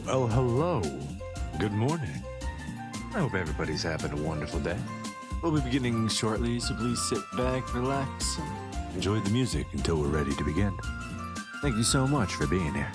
Well, hello. Good morning. I hope everybody's having a wonderful day. We'll be beginning shortly, so please sit back, relax, and enjoy the music until we're ready to begin. Thank you so much for being here.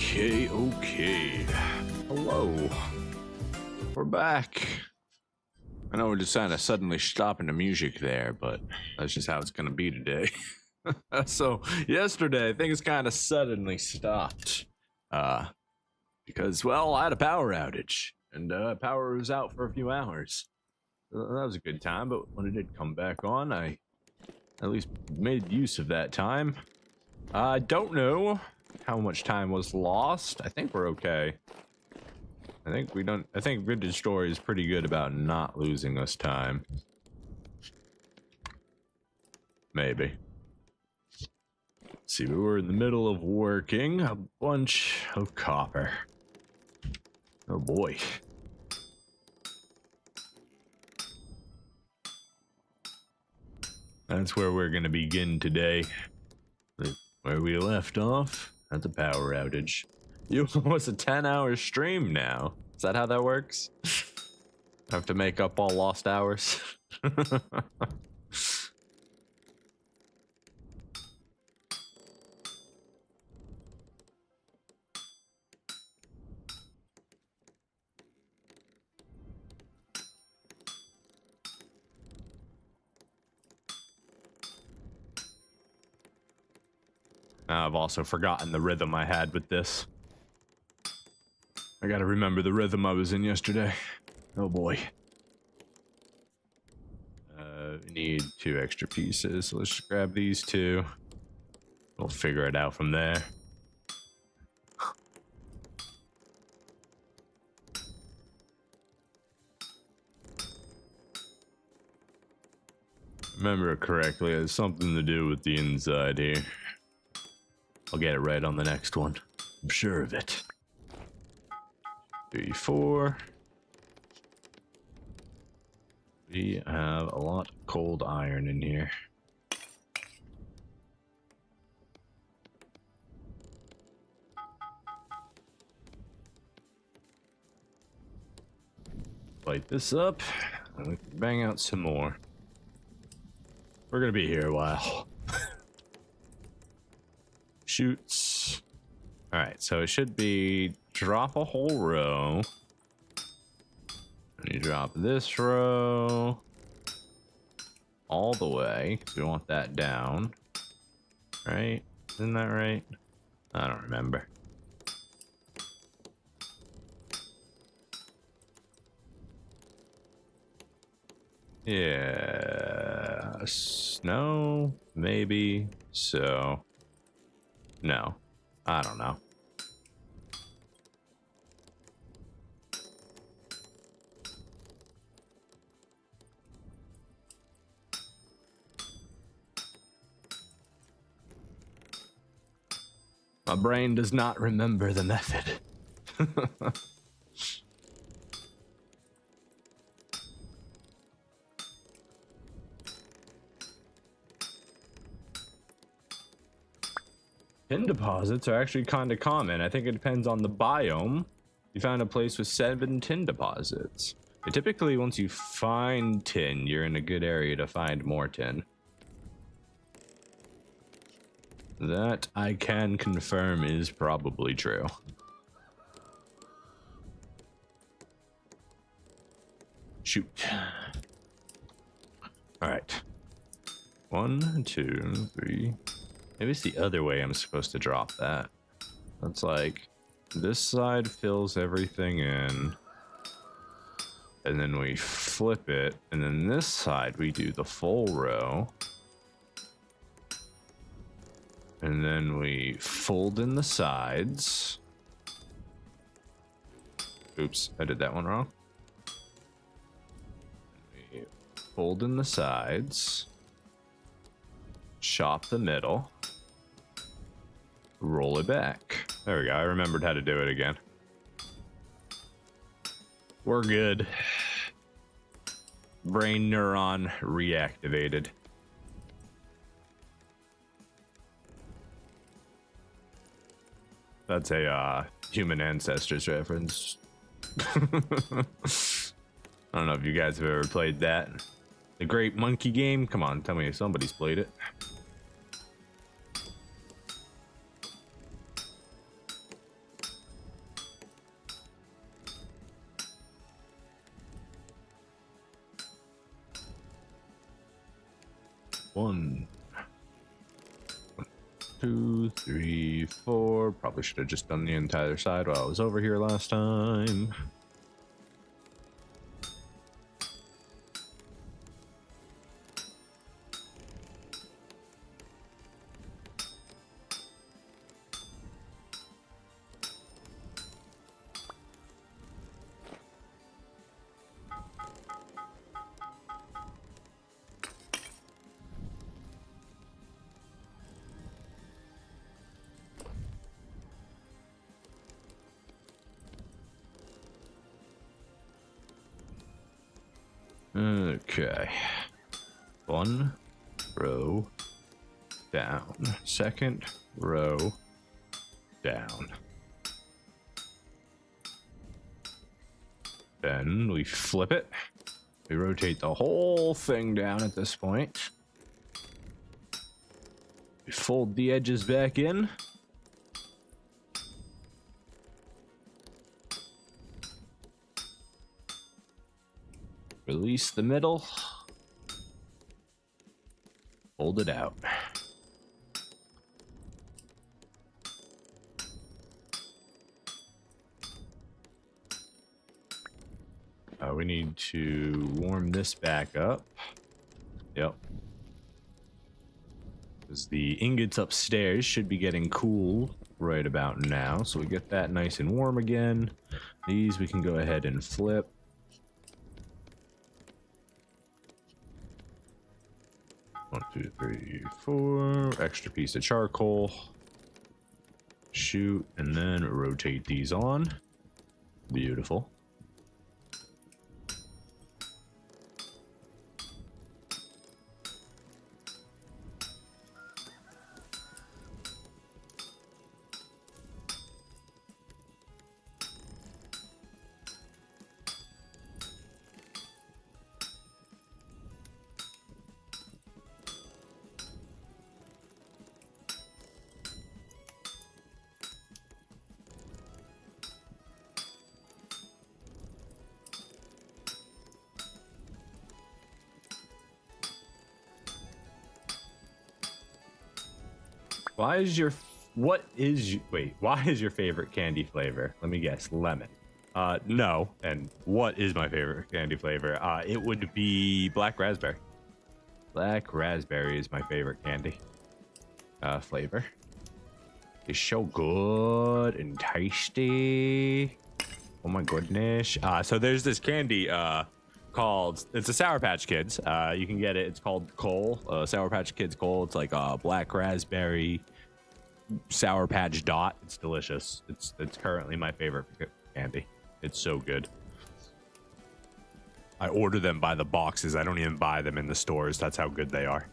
Okay. Hello. We're back. I know we're just kind of suddenly stopping the music there, but that's just how it's going to be today. So, yesterday, things kind of suddenly stopped. Because, well, I had a power outage, and power was out for a few hours. That was a good time, but when it did come back on, I at least made use of that time. I don't know how much time was lost. I think we're okay. I think Vintage Story is pretty good about not losing us time. Maybe. Let's see, we were in the middle of working a bunch of copper. Oh boy. That's where we're gonna begin today. Where we left off at the power outage. You almost a 10-hour stream now. Is that how that works? I have to make up all lost hours. I've also forgotten the rhythm I had with this. I gotta remember the rhythm I was in yesterday. Oh boy. We need 2 extra pieces, so let's just grab these 2. We'll figure it out from there. remember correctly, it has something to do with the inside here. I'll get it right on the next one. I'm sure of it. 3, 4. We have a lot of cold iron in here. Light this up, and we can bang out some more. We're gonna be here a while. Shoots. Alright, so it should be drop a whole row. And you drop this row all the way. We want that down. Right? Isn't that right? I don't remember. Yes. No. Maybe. So. No. I don't know. My brain does not remember the method. Tin deposits are actually kind of common. I think it depends on the biome. You found a place with 7 tin deposits. But typically, once you find tin, you're in a good area to find more tin. That I can confirm is probably true. Shoot. All right. 1, 2, 3. Maybe it's the other way I'm supposed to drop that. That's like this side fills everything in. And then we flip it. And then this side we do the full row. And then we fold in the sides. Oops, I did that one wrong. We fold in the sides. Chop the middle. Roll it back. There we go. I remembered how to do it again. We're good. Brain neuron reactivated. That's a human ancestors reference. I don't know if you guys have ever played that. The Great Monkey Game? Come on, tell me if somebody's played it. One, 2, 3, 4. Probably should have just done the entire side while I was over here last time. Okay. 1 row down. 2nd row down. Then we flip it. We rotate the whole thing down at this point. We fold the edges back in. Release the middle. Fold it out. We need to warm this back up. Yep. Because the ingots upstairs should be getting cool right about now. So we get that nice and warm again. These we can go ahead and flip. 1, 2, 3, 4. Extra piece of charcoal. Shoot, and then rotate these on. Beautiful. Why is your favorite candy flavor? Let me guess, lemon. No. And what is my favorite candy flavor? It would be black raspberry. Black raspberry is my favorite candy flavor. It's so good and tasty. Oh my goodness. So there's this candy called, it's a Sour Patch Kids. You can get it. It's called Cole, Sour Patch Kids Cole. It's like a black raspberry Sour Patch Dot. It's delicious. It's currently my favorite candy. It's so good. I order them by the boxes. I don't even buy them in the stores. That's how good they are.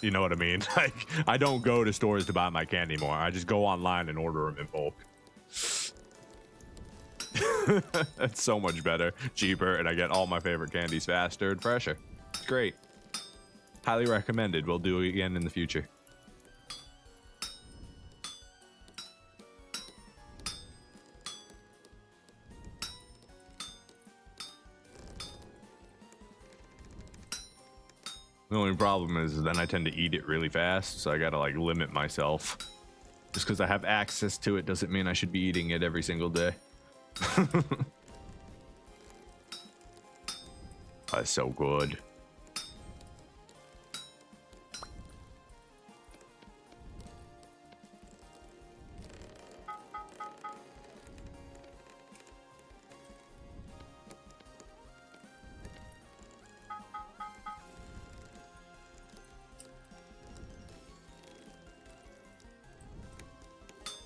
You know what I mean? Like, I don't go to stores to buy my candy more. I just go online and order them in bulk. That's so much better, cheaper, and I get all my favorite candies faster and fresher. It's great. Highly recommended. We'll do it again in the future. The only problem is then I tend to eat it really fast, so I gotta like limit myself. Just because I have access to it doesn't mean I should be eating it every single day. That's so good.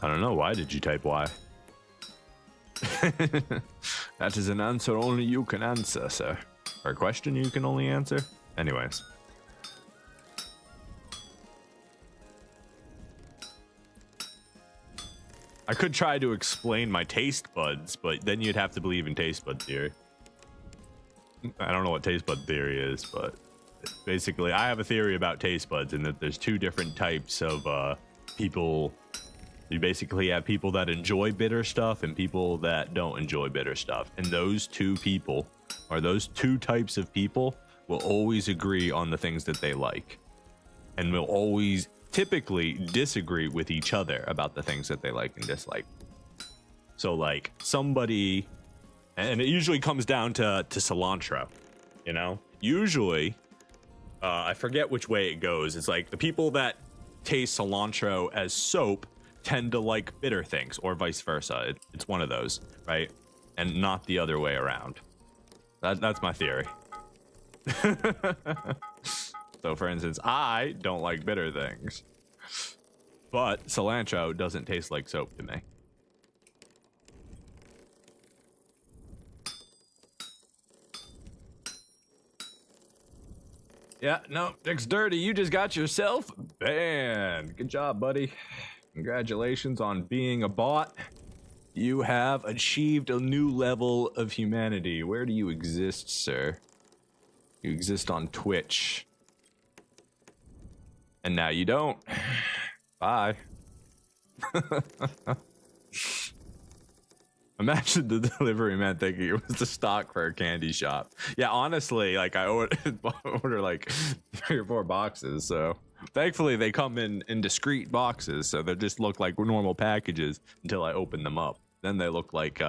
I don't know. Why did you type Y? That is an answer only you can answer, sir. Or a question you can only answer. Anyways. I could try to explain my taste buds, but then you'd have to believe in taste bud theory. I don't know what taste bud theory is, but basically I have a theory about taste buds in that there's two different types of people. You basically have people that enjoy bitter stuff and people that don't enjoy bitter stuff. And those two people, or those two types of people, will always agree on the things that they like. And will always typically disagree with each other about the things that they like and dislike. So like somebody, and it usually comes down to cilantro, you know? Usually, I forget which way it goes. It's like the people that taste cilantro as soap tend to like bitter things, or vice versa. It's one of those, right? And not the other way around. That's my theory. So for instance, I don't like bitter things, but cilantro doesn't taste like soap to me. Yeah, no, Nick's dirty. You just got yourself banned. Good job, buddy. Congratulations on being a bot. You have achieved a new level of humanity. Where do you exist, sir? You exist on Twitch. And now you don't. Bye. Imagine the delivery man thinking it was the stock for a candy shop. Yeah, honestly, like I order like 3 or 4 boxes, so thankfully they come in discrete boxes, so they just look like normal packages until I open them up. Then they look like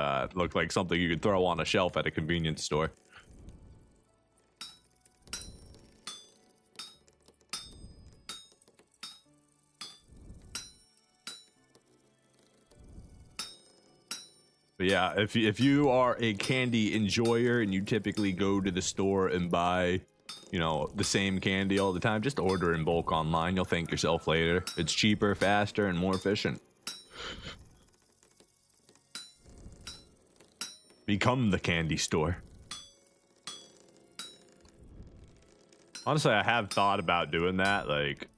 something you could throw on a shelf at a convenience store. But yeah, if you are a candy enjoyer and you typically go to the store and buy you know, the same candy all the time, just order in bulk online. You'll thank yourself later. It's cheaper, faster, and more efficient. Become the candy store. Honestly, I have thought about doing that, like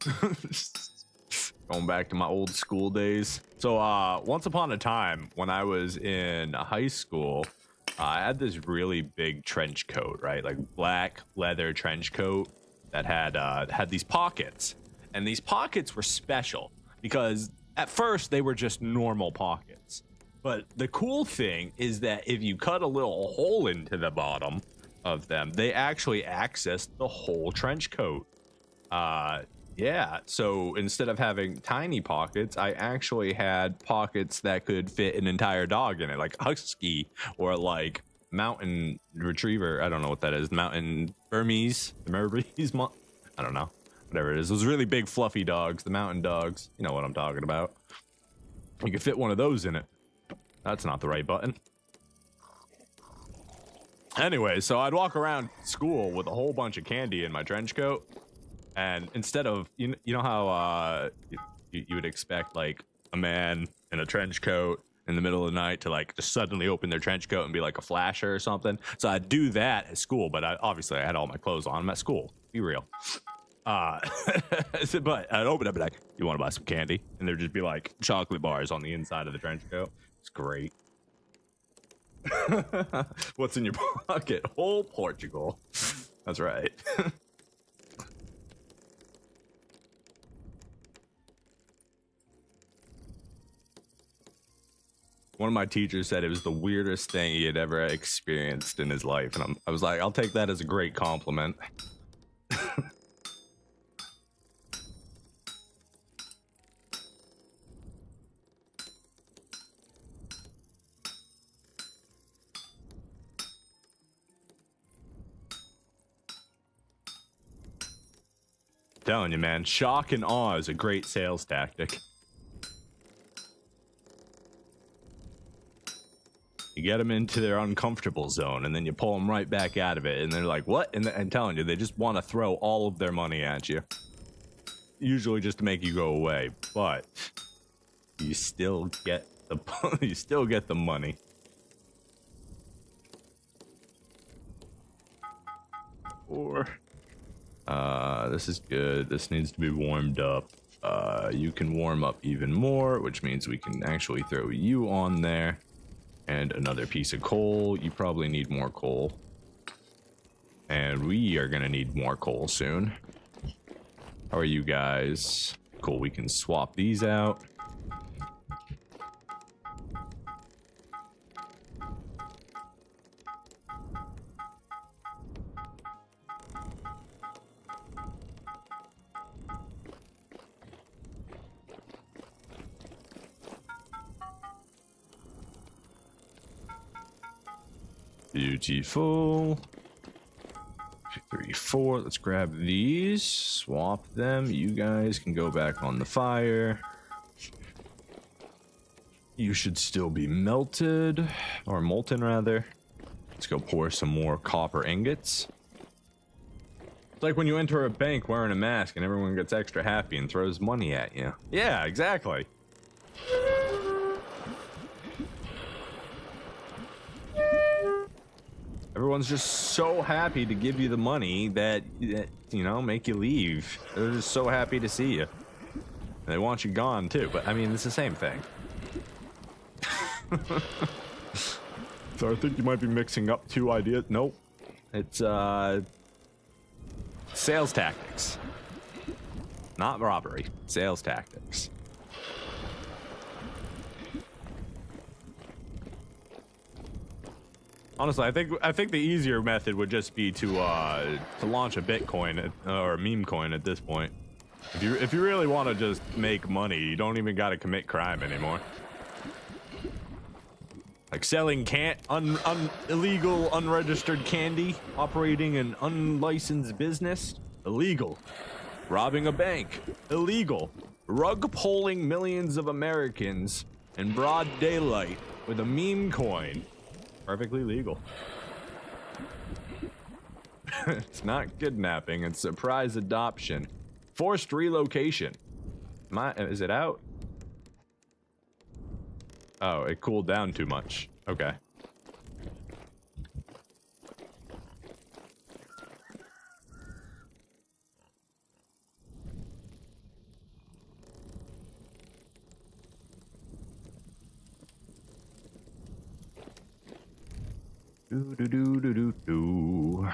going back to my old school days. So once upon a time when I was in high school, I had this really big trench coat, right? Like black leather trench coat that had these pockets. And these pockets were special because at first they were just normal pockets. But the cool thing is that if you cut a little hole into the bottom of them, they actually access the whole trench coat. Yeah, so instead of having tiny pockets, I actually had pockets that could fit an entire dog in it, like husky or like mountain retriever. I don't know what that is. Mountain Burmese, I don't know, whatever it is. Those really big fluffy dogs, the mountain dogs. You know what I'm talking about. You could fit one of those in it. That's not the right button. Anyway, so I'd walk around school with a whole bunch of candy in my trench coat, and instead of you know how you would expect like a man in a trench coat in the middle of the night to like just suddenly open their trench coat and be like a flasher or something. So I'd do that at school, but obviously I had all my clothes on. I'm at school. Be real. But I'd open up and be like, "You want to buy some candy?" And there'd just be like chocolate bars on the inside of the trench coat. It's great. What's in your pocket? Whole Portugal. That's right. One of my teachers said it was the weirdest thing he had ever experienced in his life, and I was like, I'll take that as a great compliment. Telling you, man, shock and awe is a great sales tactic. You get them into their uncomfortable zone, and then you pull them right back out of it, and they're like, what? And I'm telling you, they just want to throw all of their money at you. Usually just to make you go away, but you still get the money. Or this is good. This needs to be warmed up. You can warm up even more, which means we can actually throw you on there. And another piece of coal. You probably need more coal. And we are gonna need more coal soon. How are you guys? Cool, we can swap these out. Beautiful. 2, 3, 4. Let's grab these. Swap them. You guys can go back on the fire. You should still be melted. Or molten, rather. Let's go pour some more copper ingots. It's like when you enter a bank wearing a mask and everyone gets extra happy and throws money at you. Yeah, exactly. Everyone's just so happy to give you the money that you know, make you leave. They're just so happy to see you. And they want you gone too, but I mean, it's the same thing. So I think you might be mixing up two ideas. Nope. It's sales tactics. Not robbery. Sales tactics. Honestly, I think the easier method would just be to launch a Bitcoin or a meme coin at this point. If you really want to just make money, you don't even got to commit crime anymore. Like selling illegal, unregistered candy, operating an unlicensed business, illegal. Robbing a bank, illegal. Rug pulling millions of Americans in broad daylight with a meme coin. Perfectly legal. It's not kidnapping, it's surprise adoption. Forced relocation. Is it out? Oh, it cooled down too much. Okay. Do do do do do do.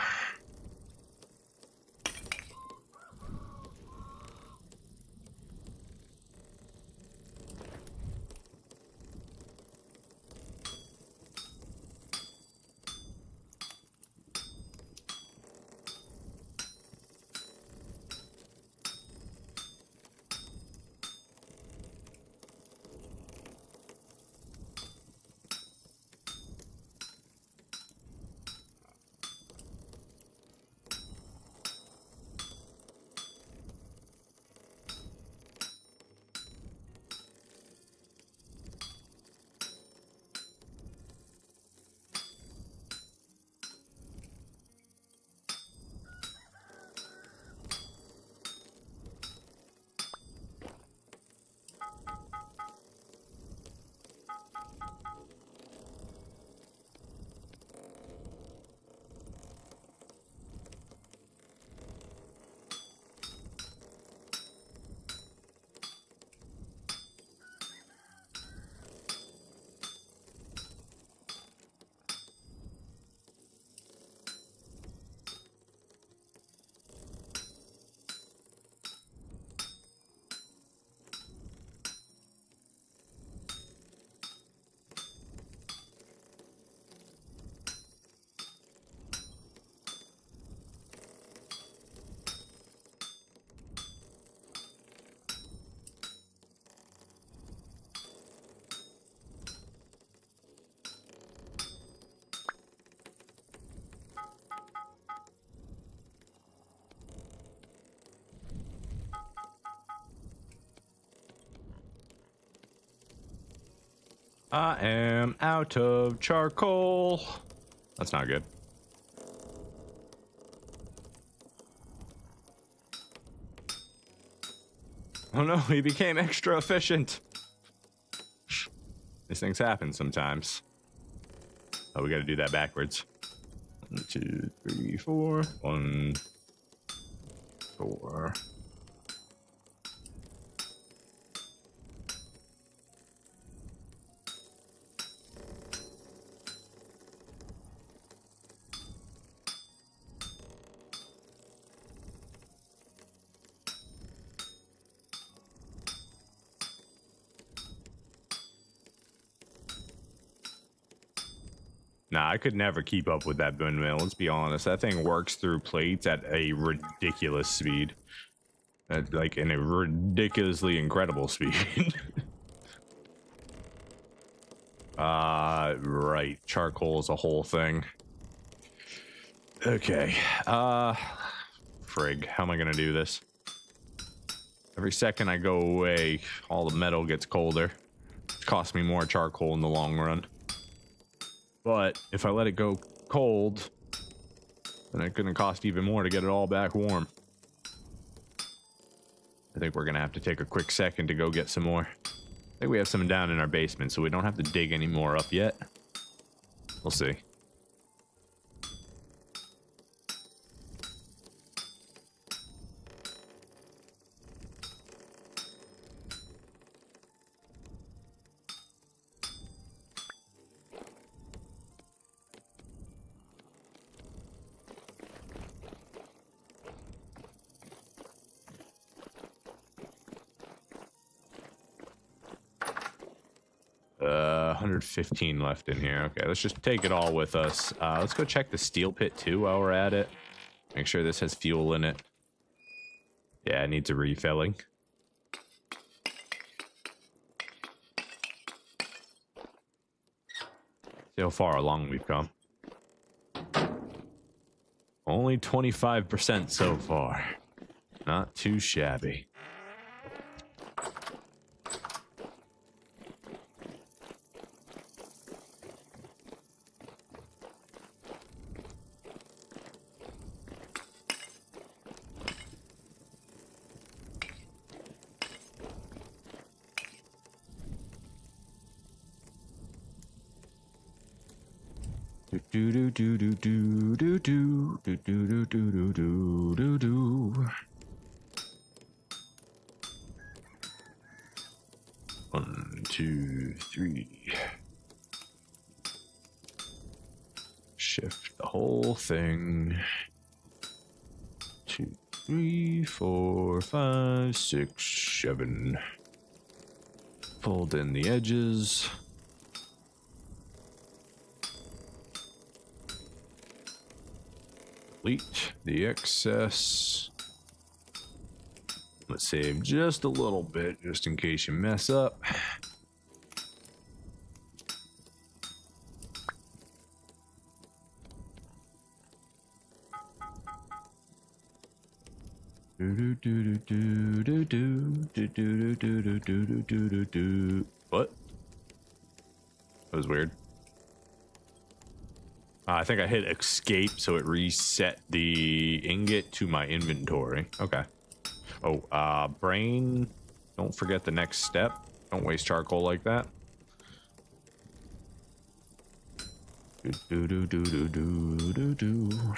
I am out of charcoal. That's not good. Oh no, he became extra efficient. These things happen sometimes. Oh, we gotta do that backwards. 1, 2, 3, 4. 1, 4. Nah, I could never keep up with that windmill, let's be honest. That thing works through plates at a ridiculous speed. Like, in a ridiculously incredible speed. Right. Charcoal is a whole thing. Okay. Frig, how am I gonna do this? Every second I go away, all the metal gets colder. It costs me more charcoal in the long run. But if I let it go cold, then it's gonna cost even more to get it all back warm. I think we're gonna have to take a quick second to go get some more. I think we have some down in our basement, so we don't have to dig any more up yet. We'll see. Uh, 115 left in here. Okay, let's just take it all with us. Let's go check the steel pit too while we're at it. Make sure this has fuel in it. Yeah, it needs a refilling. See how far along we've come. Only 25% so far. Not too shabby. Do do do do do do do do do do do do do do. 1, 2, 3. Shift the whole thing. 2, 3, 4, 5, 6, 7. Fold in the edges. Delete the excess. Let's save just a little bit, just in case you mess up. What? That was weird. I think I hit escape, so it reset the ingot to my inventory. Okay. Oh, brain. Don't forget the next step. Don't waste charcoal like that. Do do do do do do do.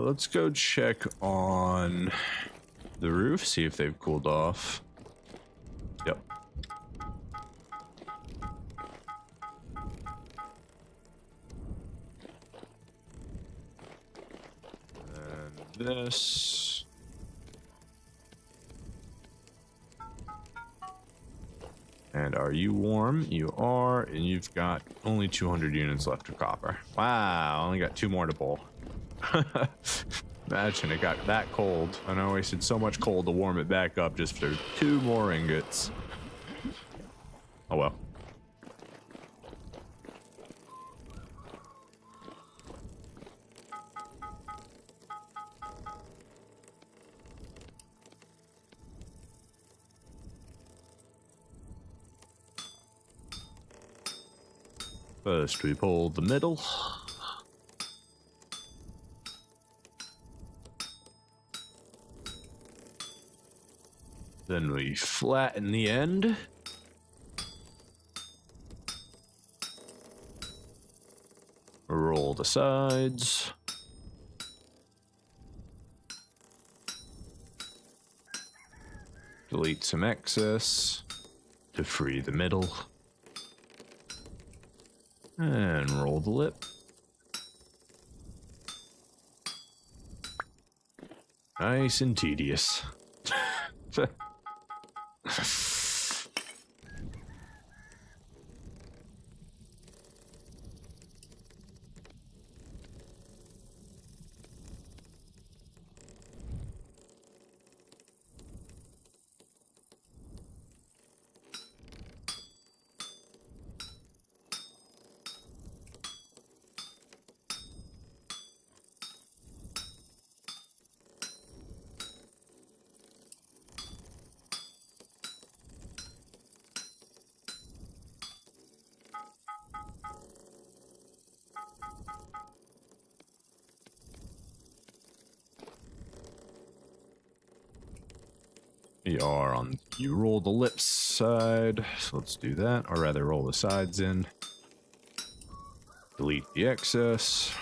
Let's go check on the roof, see if they've cooled off. Yep. And this. And are you warm? You are, and you've got only 200 units left of copper. Wow, only got 2 more to pull. Imagine it got that cold, and I wasted so much coal to warm it back up just for 2 more ingots. Oh well. First we pull the middle. Then we flatten the end. Roll the sides. Delete some excess to free the middle. And roll the lip. Nice and tedious. We are on, you roll the lips side, so let's do that, or rather roll the sides in. Delete the excess.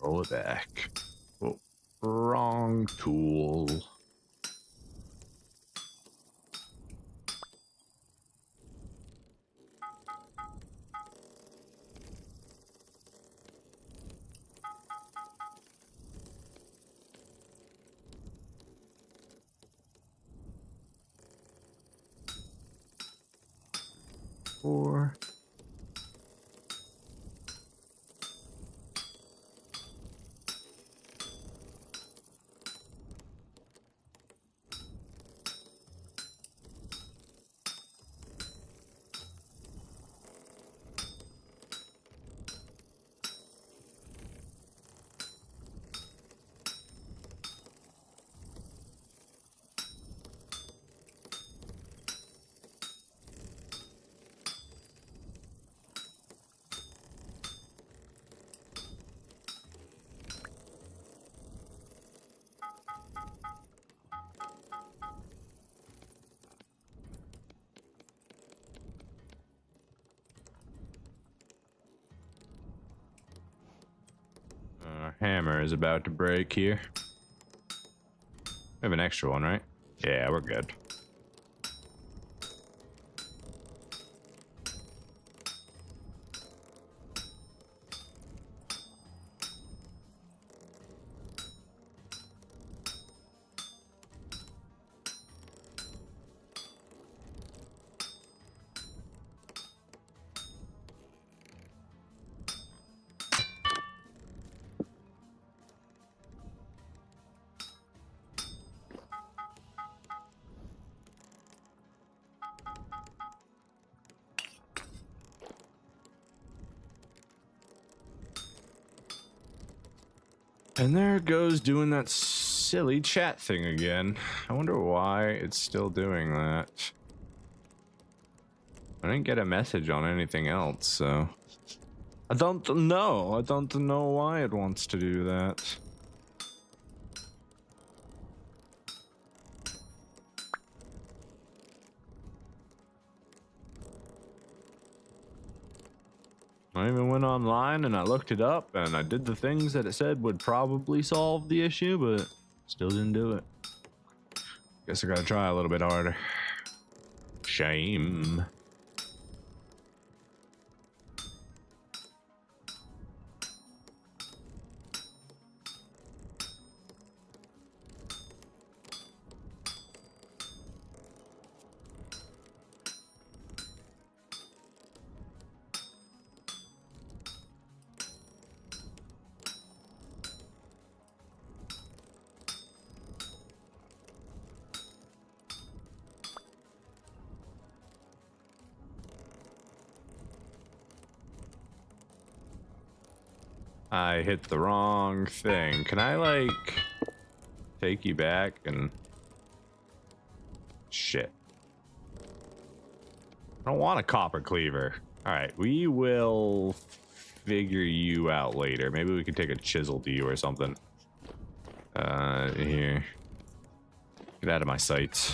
Roll it back. Oh, wrong tool. 4. Our hammer is about to break here. We have an extra one, right? Yeah, we're good. And there it goes doing that silly chat thing again. I wonder why it's still doing that. I didn't get a message on anything else, so I don't know. I don't know why it wants to do that. I even went online and I looked it up and I did the things that it said would probably solve the issue, but still didn't do it. Guess I gotta try a little bit harder. Shame. I hit the wrong thing. Can I, like, take you back and... Shit. I don't want a copper cleaver. Alright, we will figure you out later. Maybe we can take a chisel to you or something. Here. Get out of my sight.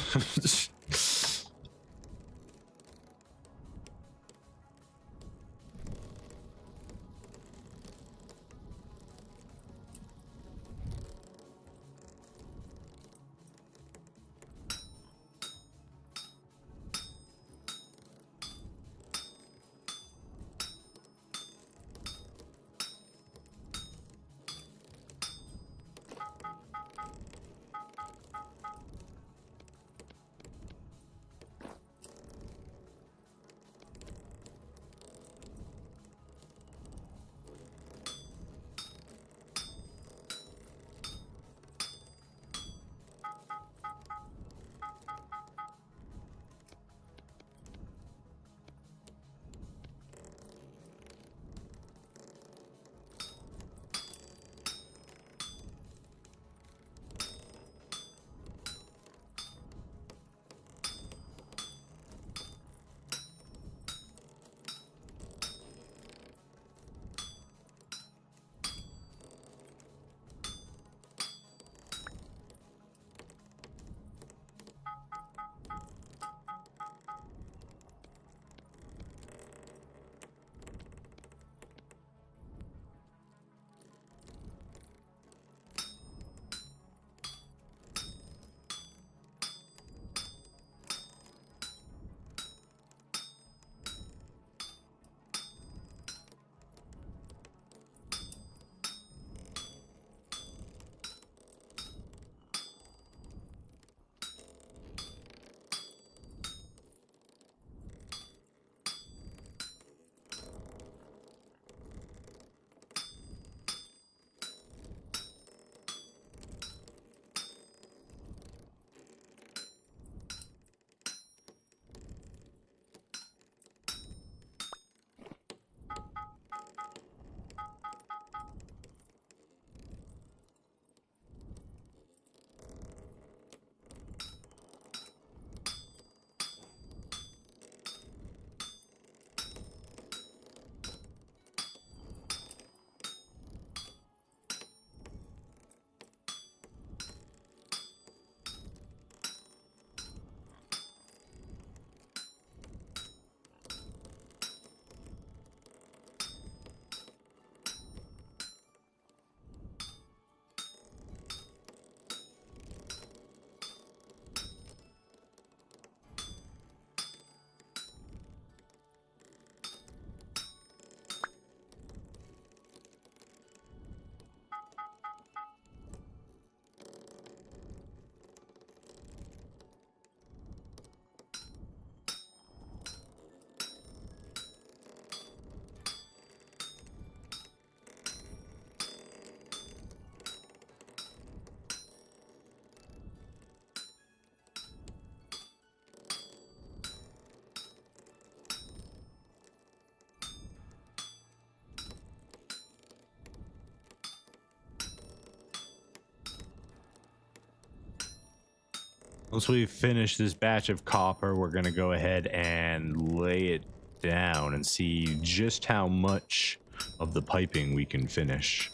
Once we finish this batch of copper, we're going to go ahead and lay it down and see just how much of the piping we can finish.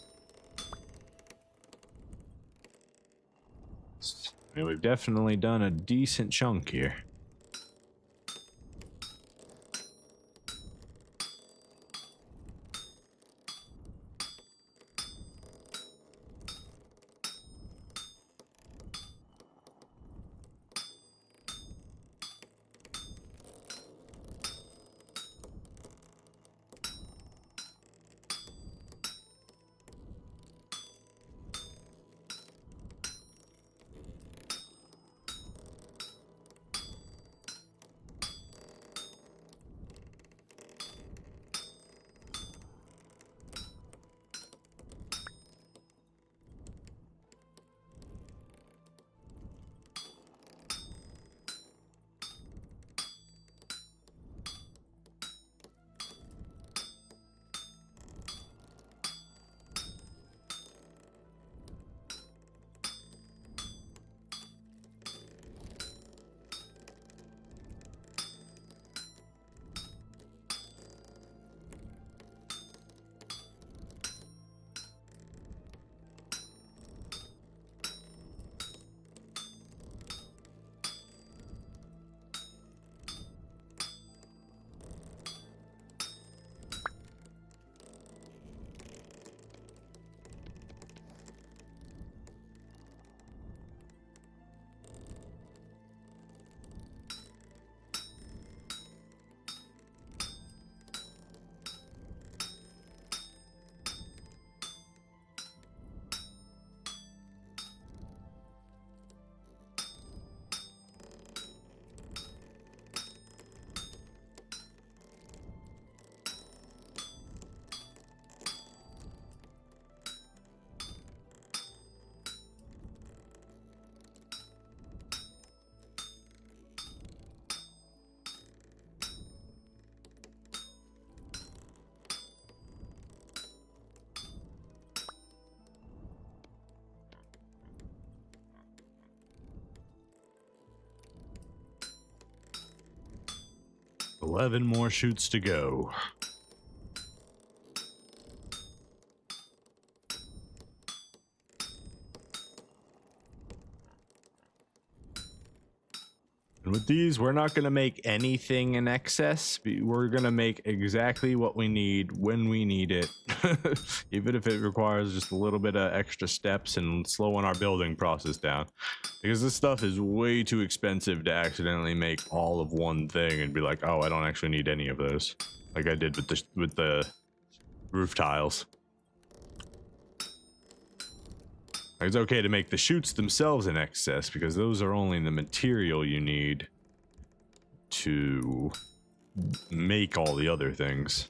I mean, we've definitely done a decent chunk here. $11 more chutes to go. And with these, we're not going to make anything in excess. We're going to make exactly what we need when we need it. Even if it requires just a little bit of extra steps and slowing our building process down. Because this stuff is way too expensive to accidentally make all of one thing and be like, oh, I don't actually need any of those. Like I did with the roof tiles. It's okay to make the chutes themselves in excess because those are only the material you need to make all the other things.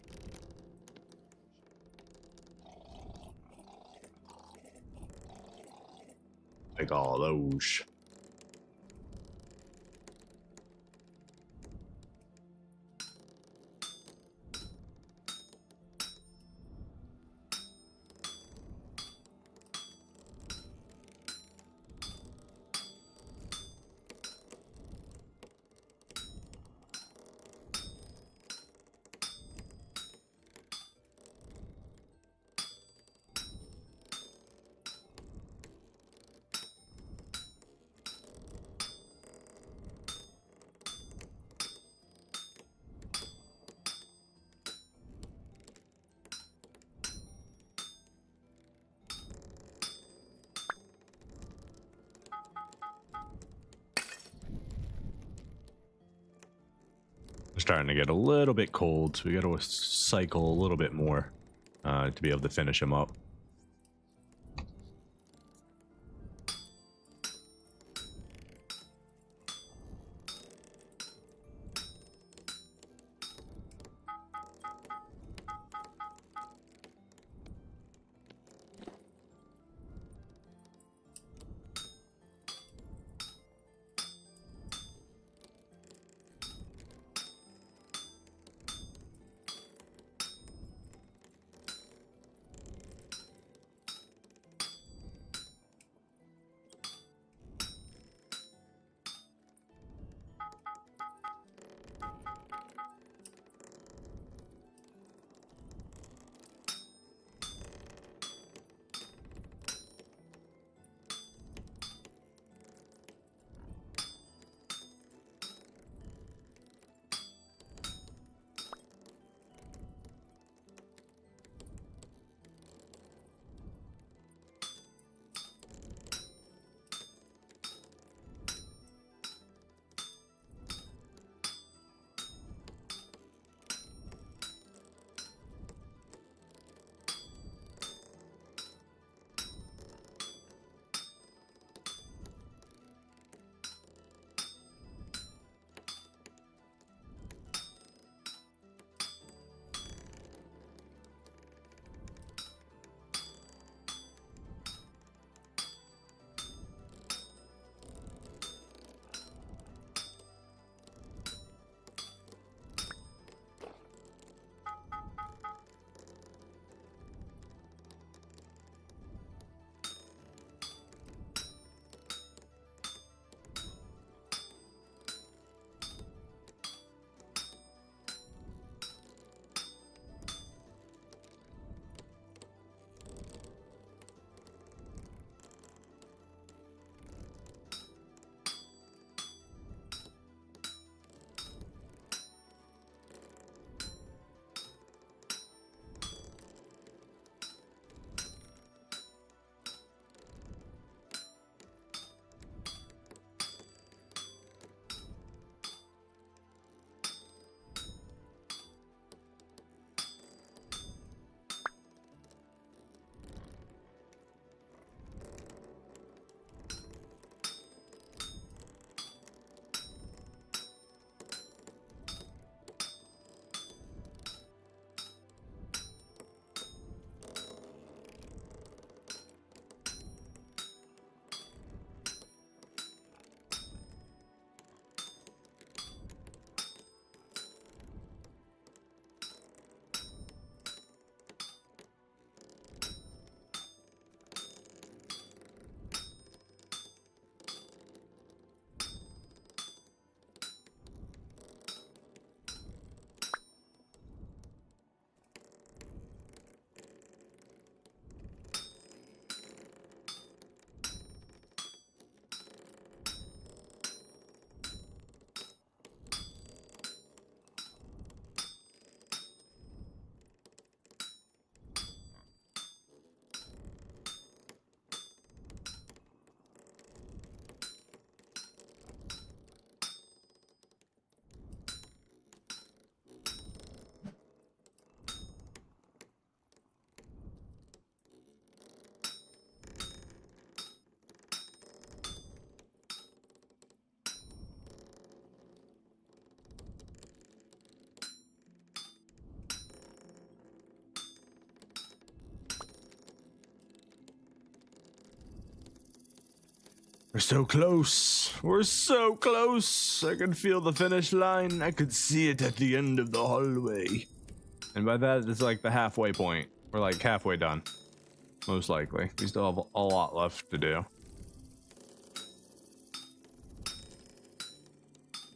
Like all those. Starting to get a little bit cold, so we got to cycle a little bit more to be able to finish them up. We're so close. We're so close. I can feel the finish line. I could see it at the end of the hallway. And by that, it's like the halfway point. We're like halfway done. Most likely. We still have a lot left to do.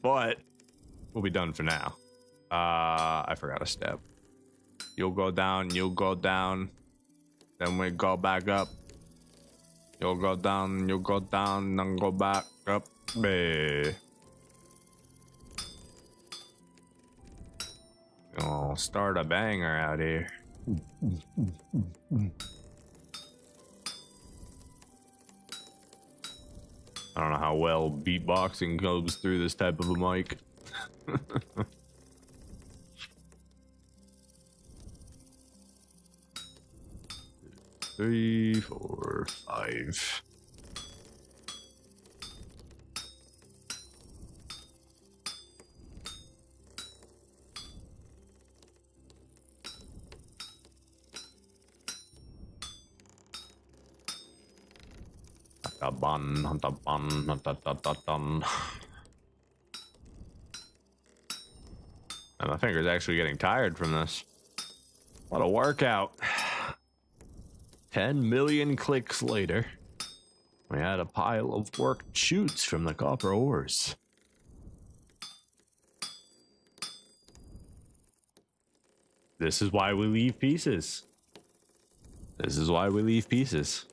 But we'll be done for now. I forgot a step. You'll go down, then we go back up. You'll go down, then go back up. Bae. Oh, start a banger out here. I don't know how well beatboxing goes through this type of a mic. 3, 4, 5. And my finger's actually getting tired from this. What a workout. 10 million clicks later, we had a pile of worked shoots from the copper ores. This is why we leave pieces. This is why we leave pieces.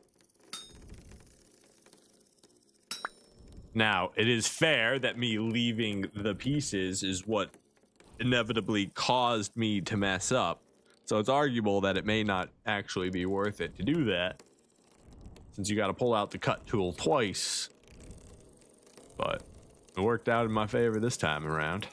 Now, it is fair that me leaving the pieces is what inevitably caused me to mess up. So it's arguable that it may not actually be worth it to do that, since you got to pull out the cut tool twice. But it worked out in my favor this time around.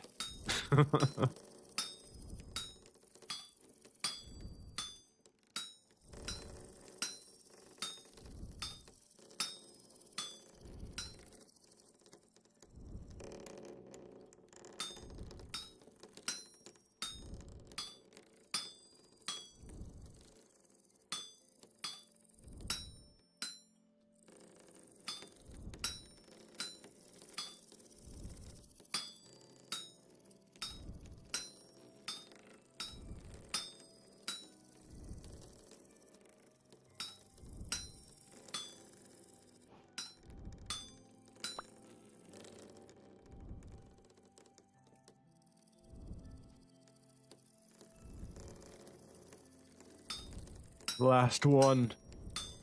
Last one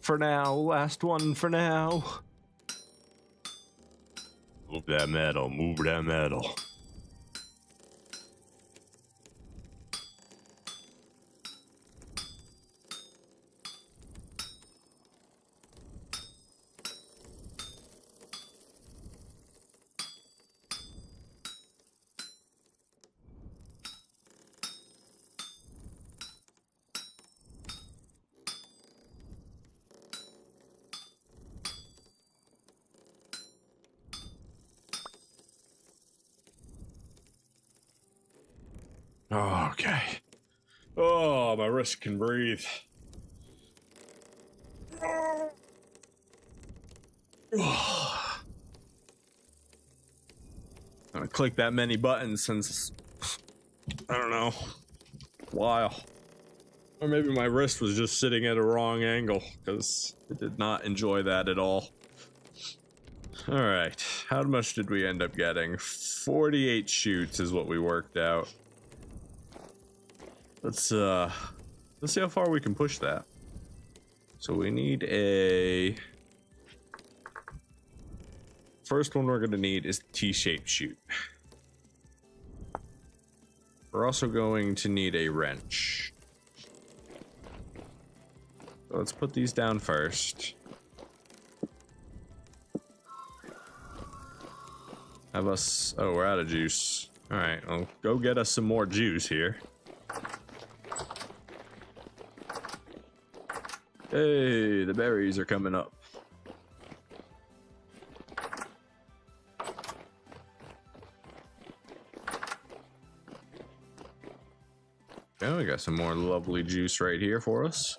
for now. Last one for now. Move that metal. Move that metal. Okay. Oh, my wrist can breathe. I haven't clicked that many buttons since, I don't know, a while. Or maybe my wrist was just sitting at a wrong angle, because it did not enjoy that at all. Alright, how much did we end up getting? 48 shoots is what we worked out. Let's see how far we can push that. So we need a... First one we're gonna need is the T-shaped chute. We're also going to need a wrench. So let's put these down first. Have us... Oh, we're out of juice. Alright, well, go get us some more juice here. Hey, the berries are coming up. Oh, we got some more lovely juice right here for us.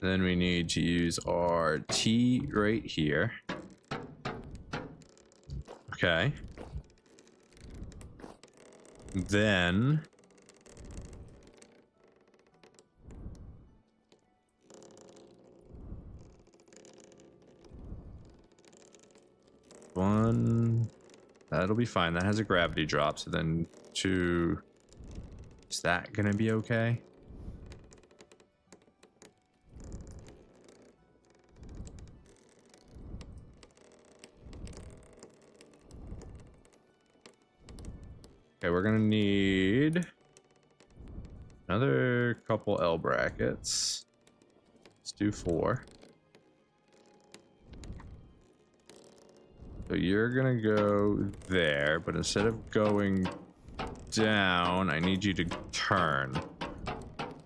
Then we need to use our T right here. Okay. Then one, that'll be fine. That has a gravity drop. So then 2, is that gonna be okay? Okay, we're gonna need another couple L brackets. Let's do 4. So you're gonna go there, but instead of going down, I need you to turn.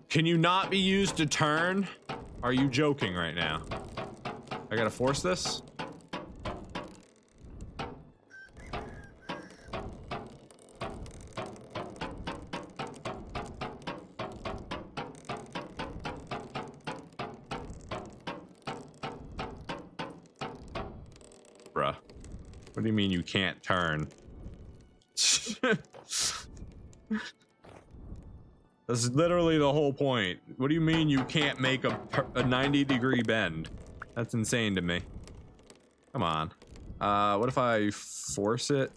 Can you not be used to turn? Are you joking right now? I gotta force this? Bruh. What do you mean you can't turn? That's literally the whole point. What do you mean you can't make a 90-degree bend? That's insane to me. Come on. What if I force it?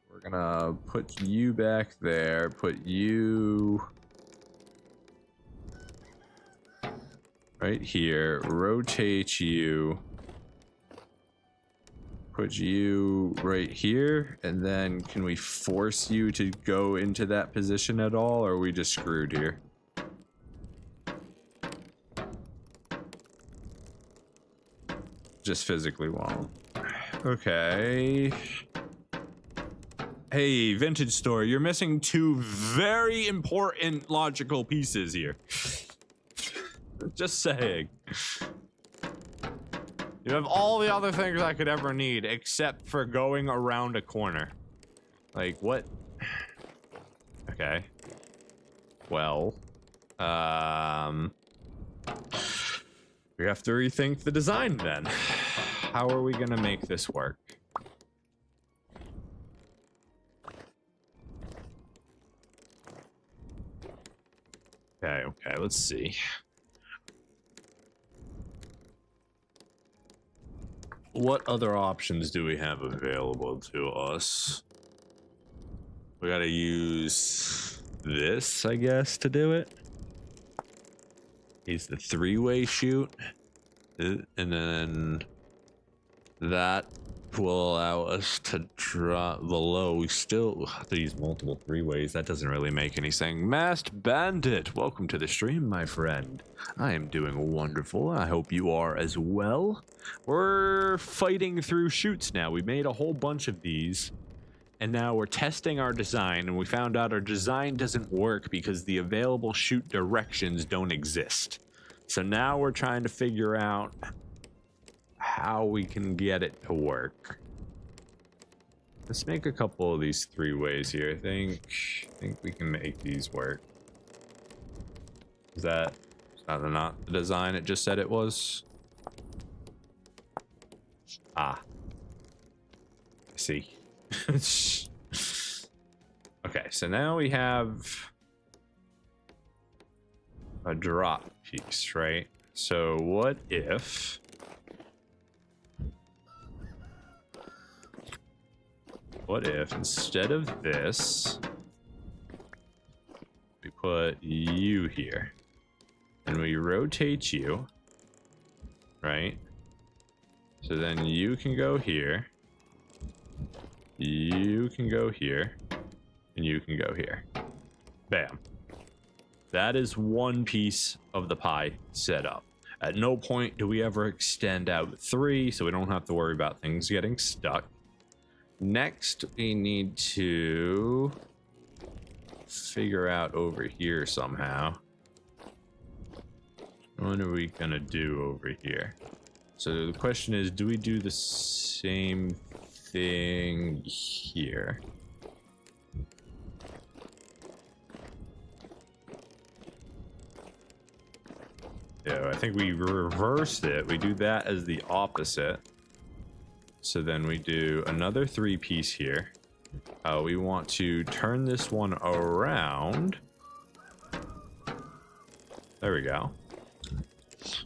We're gonna put you back there, put you right here, rotate you, put you right here, and then can we force you to go into that position at all, or are we just screwed here? Just physically won't. Okay. Hey, Vintage Store, you're missing 2 very important logical pieces here. Just saying. You have all the other things I could ever need, except for going around a corner. Like, what? Okay. Well, we have to rethink the design then. How are we gonna make this work? Okay, let's see. What other options do we have available to us? We gotta use this, I guess, to do it. Use the 3-way chute, and then that will allow us to drop below. We still have to use multiple 3-ways. That doesn't really make anything. Masked Bandit, welcome to the stream, my friend. I am doing wonderful. I hope you are as well. We're fighting through chutes now. We made a whole bunch of these, and now we're testing our design, and we found out our design doesn't work because the available chute directions don't exist. So now we're trying to figure out how we can get it to work. Let's make a couple of these 3-ways here. I think we can make these work. Is that not the design it just said it was? Ah. I see. Okay, so now we have a drop piece, right? So what if instead of this, we put you here and we rotate you, right? So then you can go here, you can go here, and you can go here. Bam. That is one piece of the pie set up. At no point do we ever extend out 3, so we don't have to worry about things getting stuck. Next, we need to figure out over here somehow. What are we gonna do over here? So the question is, do we do the same thing here? Yeah, I think we reversed it. We do that as the opposite. So then we do another 3-piece here. We want to turn this one around. There we go.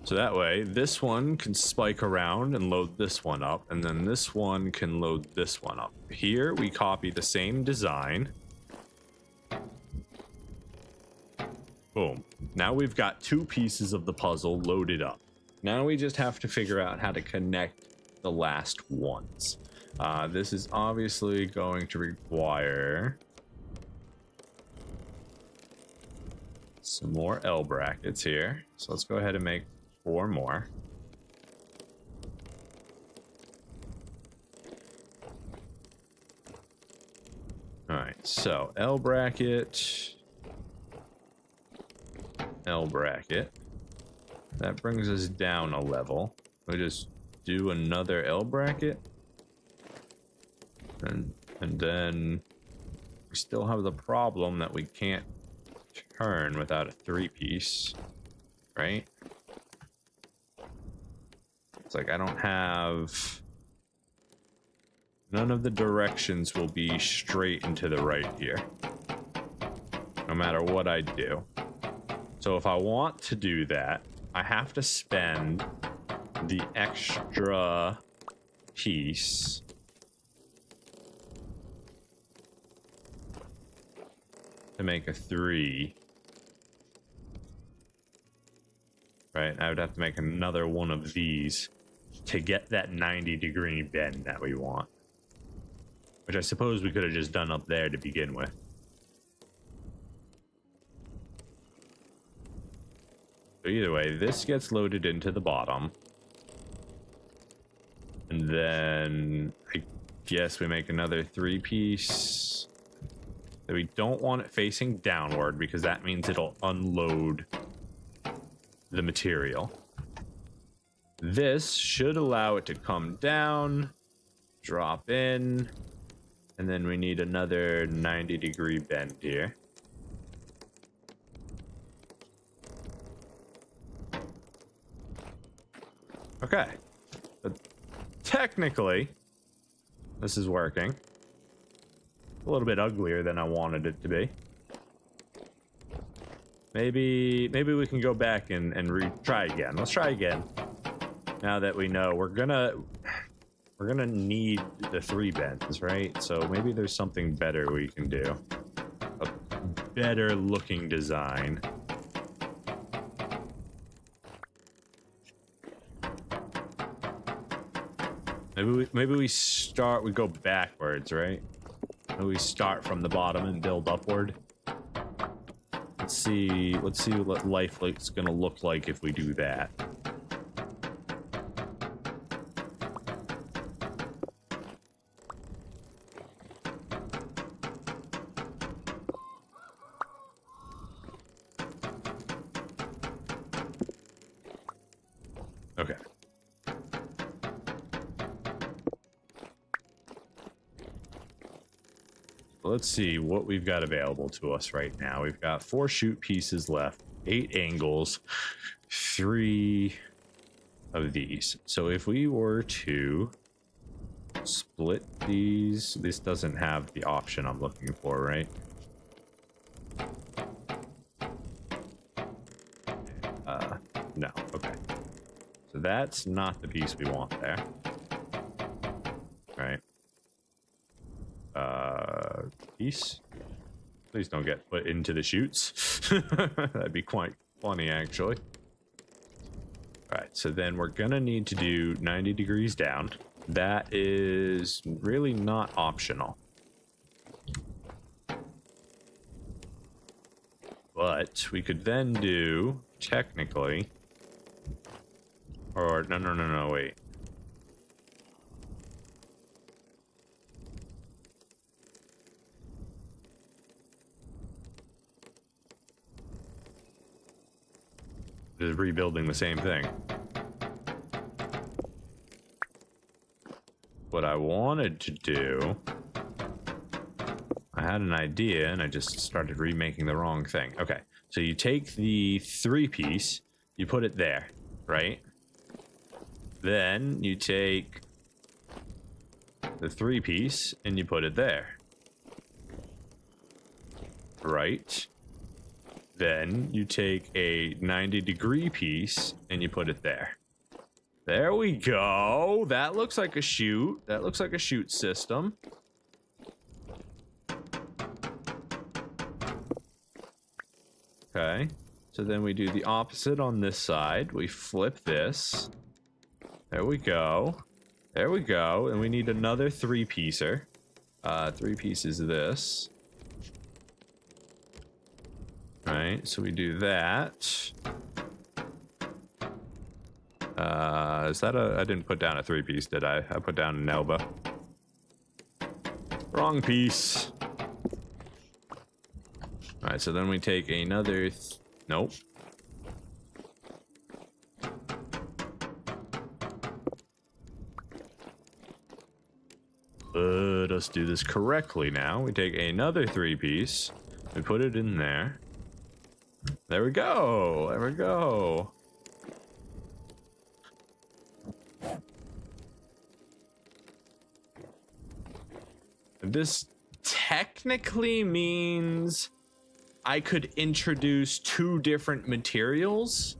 So that way, this one can spike around and load this one up, and then this one can load this one up. Here, we copy the same design. Boom. Now we've got 2 pieces of the puzzle loaded up. Now we just have to figure out how to connect the last ones. This is obviously going to require some more L brackets here. So let's go ahead and make 4 more. All right, so L bracket, L bracket. That brings us down a level. We just do another L bracket. And then we still have the problem that we can't turn without a 3-piece, right? It's like I don't have... None of the directions will be straight and to the right here, no matter what I do. So if I want to do that, I have to spend the extra piece to make a 3. Right, I would have to make another one of these to get that 90-degree bend that we want. Which I suppose we could have just done up there to begin with. So either way, this gets loaded into the bottom. And then I guess we make another 3-piece. We don't want it facing downward because that means it'll unload the material. This should allow it to come down, drop in, and then we need another 90-degree bend here. Okay. But technically, this is working. A little bit uglier than I wanted it to be. Maybe we can go back and retry again. Let's try again. Now that we know we're gonna need the 3 bends, right? So maybe there's something better we can do. A better looking design. Maybe we go backwards, right? Maybe we start from the bottom and build upward. Let's see what life is gonna look like if we do that. Okay. Let's see what we've got available to us right now. We've got 4 shoot pieces left, 8 angles, 3 of these. So if we were to split these, this doesn't have the option I'm looking for, right? No, okay. So that's not the piece we want there. Right. Piece. Please don't get put into the chutes. That'd be quite funny, actually. Alright, so then we're gonna need to do 90 degrees down. That is really not optional. But we could then do, technically, or no, wait. Just rebuilding the same thing. What I wanted to do, I had an idea and I just started remaking the wrong thing. Okay, so you take the 3-piece you put it there, right? Then you take the 3-piece and you put it there, right? Then you take a 90-degree piece and you put it there. There we go. That looks like a chute. That looks like a chute system. Okay. So then we do the opposite on this side. We flip this. There we go. There we go. And we need another 3-piecer. 3 pieces of this. Right, so we do that. Is that I didn't put down a 3-piece, did I? I put down an elbow. Wrong piece. All right, so then we take another, nope. Let us do this correctly now. We take another 3-piece. We put it in there. There we go. There we go. This technically means I could introduce 2 different materials.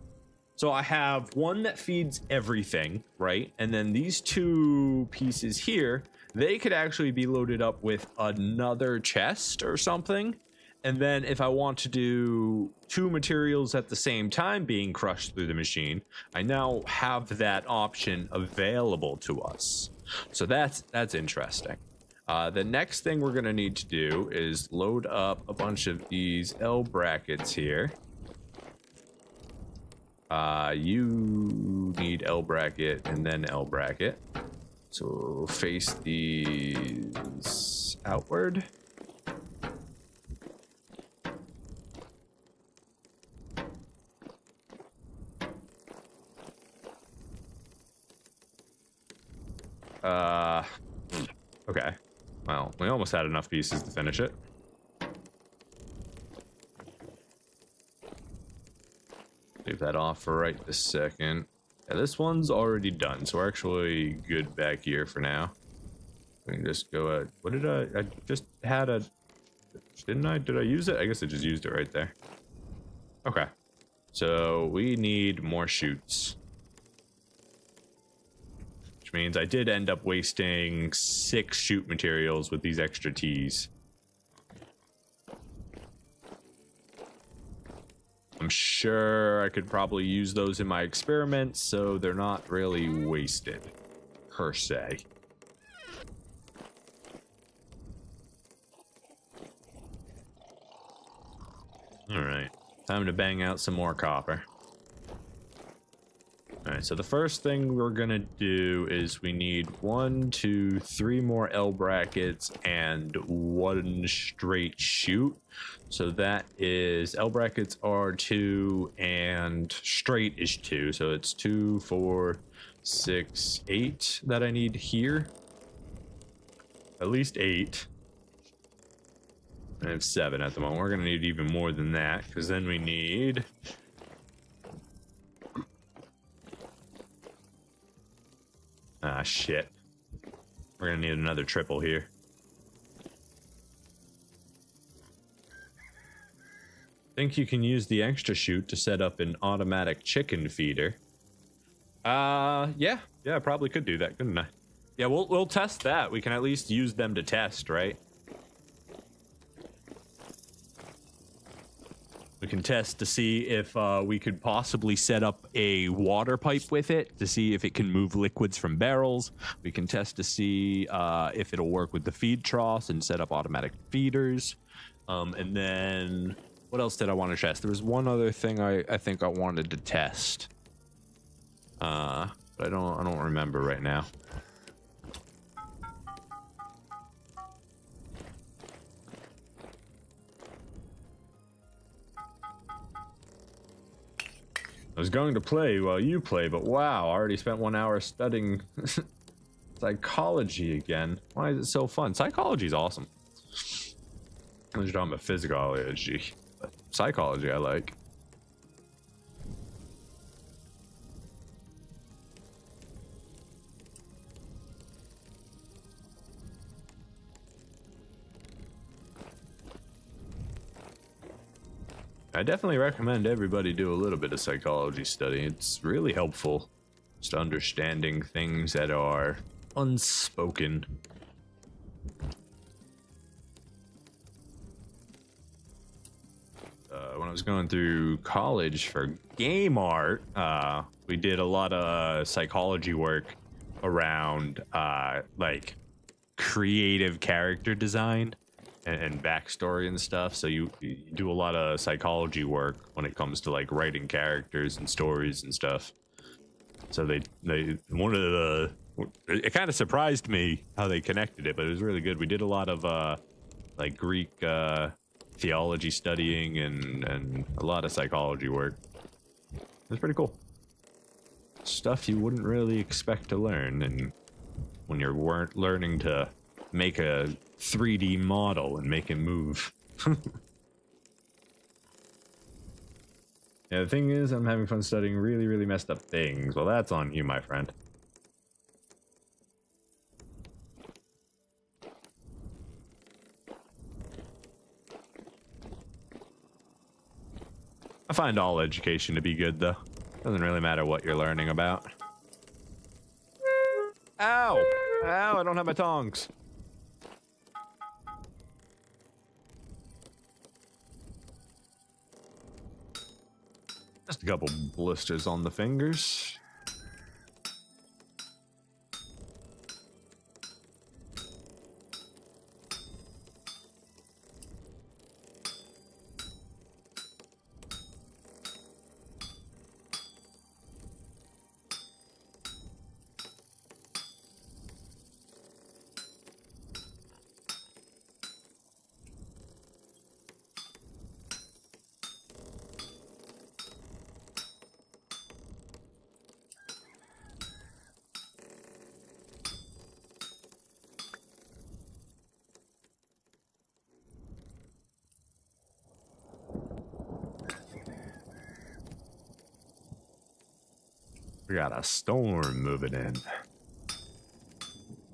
So I have one that feeds everything, right? And then these 2 pieces here, they could actually be loaded up with another chest or something. And then if I want to do 2 materials at the same time being crushed through the machine, I now have that option available to us. So that's interesting. The next thing we're going to need to do is load up a bunch of these L brackets here. You need L bracket and then L bracket. So face these outward. Okay. Well, we almost had enough pieces to finish it. Leave that off for right this second. Yeah, this one's already done, so we're actually good back here for now. We can just go at, what did I just had a, didn't I, did I use it? I guess I just used it right there. Okay. So we need more chutes. Which means I did end up wasting 6 chute materials with these extra T's. I'm sure I could probably use those in my experiments, so they're not really wasted, per se. Alright, time to bang out some more copper. Alright, so the first thing we're gonna do is we need 1, 2, 3 more L brackets and 1 straight chute. So that is, L brackets are 2 and straight is 2. So it's 2, 4, 6, 8 that I need here. At least 8. I have 7 at the moment. We're gonna need even more than that, because then we need... Ah, shit. We're gonna need another triple here. Think you can use the extra chute to set up an automatic chicken feeder. Yeah, I probably could do that, couldn't I? Yeah, we'll test that. We can at least use them to test, right? We can test to see if we could possibly set up a water pipe with it to see if it can move liquids from barrels. We can test to see if it'll work with the feed troughs and set up automatic feeders. And then what else did I want to test? There was one other thing I think I wanted to test. But I don't remember right now. I was going to play while you play, but wow, I already spent 1 hour studying psychology again. Why is it so fun? Psychology is awesome. I was talking about physiology, but psychology I like. I definitely recommend everybody do a little bit of psychology study. It's really helpful. Just understanding things that are unspoken. When I was going through college for game art, we did a lot of psychology work around like creative character design and backstory and stuff. So you do a lot of psychology work when it comes to like writing characters and stories and stuff. So they one of the, it kind of surprised me how they connected it, but it was really good. We did a lot of like Greek theology studying and a lot of psychology work. It was pretty cool. Stuff you wouldn't really expect to learn, and when you're learning to make a 3D model and make it move. Yeah, the thing is, I'm having fun studying really, really messed up things. Well, that's on you, my friend. I find all education to be good, though. Doesn't really matter what you're learning about. Ow! Ow, I don't have my tongs. Just a couple blisters on the fingers. We got a storm moving in.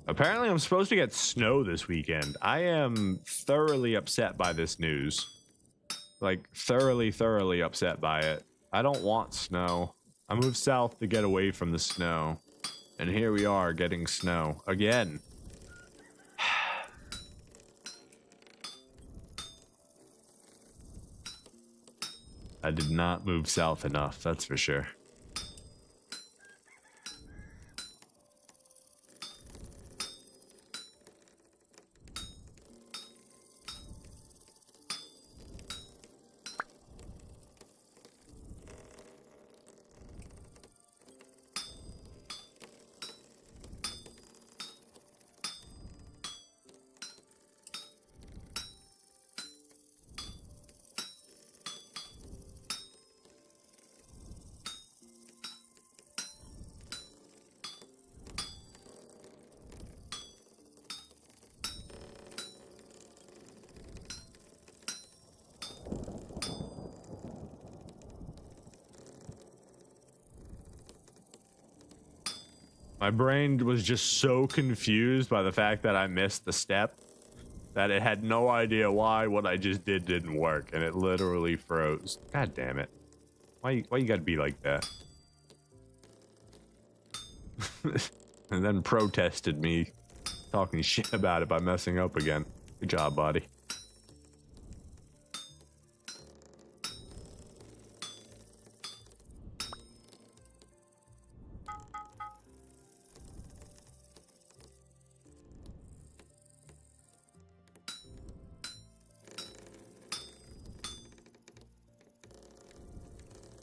Apparently, I'm supposed to get snow this weekend. I am thoroughly upset by this news. Like, thoroughly upset by it. I don't want snow. I moved south to get away from the snow. And here we are getting snow. Again. I did not move south enough, that's for sure. My brain was just so confused by the fact that I missed the step that it had no idea why what I just did didn't work, and it literally froze. God damn it. Why you gotta be like that? And then protested me talking shit about it by messing up again. Good job, buddy.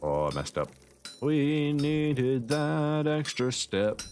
Oh, I messed up. We needed that extra step.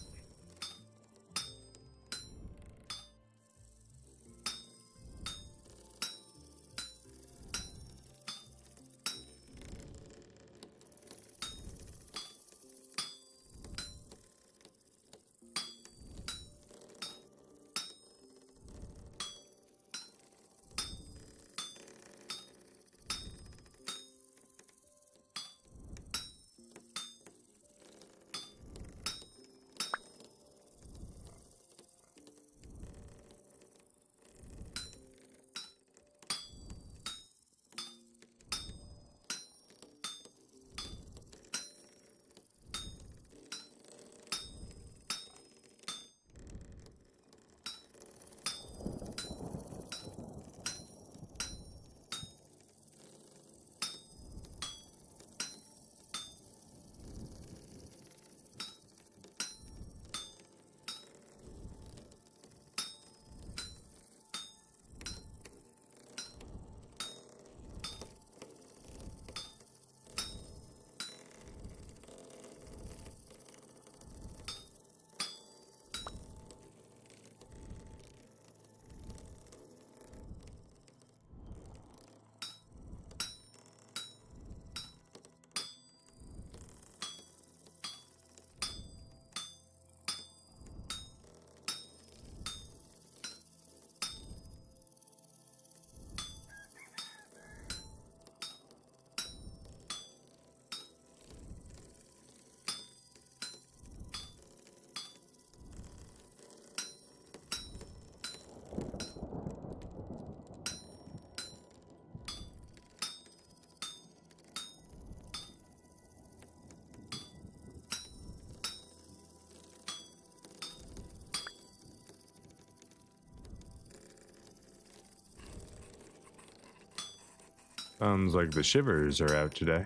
Sounds like the shivers are out today.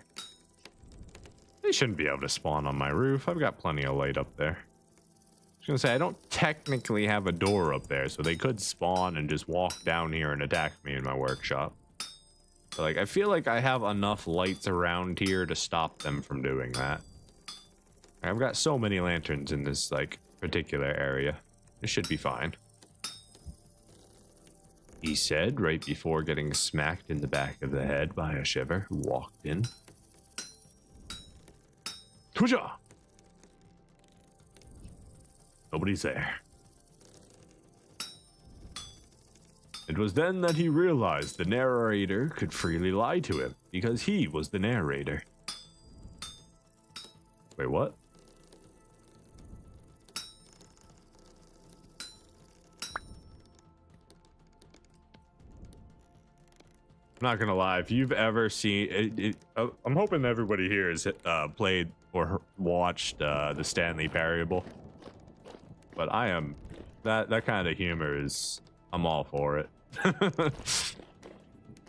They shouldn't be able to spawn on my roof. I've got plenty of light up there. I was gonna say, I don't technically have a door up there, so they could spawn and just walk down here and attack me in my workshop. But, like, I feel like I have enough lights around here to stop them from doing that. I've got so many lanterns in this, like, particular area. It should be fine. He said right before getting smacked in the back of the head by a shiver who walked in. Tuja! Nobody's there. It was then that he realized the narrator could freely lie to him because he was the narrator. Wait, what? I'm not gonna lie, if you've ever seen it, I'm hoping everybody here has played or watched the Stanley Parable. But I am that kind of humor is I'm all for it. All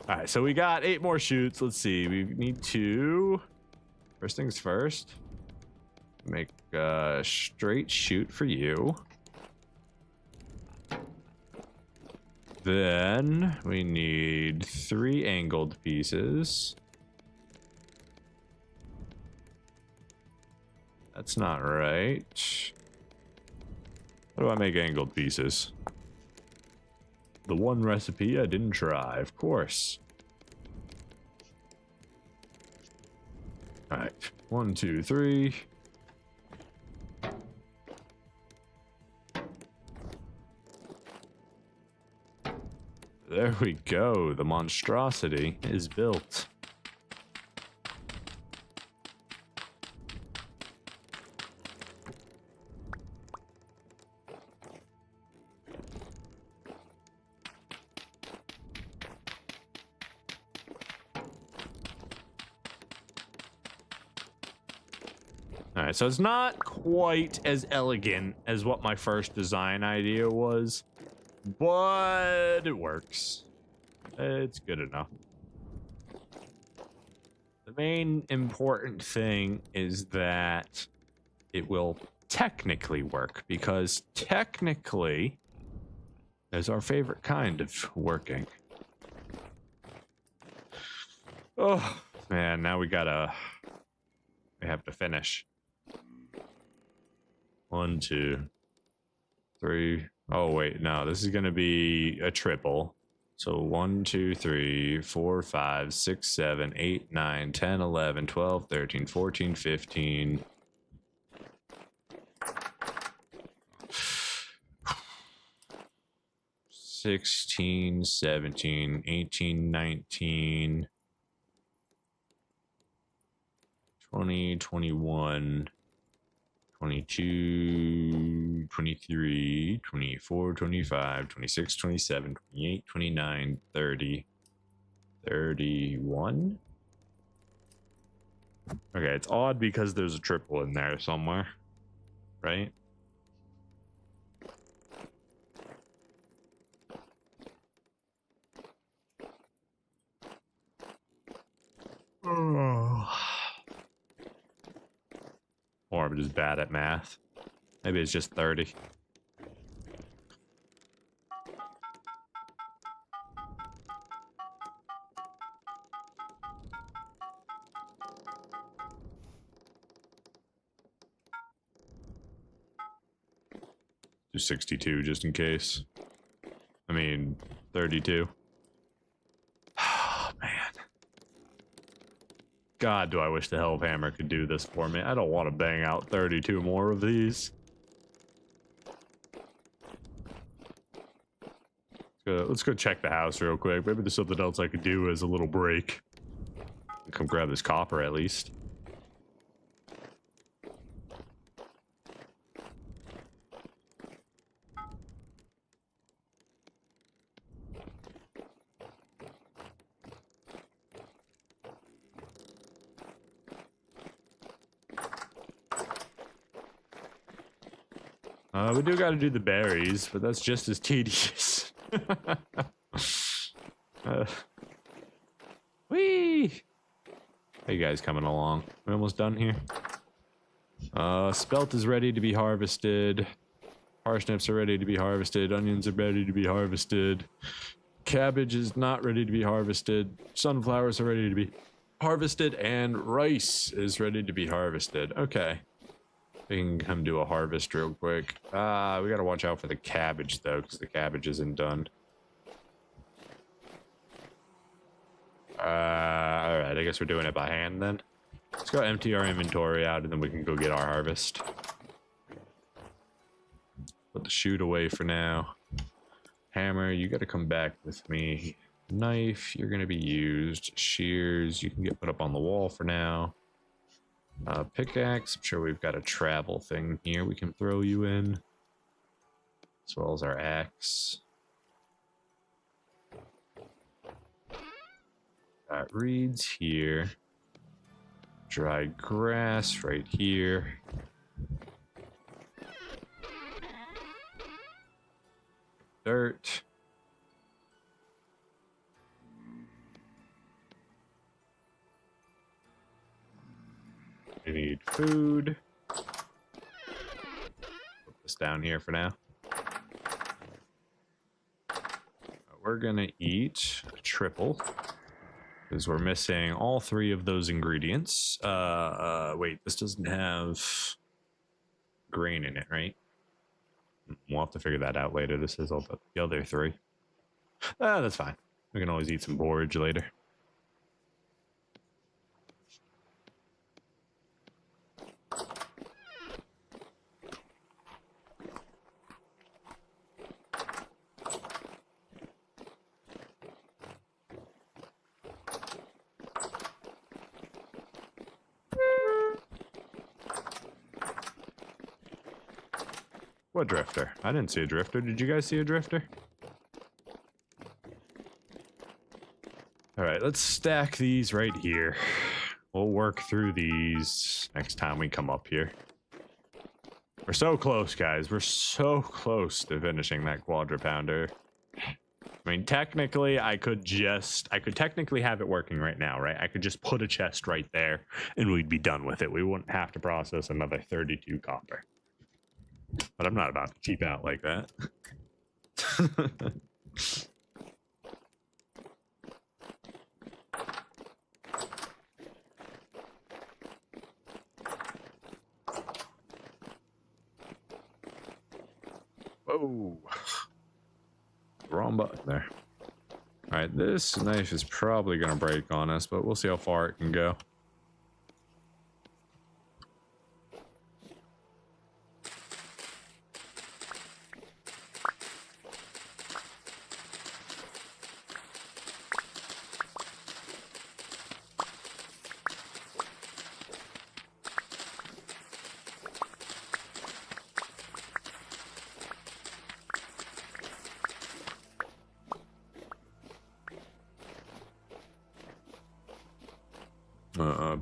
right, so we got 8 more shoots. Let's see, we need to first things first, make a straight shoot for you. Then we need 3 angled pieces. That's not right. How do I make angled pieces? The one recipe I didn't try, of course. All right, 1, 2, 3. There we go. The monstrosity is built. All right, so it's not quite as elegant as what my first design idea was, but it works. It's good enough. The main important thing is that it will technically work, because technically is our favorite kind of working. Oh man, now we have to finish. 1, 2, 3. Oh wait, no, this is gonna be a triple. So 1, 2, 3, 4, 5, 6, 7, 8, 9, 10, 11, 12, 13, 14, 15. $16, $17, $18, $19, $20, $21, $22, $23, $24, $25, $26, $27, $28, $29, $30, $31. Okay, it's odd because there's a triple in there somewhere, right? Oh. Or I'm just bad at math. Maybe it's just 30. Do 62 just in case. I mean, 32. Oh, man. God, do I wish the Helve Hammer could do this for me. I don't want to bang out 32 more of these. Let's go check the house real quick. Maybe there's something else I could do as a little break. Come grab this copper at least. We do got to do the berries, but that's just as tedious. Whee! How you guys coming along? We almost done here? Spelt is ready to be harvested. Parsnips are ready to be harvested. Onions are ready to be harvested. Cabbage is not ready to be harvested. Sunflowers are ready to be harvested. And rice is ready to be harvested. Okay. We can come do a harvest real quick. We gotta watch out for the cabbage, though, because the cabbage isn't done. Alright, I guess we're doing it by hand, then. Let's go empty our inventory out, and then we can go get our harvest. Put the chute away for now. Hammer, you gotta come back with me. Knife, you're gonna be used. Shears, you can get put up on the wall for now. Pickaxe, I'm sure we've got a travel thing here we can throw you in. As well as our axe. Got reeds here. Dried grass right here. Dirt. We need food. Put this down here for now. We're gonna eat a triple because we're missing all three of those ingredients. Wait, this doesn't have grain in it, right? We'll have to figure that out later. This is all the other three. That's fine. We can always eat some porridge later. What drifter? I didn't see a drifter. Did you guys see a drifter? All right, let's stack these right here. We'll work through these next time we come up here. We're so close, guys. We're so close to finishing that quadra pounder. I mean, technically, I could technically have it working right now, right? I could just put a chest right there and we'd be done with it. We wouldn't have to process another 32 copper. But I'm not about to cheap out like that. Whoa. Wrong button there. Alright, this knife is probably going to break on us, but we'll see how far it can go.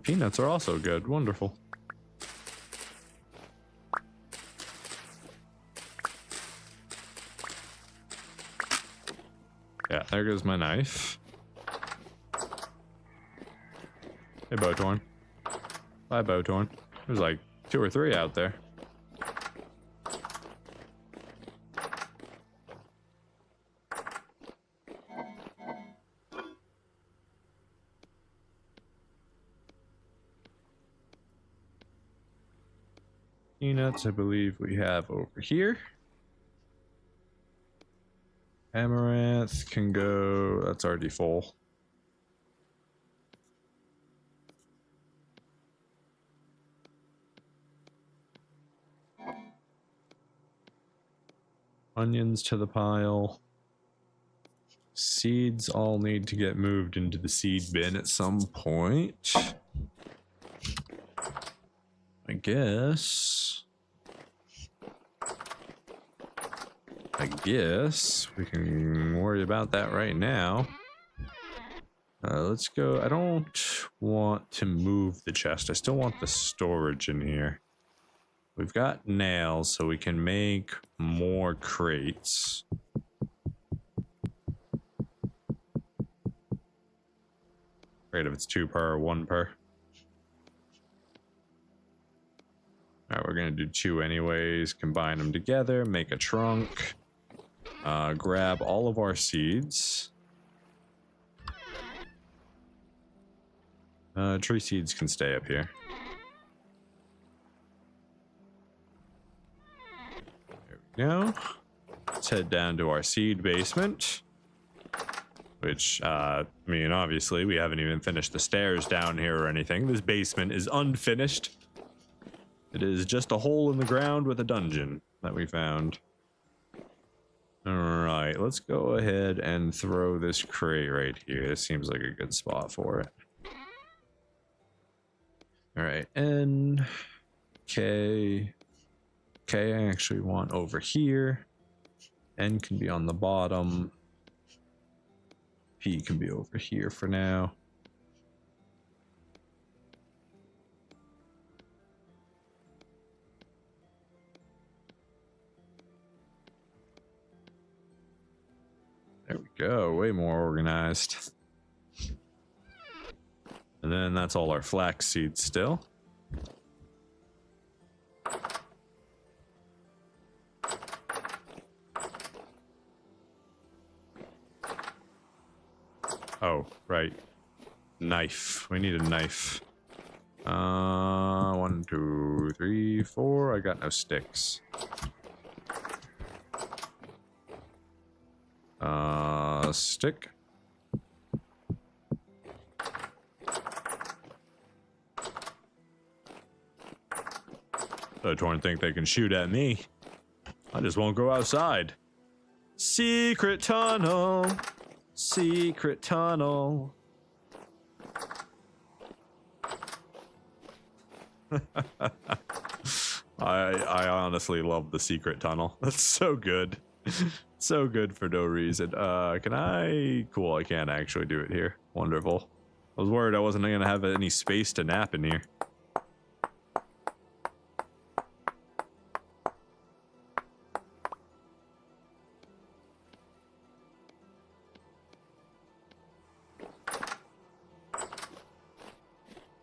Peanuts are also good. Wonderful. Yeah, there goes my knife. Hey, Bowtorn. Bye, Bowtorn. There's like 2 or 3 out there. Peanuts, I believe we have over here. Amaranth can go, that's already full. Onions to the pile. Seeds all need to get moved into the seed bin at some point. I guess we can worry about that right now. Let's go. I don't want to move the chest. I still want the storage in here. We've got nails, so we can make more crates. Great if it's 2 per or 1 per. Alright, we're gonna do 2 anyways. Combine them together, make a trunk. Grab all of our seeds. Tree seeds can stay up here. There we go. Let's head down to our seed basement. Which, I mean, obviously, we haven't even finished the stairs down here or anything. This basement is unfinished. It is just a hole in the ground with a dungeon that we found. Alright, let's go ahead and throw this crate right here. This seems like a good spot for it. Alright, N, K. K I actually want over here. N can be on the bottom. P can be over here for now. There we go, way more organized. And then that's all our flax seeds still. Oh, right. Knife. We need a knife. 1, 2, 3, 4. I got no sticks. Stick. The Torn think they can shoot at me. I just won't go outside. Secret tunnel. Secret tunnel. I honestly love the secret tunnel. That's so good. So good for no reason. Can I? Cool, I can't actually do it here. Wonderful. I was worried I wasn't gonna have any space to nap in here.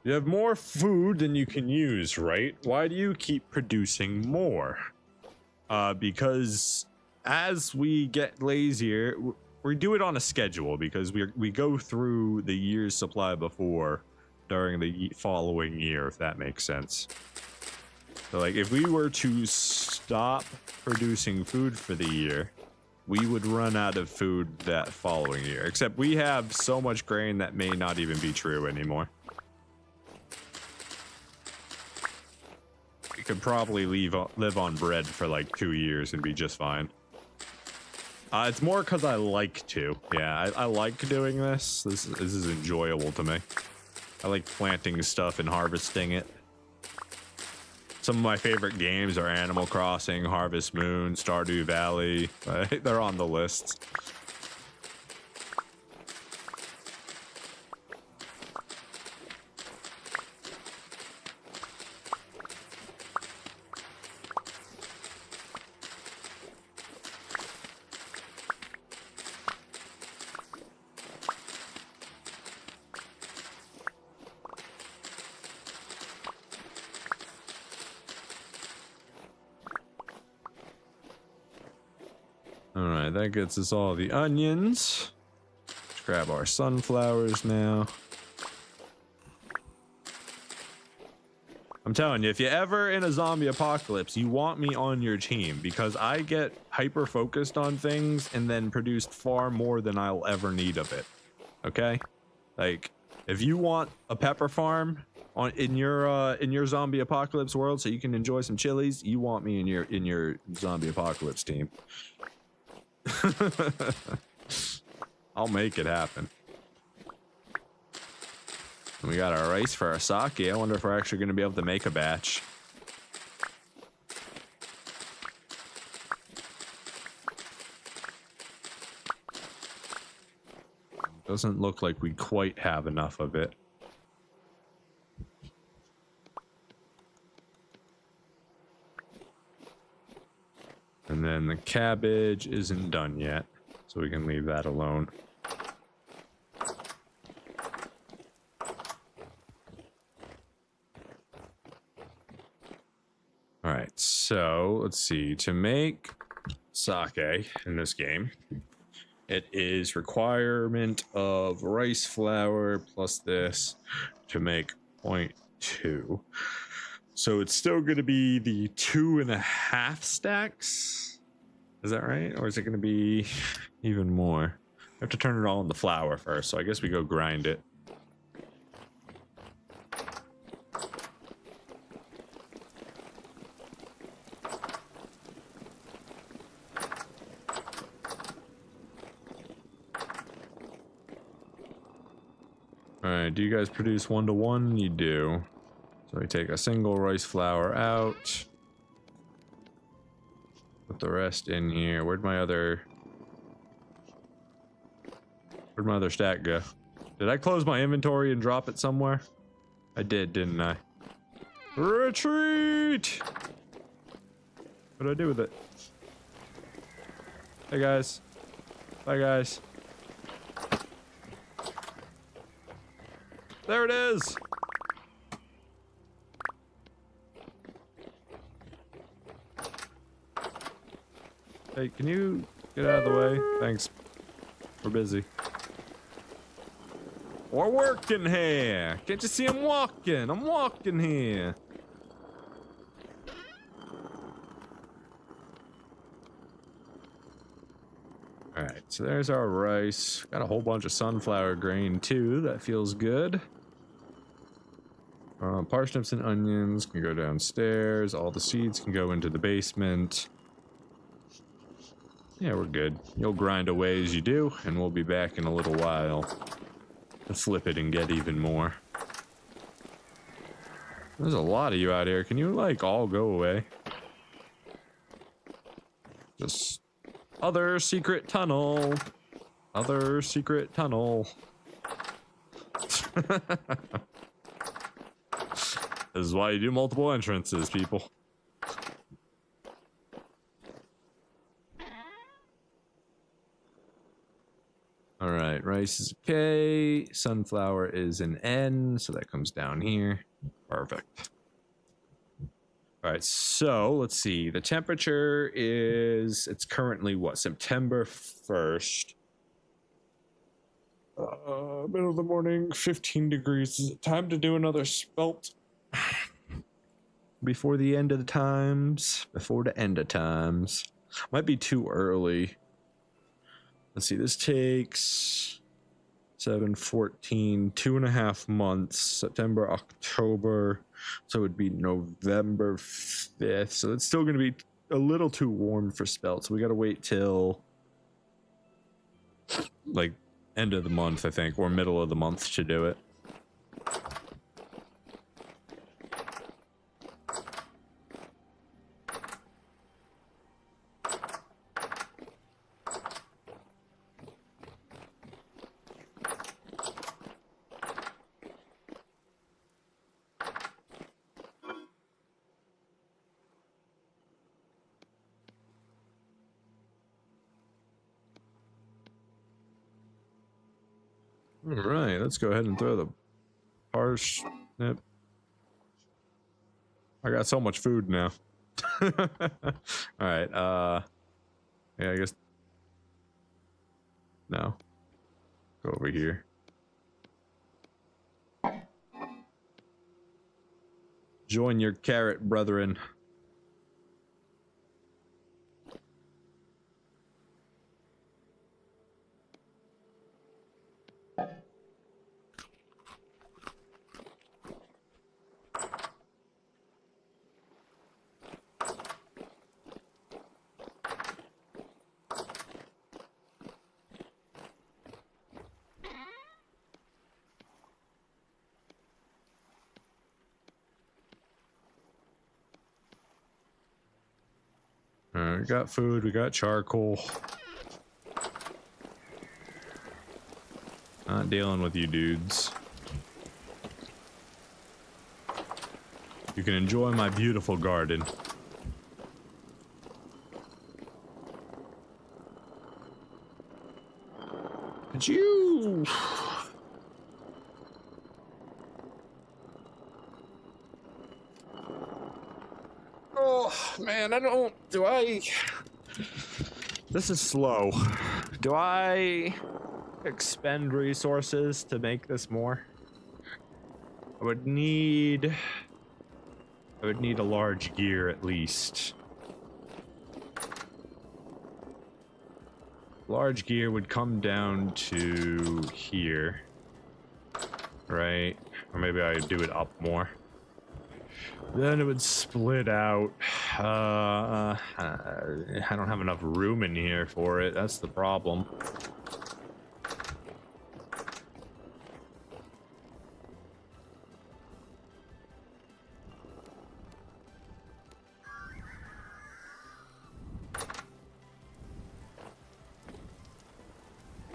You have more food than you can use, right? Why do you keep producing more? Because as we get lazier, we do it on a schedule because we go through the year's supply before during the following year, if that makes sense. So like if we were to stop producing food for the year, we would run out of food that following year. Except we have so much grain that may not even be true anymore. We could probably live on bread for like 2 years and be just fine. It's more because I like to. Yeah, I like doing this. This is enjoyable to me. I like planting stuff and harvesting it. Some of my favorite games are Animal Crossing, Harvest Moon, Stardew Valley. They're on the list. Alright, that gets us all the onions. Let's grab our sunflowers now. I'm telling you, if you're ever in a zombie apocalypse, you want me on your team because I get hyper focused on things and then produce far more than I'll ever need of it. Okay? Like, if you want a pepper farm in your zombie apocalypse world so you can enjoy some chilies, you want me in your zombie apocalypse team. I'll make it happen. We got our rice for our sake. I wonder if we're actually going to be able to make a batch. Doesn't look like we quite have enough of it. And then the cabbage isn't done yet, so we can leave that alone. so let's see. To make sake in this game, it is requirement of rice flour plus this to make 0.2. So it's still going to be the 2.5 stacks. Is that right? Or is it going to be even more? I have to turn it all in the flour first, so I guess we go grind it. Alright, do you guys produce 1-to-1? You do. So we take a single rice flour out. Put the rest in here. Where'd my other stack go? Did I close my inventory and drop it somewhere? I did, didn't I? Retreat! What do I do with it? Hey guys. Bye guys. There it is! Hey, can you get out of the way? Thanks. We're busy. We're working here! Can't you see I'm walking? I'm walking here! Alright, so there's our rice. Got a whole bunch of sunflower grain too. That feels good. Parsnips and onions can go downstairs. All the seeds can go into the basement. Yeah, we're good. You'll grind away as you do, and we'll be back in a little while to flip it and get even more. There's a lot of you out here. Can you, like, all go away? Just... other secret tunnel. Other secret tunnel. This is why you do multiple entrances, people. Alright, rice is okay. Sunflower is an N, so that comes down here. Perfect. Alright, so let's see. The temperature is, it's currently what, September 1st. Middle of the morning, 15 degrees. Is it time to do another spelt? Before the end of the times. Before the end of times. Might be too early. Let's see, this takes 7, 14, 2.5 months. September, October. So it would be November 5th. So it's still going to be a little too warm for spelt. So we got to wait till like end of the month, I think, or middle of the month to do it. All right, let's go ahead and throw the parsnip. I got so much food now. All right, yeah, I guess. No. Go over here. Join your carrot brethren. We got food, we got charcoal. Not dealing with you dudes. You can enjoy my beautiful garden. Could you... Oh, man, I don't... Do I... This is slow. Do I expend resources to make this more? I would need a large gear at least. Large gear would come down to here, right? Or maybe I would do it up more. Then it would split out. I don't have enough room in here for it. That's the problem.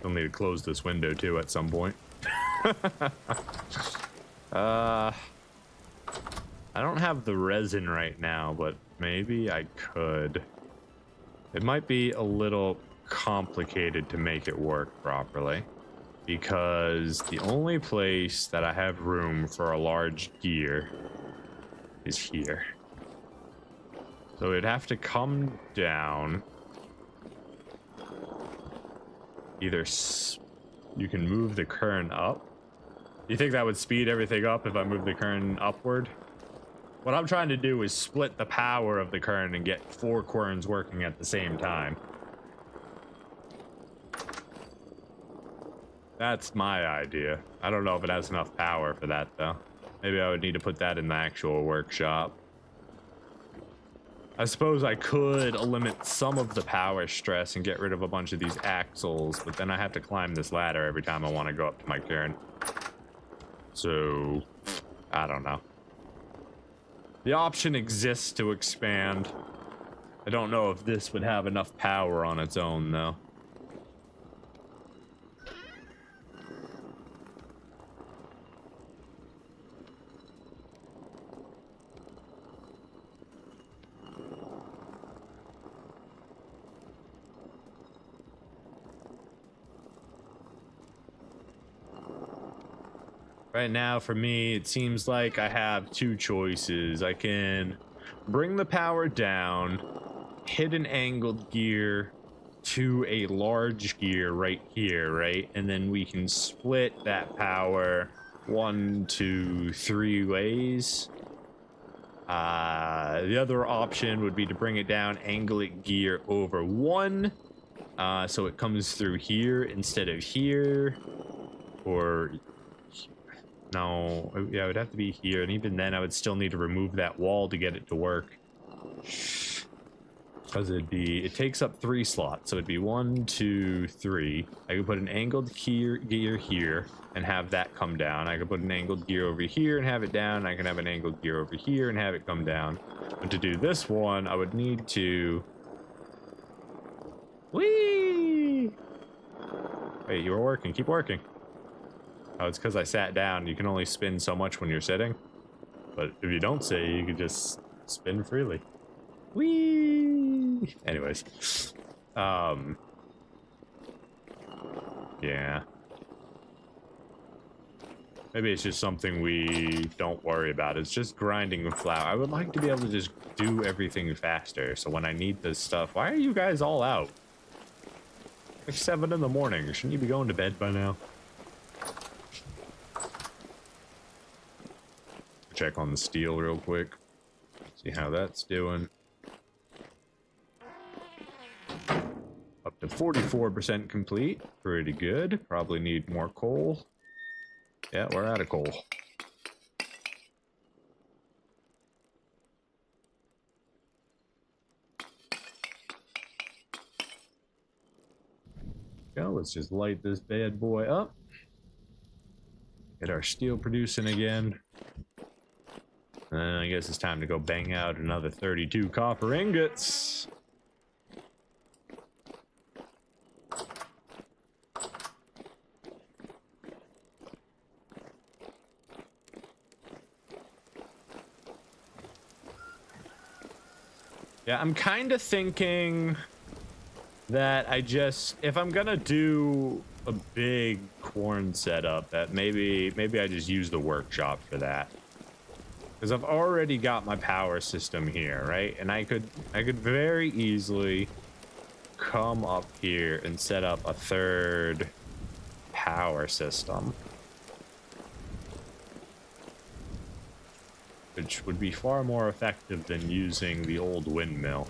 I'll need to close this window too at some point. I don't have the resin right now, but maybe I could. It might be a little complicated to make it work properly, because the only place that I have room for a large gear is here. So it'd have to come down. Either you can move the current up. Do you think that would speed everything up if I move the current upward? What I'm trying to do is split the power of the current and get 4 querns working at the same time. That's my idea. I don't know if it has enough power for that though. Maybe I would need to put that in the actual workshop. I suppose I could limit some of the power stress and get rid of a bunch of these axles, but then I have to climb this ladder every time I want to go up to my cairn. So, I don't know. The option exists to expand. I don't know if this would have enough power on its own, though. Right now, for me, it seems like I have 2 choices. I can bring the power down, hit an angled gear to a large gear right here, right? And then we can split that power 1, 2, 3 ways. The other option would be to bring it down, angle it gear over 1, so it comes through here instead of here, or... No, yeah, it would have to be here, and even then I would still need to remove that wall to get it to work. Because it takes up 3 slots, so it'd be 1, 2, 3. I could put an angled gear here and have that come down. I could put an angled gear over here and have it down. I can have an angled gear over here and have it come down. But to do this one, I would need to... Whee! Wait, you were working. Keep working. Oh, it's because I sat down. You can only spin so much when you're sitting. But if you don't sit, you can just spin freely. Whee! Anyways. Yeah. Maybe it's just something we don't worry about. It's just grinding with flour. I would like to be able to just do everything faster. So when I need this stuff... Why are you guys all out? It's 7 in the morning. Shouldn't you be going to bed by now? Check on the steel real quick. See how that's doing. Up to 44% complete. Pretty good. Probably need more coal. Yeah, we're out of coal. Go, let's just light this bad boy up. Get our steel producing again. I guess it's time to go bang out another 32 copper ingots. Yeah, I'm kind of thinking that if I'm gonna do a big corn setup, that maybe I just use the workshop for that. Because I've already got my power system here, right? And I could very easily come up here and set up a third power system, which would be far more effective than using the old windmill.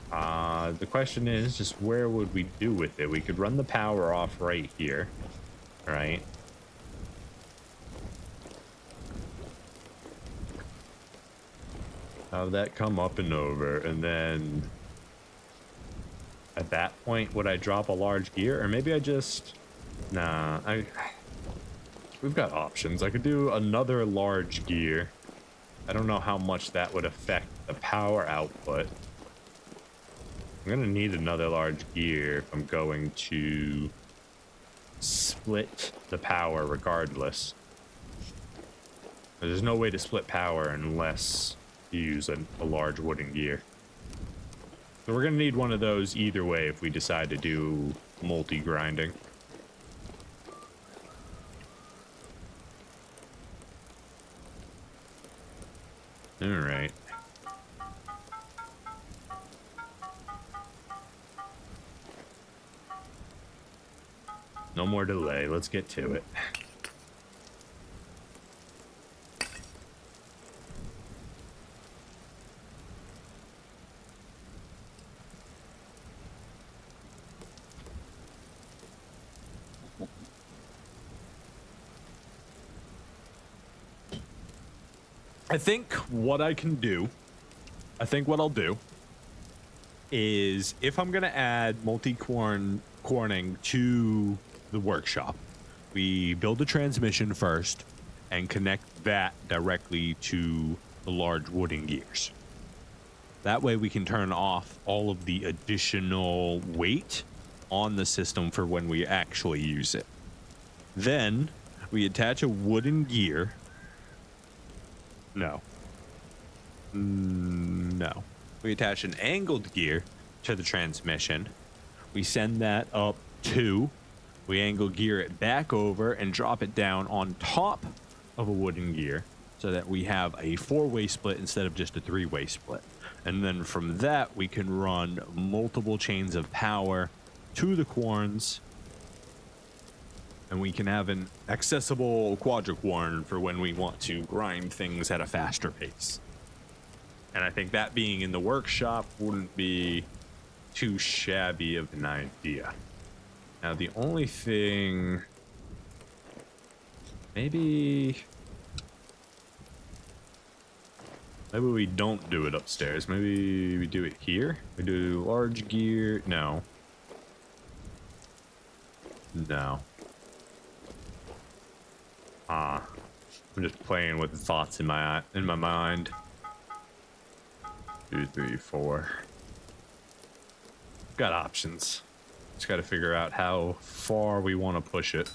The question is just where would we do with it? We could run the power off right here, right? Have that come up and over, and then at that point, would I drop a large gear? Or maybe I just... Nah, we've got options. I could do another large gear. I don't know how much that would affect the power output. I'm gonna need another large gear if I'm going to split the power regardless. There's no way to split power unless you use a large wooden gear. So we're gonna need one of those either way if we decide to do multi-grinding. All right. No more delay. Let's get to it. I think what I'll do is if I'm going to add multi-corning to the workshop, we build a transmission first and connect that directly to the large wooden gears. That way we can turn off all of the additional weight on the system for when we actually use it. Then we attach a wooden gear. No. We attach an angled gear to the transmission. We send that up 2. We angle gear it back over and drop it down on top of a wooden gear so that we have a 4-way split instead of just a 3-way split. And then from that, we can run multiple chains of power to the quarns, and we can have an accessible quadriquarn for when we want to grind things at a faster pace. And I think that being in the workshop wouldn't be too shabby of an idea. Now, the only thing... Maybe we don't do it upstairs. Maybe we do it here. We do large gear. No. I'm just playing with the thoughts in my mind. 2, 3, 4. Got options. Just got to figure out how far we want to push it.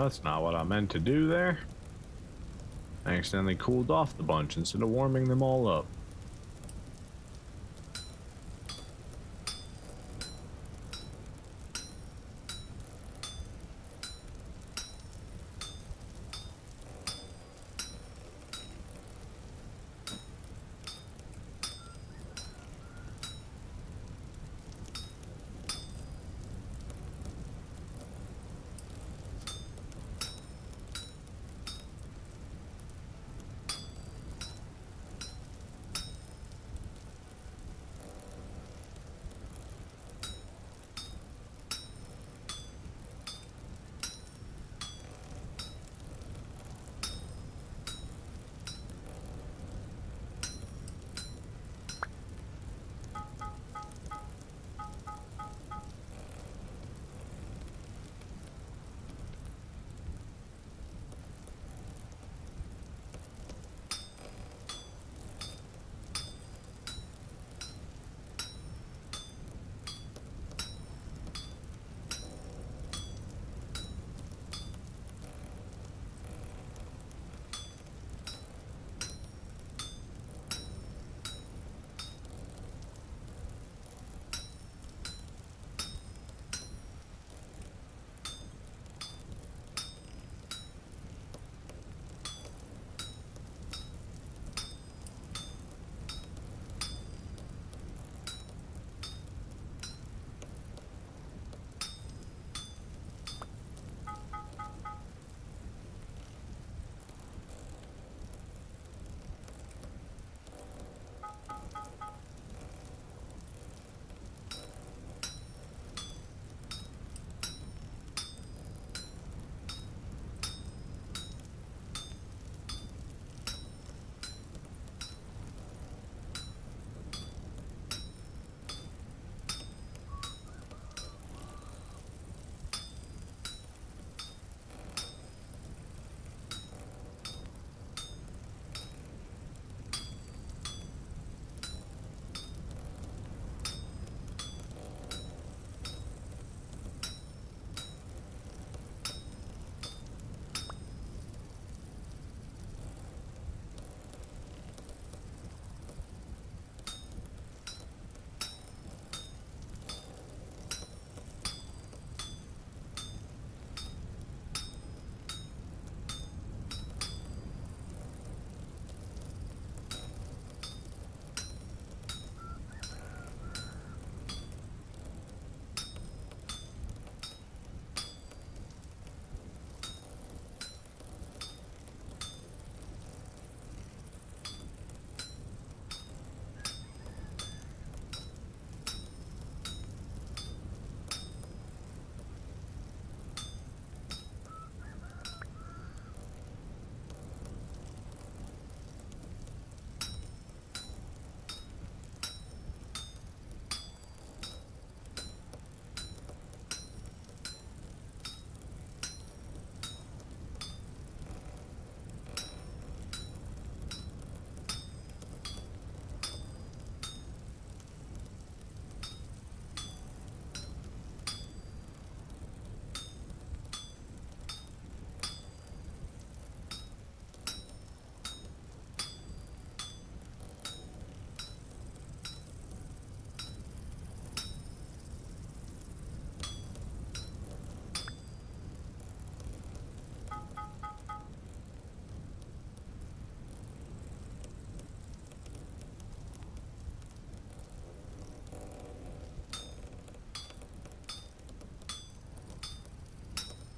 Oh, that's not what I meant to do there. I accidentally cooled off the bunch instead of warming them all up.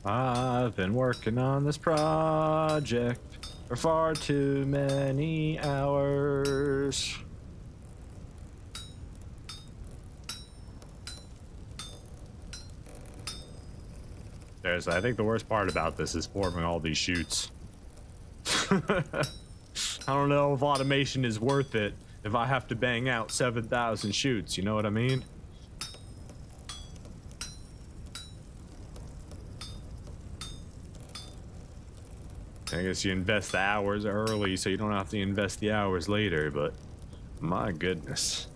I've been working on this project for far too many hours. I think the worst part about this is forming all these chutes. I don't know if automation is worth it if I have to bang out 7,000 chutes, you know what I mean? I guess you invest the hours early so you don't have to invest the hours later, but my goodness.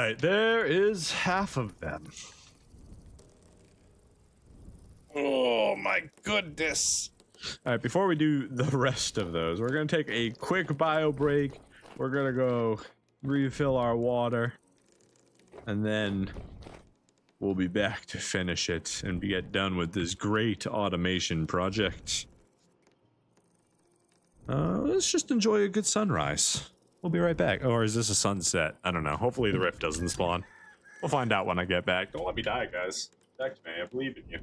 right, there is half of them. Oh my goodness. All right, before we do the rest of those, we're going to take a quick bio break. We're going to go refill our water, and then we'll be back to finish it and get done with this great automation project. Let's just enjoy a good sunrise. We'll be right back. Or is this a sunset? I don't know. Hopefully the rift doesn't spawn. We'll find out when I get back. Don't let me die, guys. Protect me. I believe in you.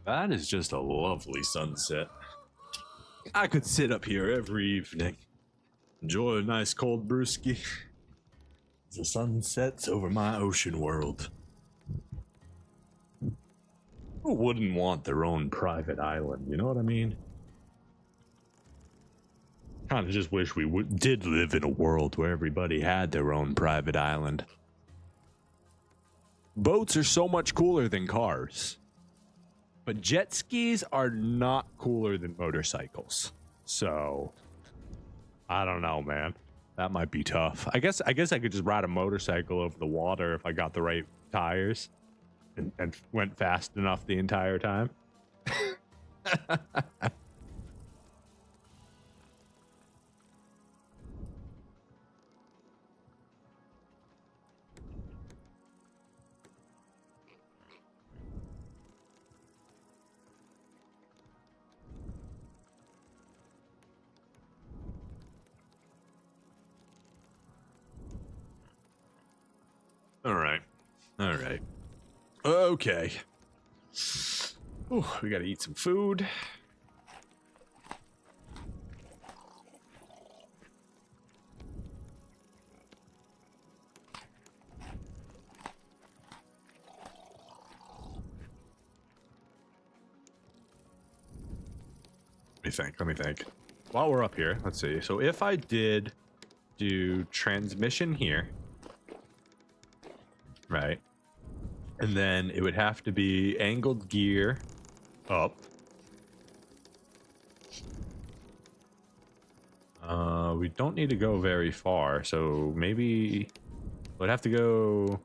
That is just a lovely sunset. I could sit up here every evening, enjoy a nice cold brewski as the sun sets over my ocean world. Who wouldn't want their own private island, you know what I mean? Kind of just wish we did live in a world where everybody had their own private island. Boats are so much cooler than cars. But jet skis are not cooler than motorcycles. So, I don't know, man. That might be tough. I guess I could just ride a motorcycle over the water if I got the right tires and went fast enough the entire time. All right. Okay. Ooh, we gotta eat some food. Let me think. While we're up here, let's see. So if I did do transmission here, right? And then it would have to be angled gear up. We don't need to go very far, so maybe we'd have to go.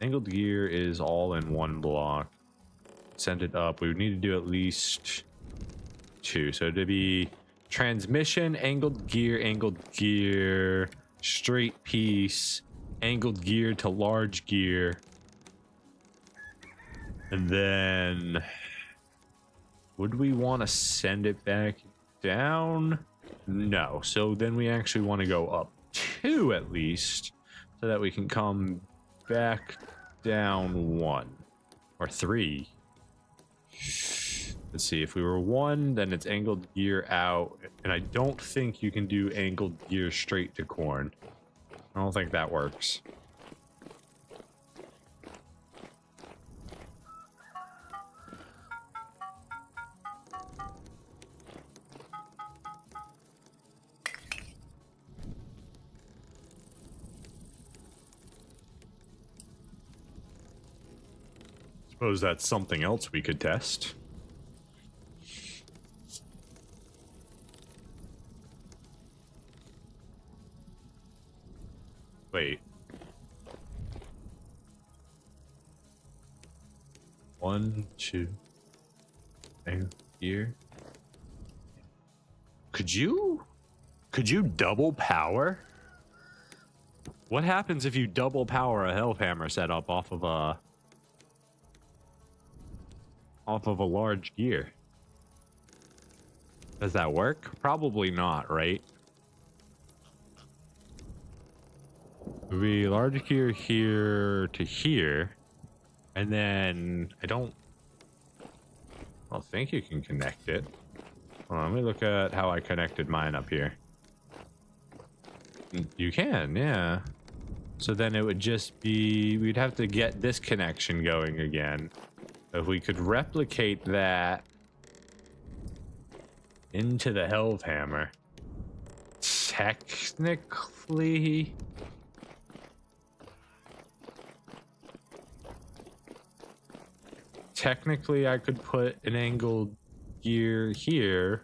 Angled gear is all in one block. send it up, we would need to do at least 2. So to be transmission, angled gear, straight piece, angled gear to large gear. And then would we want to send it back down? No. So then we actually want to go up 2 at least, so that we can come back down 1 or 3. Let's see, if we were 1, then it's angled gear out, and I don't think you can do angled gear straight to corn. I don't think that works. Suppose that's something else we could test. Wait. 1, 2. Here. Could you double power? What happens if you double power a Hellhammer setup off of a large gear? Does that work? Probably not, right? It would be large gear here to here, and then I don't think you can connect it. Hold on, let me look at how I connected mine up here. You can, yeah. So then it would just be, we'd have to get this connection going again. If we could replicate that into the Hellhammer, technically I could put an angled gear here.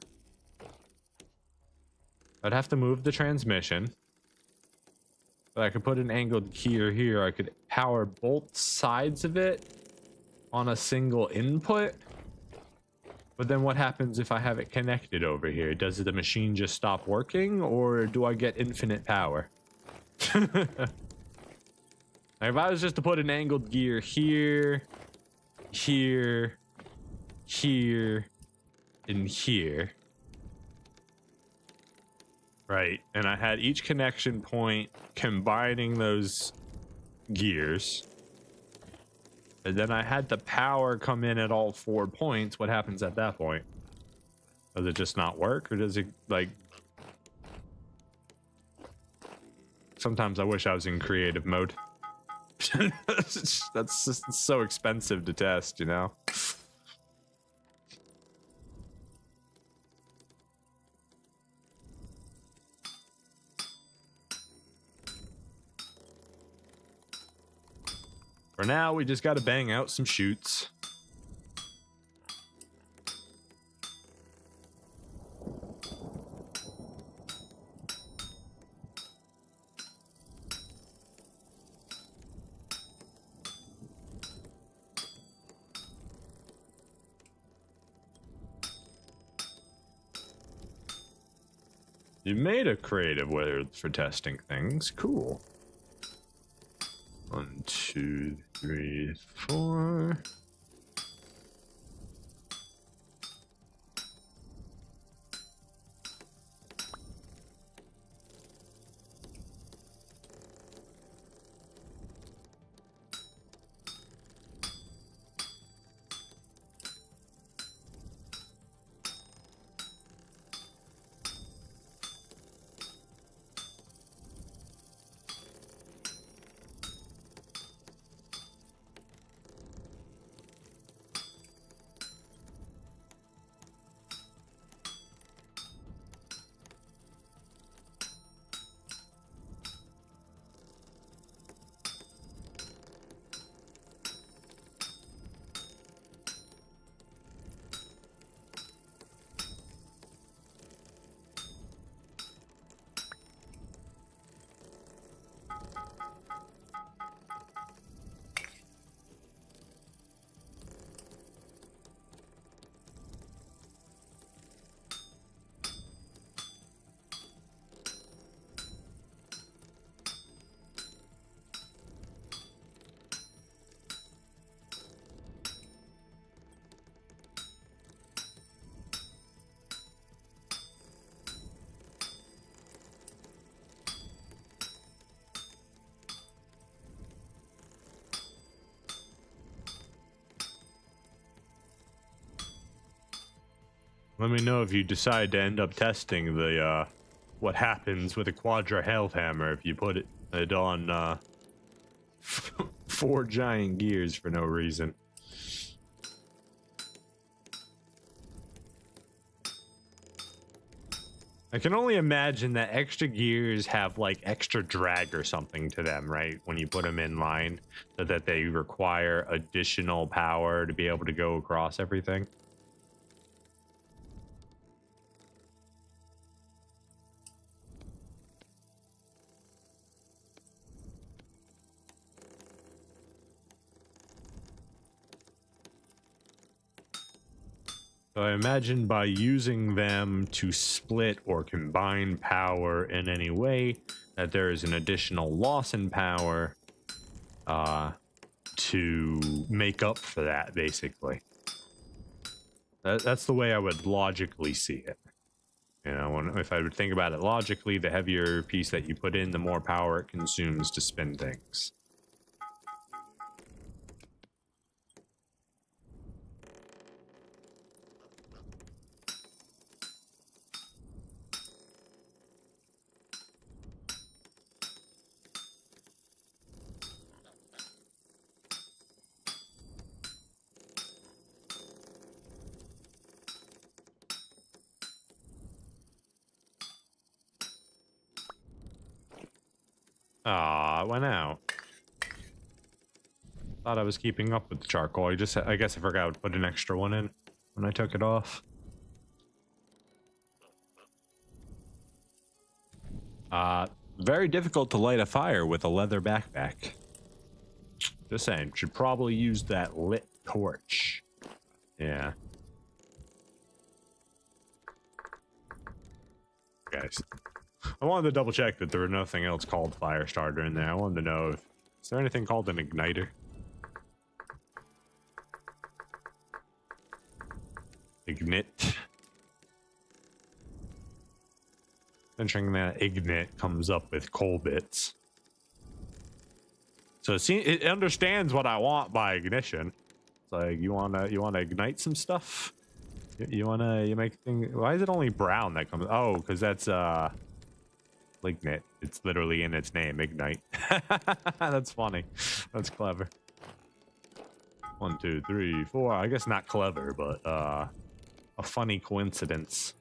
I'd have to move the transmission, but I could put an angled gear here. I could power both sides of it on a single input. But then what happens if I have it connected over here? Does the machine just stop working, or do I get infinite power? Like if I was just to put an angled gear here, here, here, and here. Right, and I had each connection point combining those gears. And then I had the power come in at all 4 points. What happens at that point? Does it just not work? Or does it, like... Sometimes I wish I was in creative mode. That's just so expensive to test, you know? For now, we just got to bang out some shoots. You made a creative way for testing things. Cool. 1, 2, 3, 4. Let me know if you decide to end up testing the what happens with a Quadra Health Hammer if you put it on 4 giant gears for no reason. I can only imagine that extra gears have like extra drag or something to them, right? When you put them in line, so that they require additional power to be able to go across everything. So I imagine by using them to split or combine power in any way, that there is an additional loss in power to make up for that, basically. That's the way I would logically see it. You know, if I would think about it logically, the heavier piece that you put in, the more power it consumes to spin things. Ah, it went out. Thought I was keeping up with the charcoal. I guess I forgot to put an extra one in when I took it off. Very difficult to light a fire with a leather backpack. Just saying, should probably use that lit torch. Yeah. Guys, I wanted to double check that there was nothing else called fire starter in there. I wanted to know if is there anything called an igniter? Ignite. Mentioning that ignite comes up with coal bits. So it understands what I want by ignition. It's like you wanna ignite some stuff. You make things. Why is it only brown that comes? Oh, because that's lignite. It's literally in its name, ignite. That's funny. That's clever. 1, 2, 3, 4. I guess not clever, but a funny coincidence.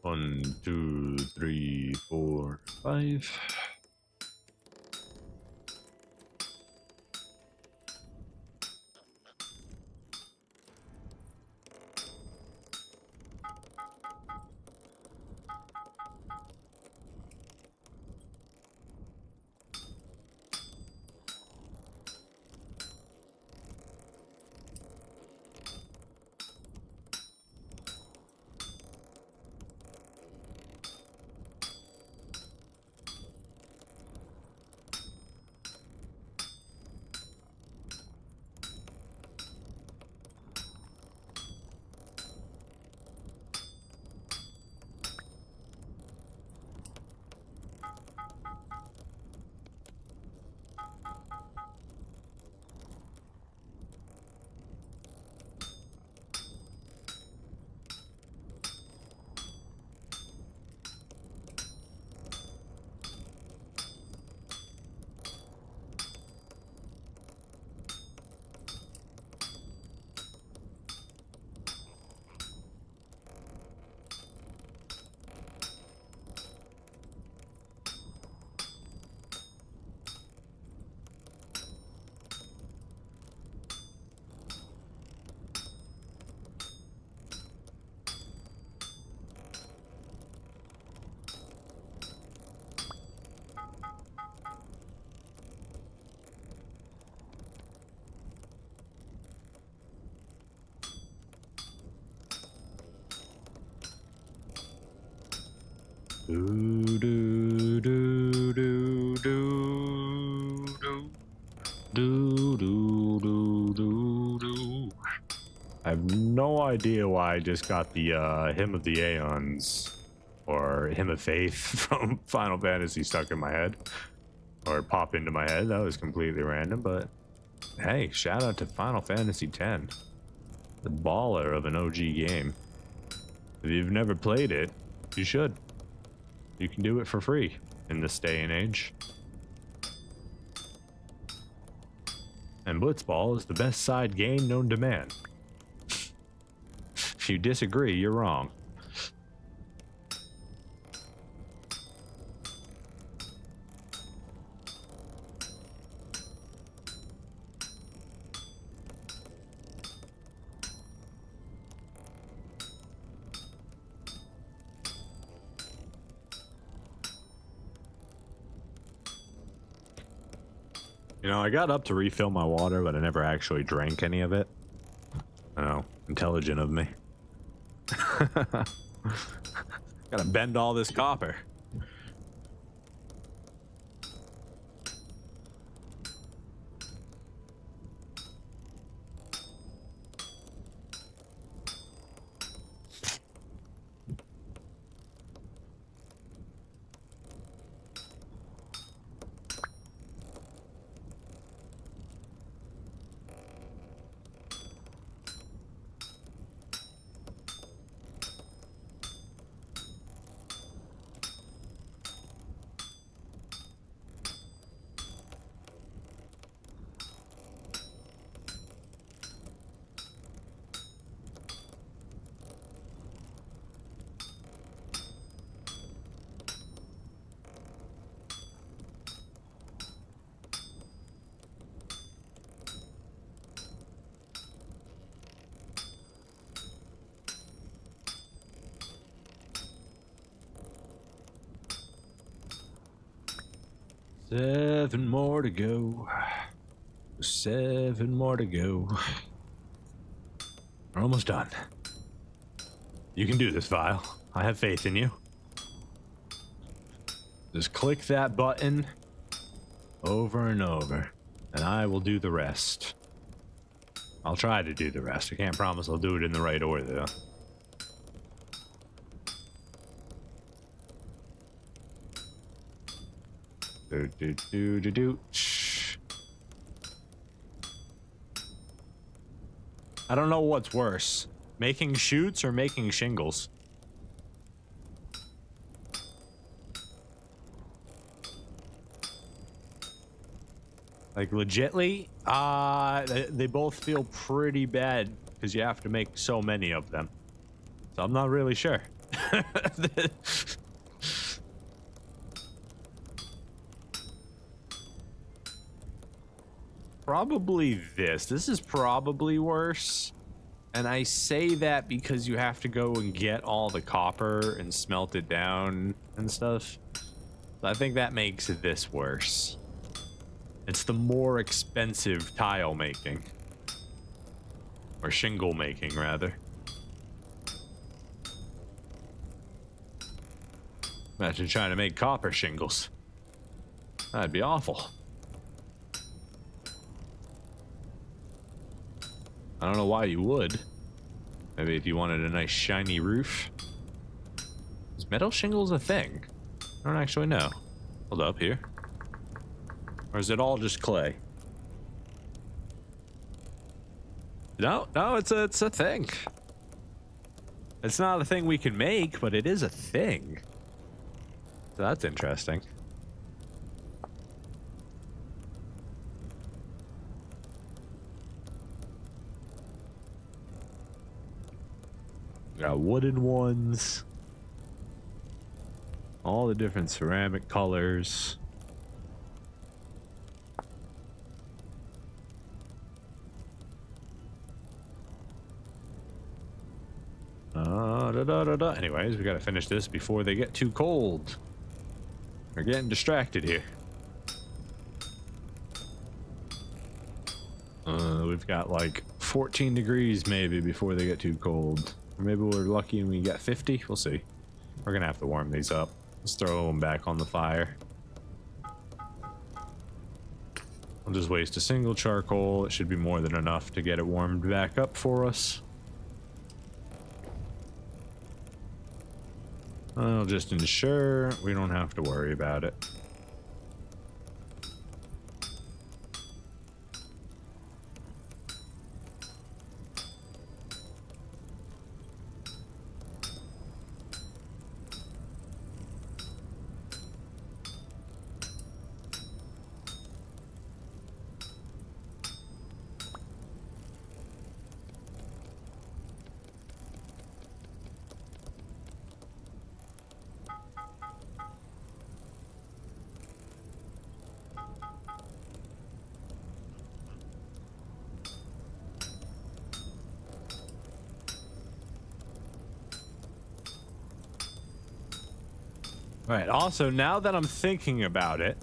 One, 2, 3, 4, 5. Do do do do do do do do do do do. I have no idea why I just got the Hymn of the Aeons or Hymn of Faith from Final Fantasy stuck in my head, or pop into my head. That was completely random, but hey, shout out to Final Fantasy X, the baller of an OG game. If you've never played it, you should. You can do it for free in this day and age. And Blitzball is the best side game known to man. If you disagree, you're wrong. You know, I got up to refill my water, but I never actually drank any of it. Oh, intelligent of me. Gotta bend all this copper. Seven more to go. 7 more to go. We're almost done. You can do this, Vile. I have faith in you. Just click that button over and over, and I will do the rest. I'll try to do the rest. I can't promise I'll do it in the right order, though. I don't know what's worse, making chutes or making shingles. Like legitly, they both feel pretty bad because you have to make so many of them. So I'm not really sure. Probably this. This is probably worse. And I say that because you have to go and get all the copper and smelt it down and stuff. So I think that makes this worse. It's the more expensive tile making. Or shingle making, rather. Imagine trying to make copper shingles. That'd be awful. I don't know why you would. Maybe if you wanted a nice shiny roof. Is metal shingles a thing? I don't actually know. Hold up here. Or is it all just clay? No, it's a thing. It's not a thing we can make, but it is a thing. So that's interesting. Got wooden ones. All the different ceramic colors. Anyways, we gotta finish this before they get too cold. We're getting distracted here. We've got like 14 degrees maybe before they get too cold. Or maybe we're lucky and we get 50. We'll see. We're gonna have to warm these up. Let's throw them back on the fire. I'll just waste a single charcoal. It should be more than enough to get it warmed back up for us. I'll just ensure we don't have to worry about it. Right. Also, now that I'm thinking about it,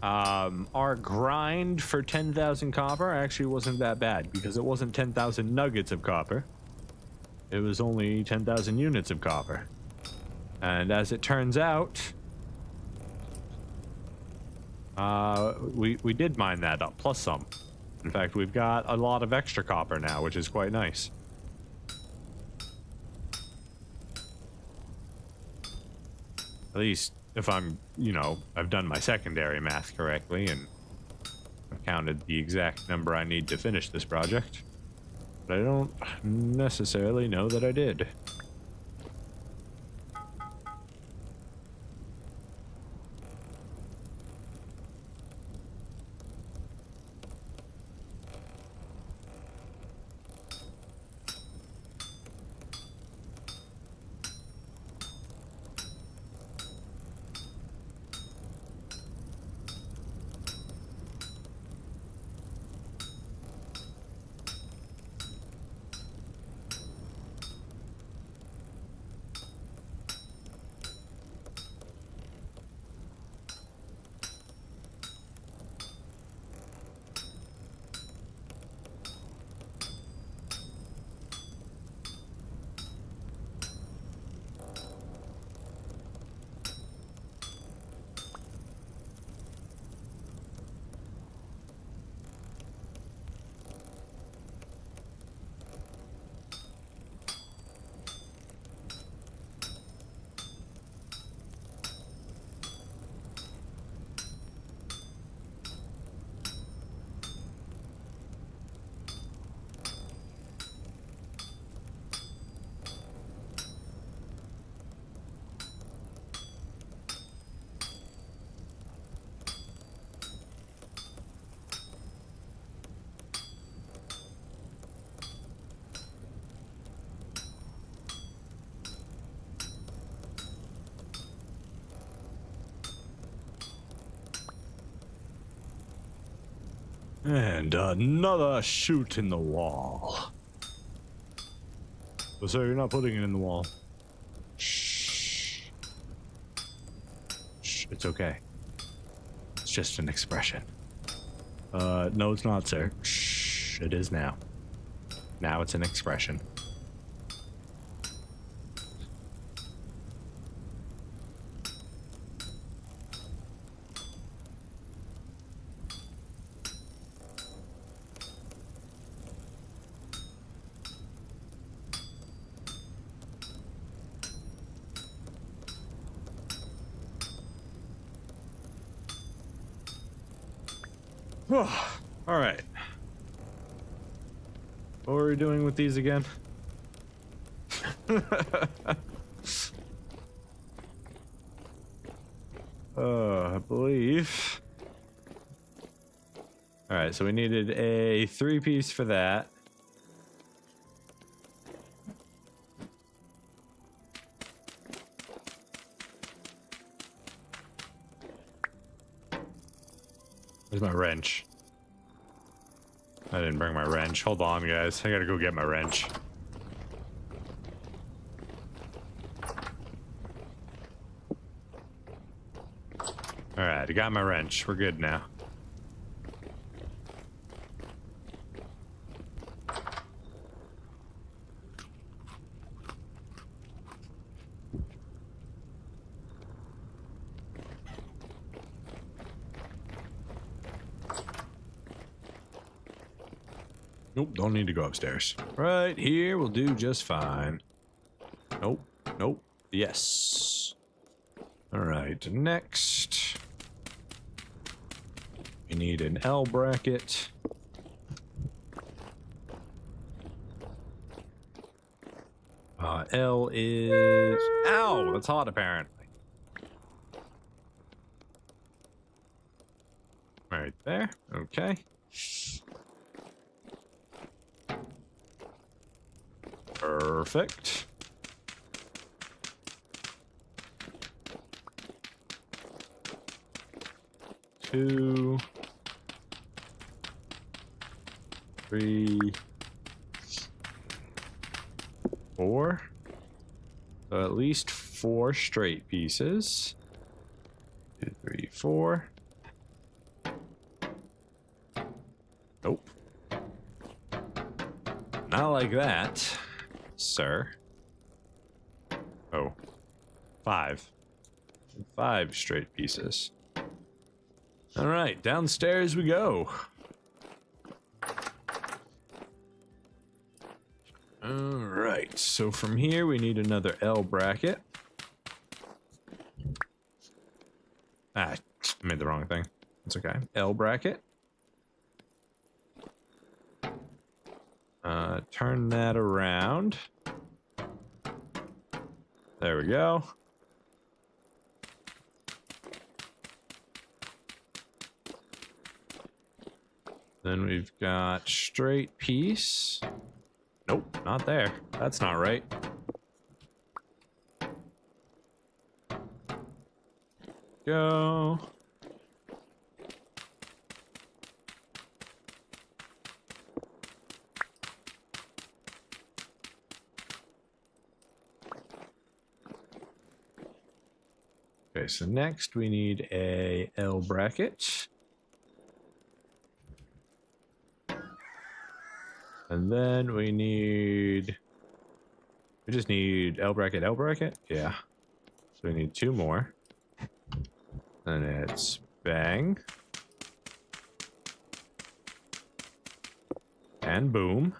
our grind for 10,000 copper actually wasn't that bad because it wasn't 10,000 nuggets of copper. It was only 10,000 units of copper. And as it turns out, we did mine that up, plus some. In fact, we've got a lot of extra copper now, which is quite nice. At least if I'm, you know, I've done my secondary math correctly and I've counted the exact number I need to finish this project. But I don't necessarily know that I did. And another chute in the wall. Oh, sorry, you're not putting it in the wall. Shh. Shh, it's okay. It's just an expression. No, it's not, sir. Shh, it is now. Now it's an expression. All right. What were we doing with these again? I believe. All right, so we needed a 3-piece for that. Where's my wrench? I didn't bring my wrench. Hold on, guys. I gotta go get my wrench. Alright, I got my wrench. We're good now. Nope, don't need to go upstairs. Right here will do just fine. Nope, nope, yes. right, next we need an L bracket. L is... Ow! That's hot, apparently. Right there. Okay. Perfect. Two, three, four. So at least 4 straight pieces. 2, 3, 4. Nope. Not like that, sir. Oh. 5. 5 straight pieces. All right, downstairs we go. All right, so from here we need another L bracket. Ah, I made the wrong thing. It's okay. L bracket. Turn that around. There we go. Then we've got straight piece. Nope, not there. That's not right. Go. Okay, so next we need a L bracket. And then we just need L bracket, L bracket? Yeah. So we need 2 more. And it's bang. And boom.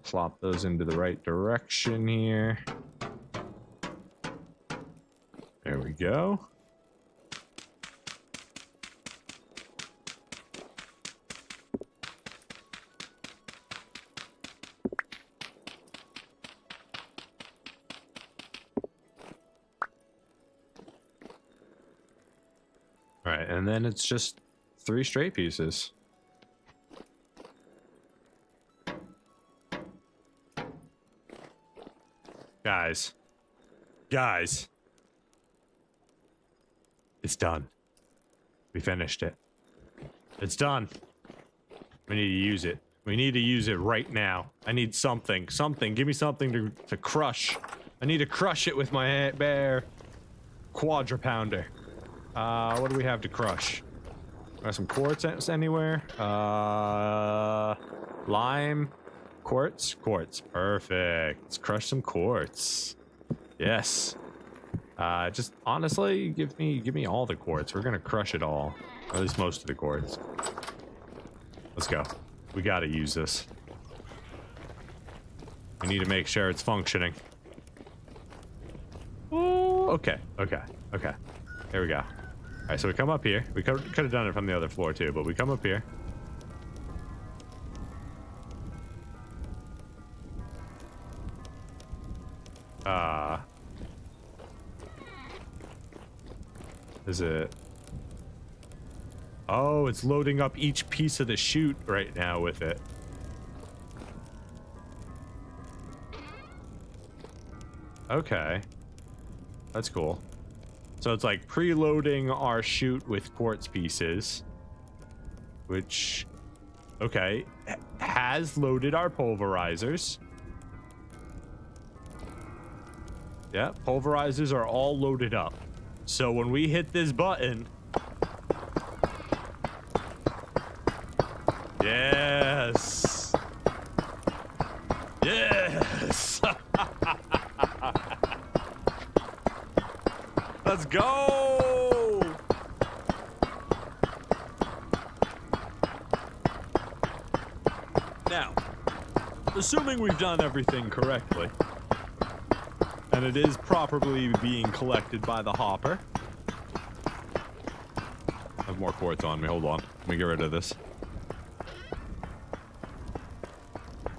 Plop those into the right direction here. There we go. All right, and then it's just 3 straight pieces. Guys. It's done. We finished it. It's done. We need to use it. We need to use it right now. I need something. Give me something to crush. I need to crush it with my bare quadra-pounder. What do we have to crush? Got some quartz anywhere? Lime. Quartz? Quartz. Perfect. Let's crush some quartz. Yes. Just honestly, give me all the quartz. We're gonna crush it all. Or at least most of the quartz. Let's go. We gotta use this. We need to make sure it's functioning. Ooh, okay. Here we go. Alright, so we come up here. We could have done it from the other floor too, but we come up here. Is it? Oh, it's loading up each piece of the chute right now with it. Okay. That's cool. So it's like preloading our chute with quartz pieces, which, okay, has loaded our pulverizers. Yeah, pulverizers are all loaded up. So when we hit this button, yes, yes, let's go. Now, assuming we've done everything correctly, And it is properly being collected by the hopper. I have more quartz on me. Hold on. Let me get rid of this.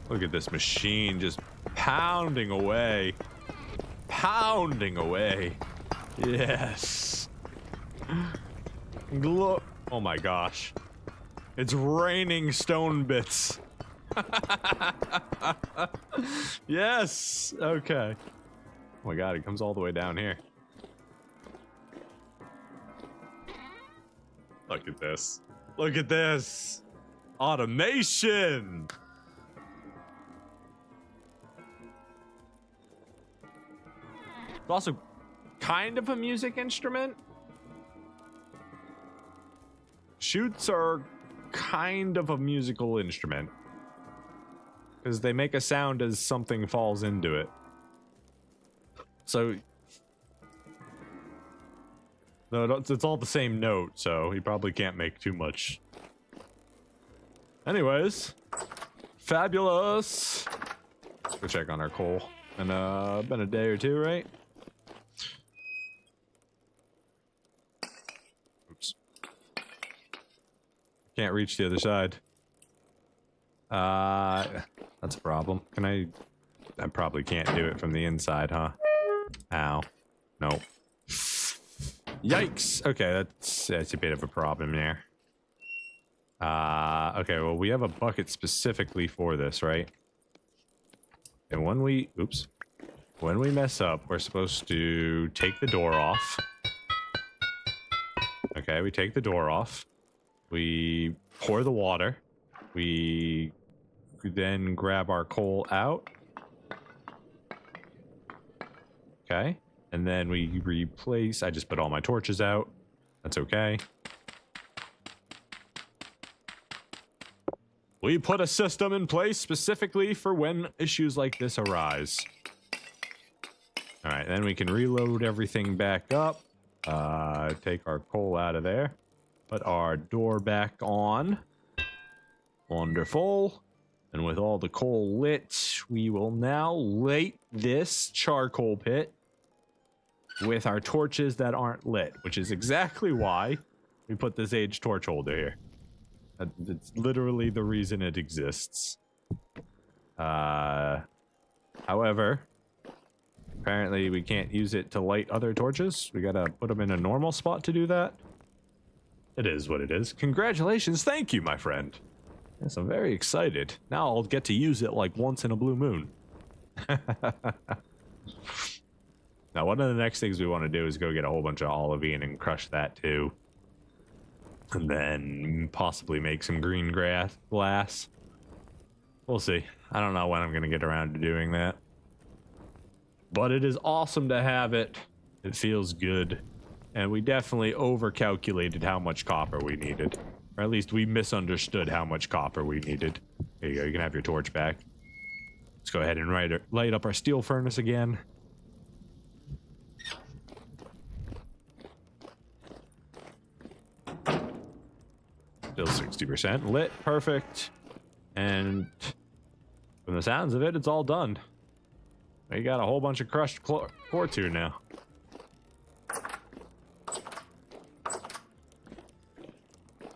Look at this machine just pounding away. Pounding away. Yes. Oh my gosh. It's raining stone bits. Yes. Okay. Oh my god, it comes all the way down here. Look at this. Look at this. Automation. It's also kind of a music instrument. Chutes are kind of a musical instrument because they make a sound as something falls into it. So no, it's all the same note, so you probably can't make too much. Anyways, fabulous. Let's go check on our coal. And been a day or two, right? Oops. Can't reach the other side. That's a problem. Can I probably can't do it from the inside, huh? Ow. No. Yikes. Okay, that's a bit of a problem there. Okay, well, we have a bucket specifically for this, right? And when we mess up, we're supposed to take the door off. Okay, we take the door off. We pour the water. We then grab our coal out. Okay. And then we replace. I just put all my torches out. That's okay. We put a system in place specifically for when issues like this arise. All right, then we can reload everything back up. Take our coal out of there. Put our door back on. Wonderful. And with all the coal lit, we will now light this charcoal pit with our torches that aren't lit, which is exactly why we put this age torch holder here. It's literally the reason it exists. However, apparently we can't use it to light other torches. We gotta put them in a normal spot to do that. It is what it is. Congratulations. Thank you, my friend. Yes, I'm very excited. Now I'll get to use it like once in a blue moon. Now, one of the next things we want to do is go get a whole bunch of olivine and crush that too. And then possibly make some green glass. We'll see. I don't know when I'm going to get around to doing that. But it is awesome to have it. It feels good. And we definitely over-calculated how much copper we needed. Or at least we misunderstood how much copper we needed. There you go. You can have your torch back. Let's go ahead and light up our steel furnace again. Still 60% lit. Perfect. And from the sounds of it, it's all done. We got a whole bunch of crushed quartz here now.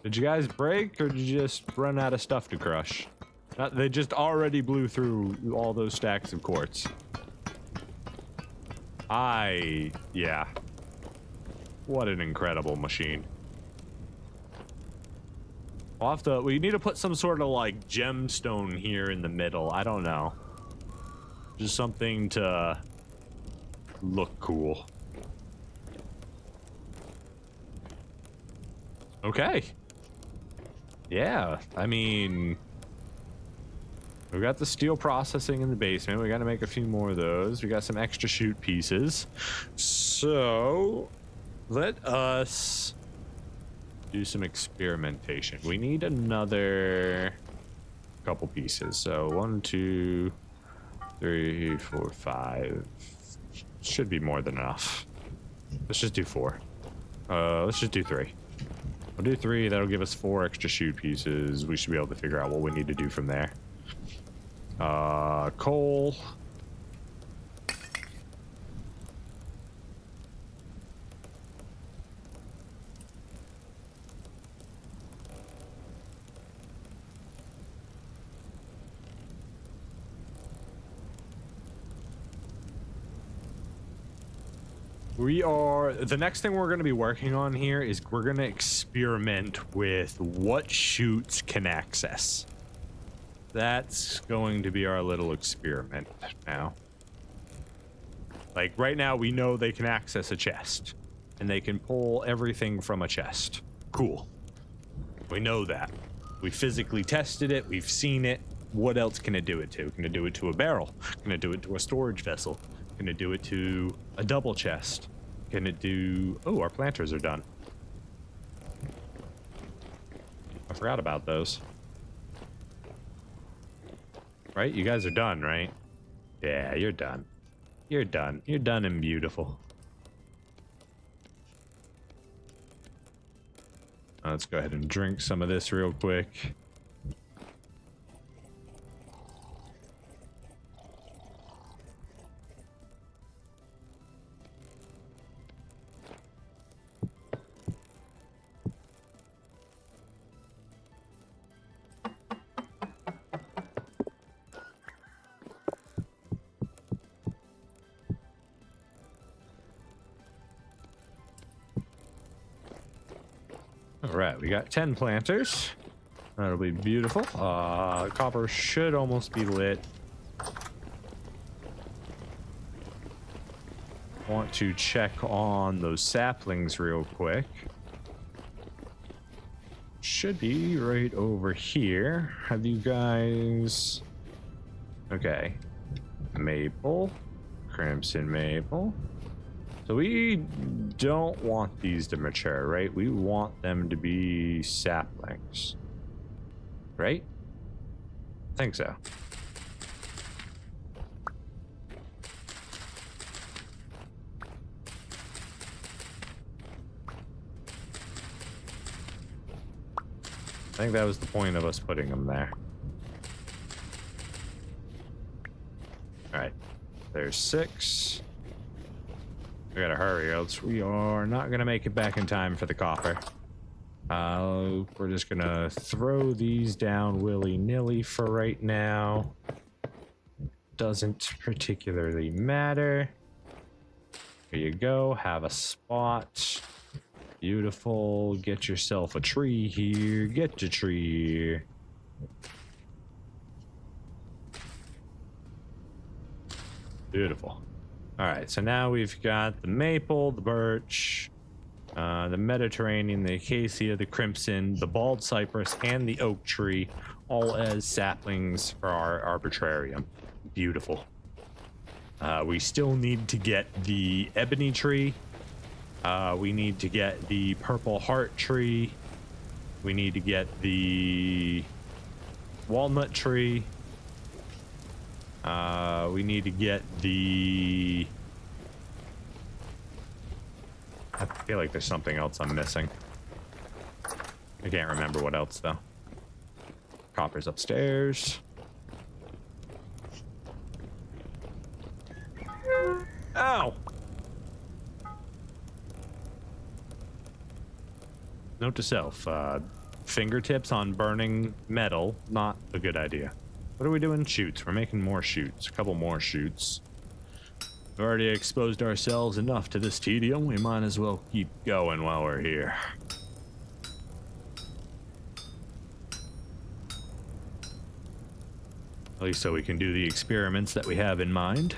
Did you guys break, or did you just run out of stuff to crush? They just already blew through all those stacks of quartz. Yeah. What an incredible machine. We need to put some sort of like gemstone here in the middle. I don't know. Just something to look cool. Okay. Yeah, I mean, we've got the steel processing in the basement. We got to make a few more of those. We got some extra chute pieces. So let us do some experimentation. We need another couple pieces. So 1, 2, 3, 4, 5. Should be more than enough. Let's just do 4. Let's just do 3. We'll do 3. That'll give us 4 extra chute pieces. We should be able to figure out what we need to do from there. Coal. The next thing we're going to be working on here is we're going to experiment with what chutes can access. That's going to be our little experiment now. Like right now we know they can access a chest and they can pull everything from a chest. Cool. We know that. We physically tested it. We've seen it. What else can it do it to? Can it do it to a barrel? Can it do it to a storage vessel? Can it do it to a double chest? Can it do... Oh, our planters are done. I forgot about those. Right? You guys are done, right? Yeah, you're done. You're done. You're done and beautiful. Let's go ahead and drink some of this real quick. All right, we got 10 planters. That'll be beautiful. Copper should almost be lit. Want to check on those saplings real quick. Should be right over here. Have you guys... Okay. Maple. Crimson maple. So we don't want these to mature, right? We want them to be saplings. Right? I think so. I think that was the point of us putting them there. All right. There's 6. We gotta hurry, else we are not gonna make it back in time for the copper. We're just gonna throw these down willy-nilly for right now. Doesn't particularly matter. Here you go, have a spot. Beautiful, get yourself a tree here, get a tree here. Beautiful. All right, so now we've got the maple, the birch, the Mediterranean, the acacia, the crimson, the bald cypress, and the oak tree, all as saplings for our arbitrarium. Beautiful. We still need to get the ebony tree. We need to get the purple heart tree. We need to get the walnut tree. We need to get the... I feel like there's something else I'm missing. I can't remember what else, though. Copper's upstairs. Ow! Note to self, fingertips on burning metal, not a good idea. What are we doing? Shoots. We're making more shoots. A couple more shoots. We've already exposed ourselves enough to this tedium. We might as well keep going while we're here. At least so we can do the experiments that we have in mind.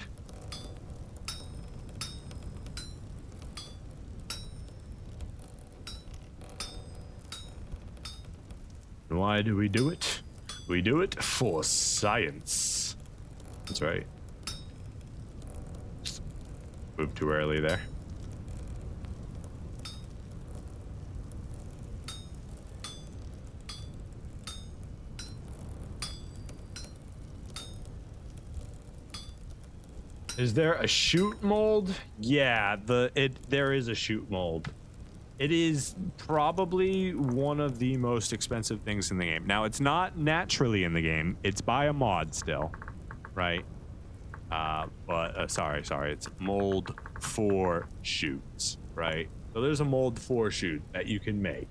And why do we do it? We do it for science. That's right. Moved too early there. Is there a chute mold? Yeah, there is a chute mold. It is probably one of the most expensive things in the game. Now, it's not naturally in the game. It's by a mod still, right? Sorry, it's mold for chutes, right? So there's a mold for chute that you can make,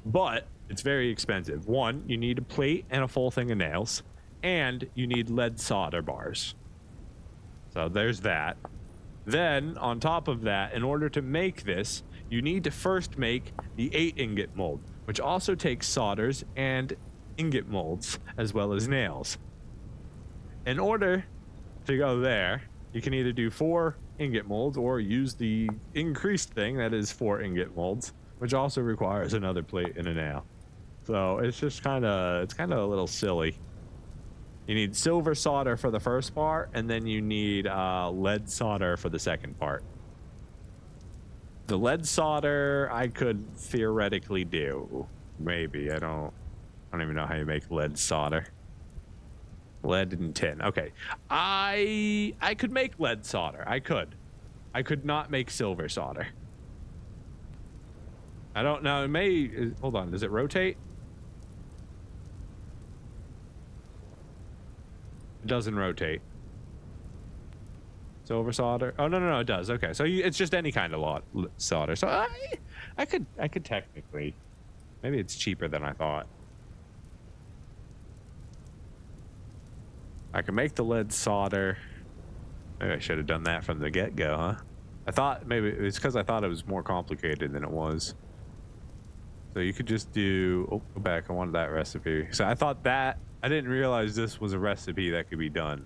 but it's very expensive. One, you need a plate and a full thing of nails, and you need lead solder bars. So there's that. Then on top of that, in order to make this, you need to first make the 8 ingot mold, which also takes solders and ingot molds as well as nails. In order to go there, you can either do 4 ingot molds or use the increased thing that is 4 ingot molds, which also requires another plate and a nail. So it's just kind of a little silly. You need silver solder for the first part, and then you need lead solder for the second part. The lead solder I could theoretically do, maybe. I don't even know how you make lead solder. Lead and tin. Okay, I could make lead solder. I could not make silver solder. I don't know. It may. Hold on. Does it rotate? It doesn't rotate. Silver solder. Oh no, it does. Okay, so it's just any kind of solder. So I could technically. Maybe it's cheaper than I thought. I can make the lead solder. Maybe I should have done that from the get-go, huh? I thought maybe it's because I thought it was more complicated than it was. So you could just do. Oh, go back. I wanted that recipe. So I thought that. I didn't realize this was a recipe that could be done.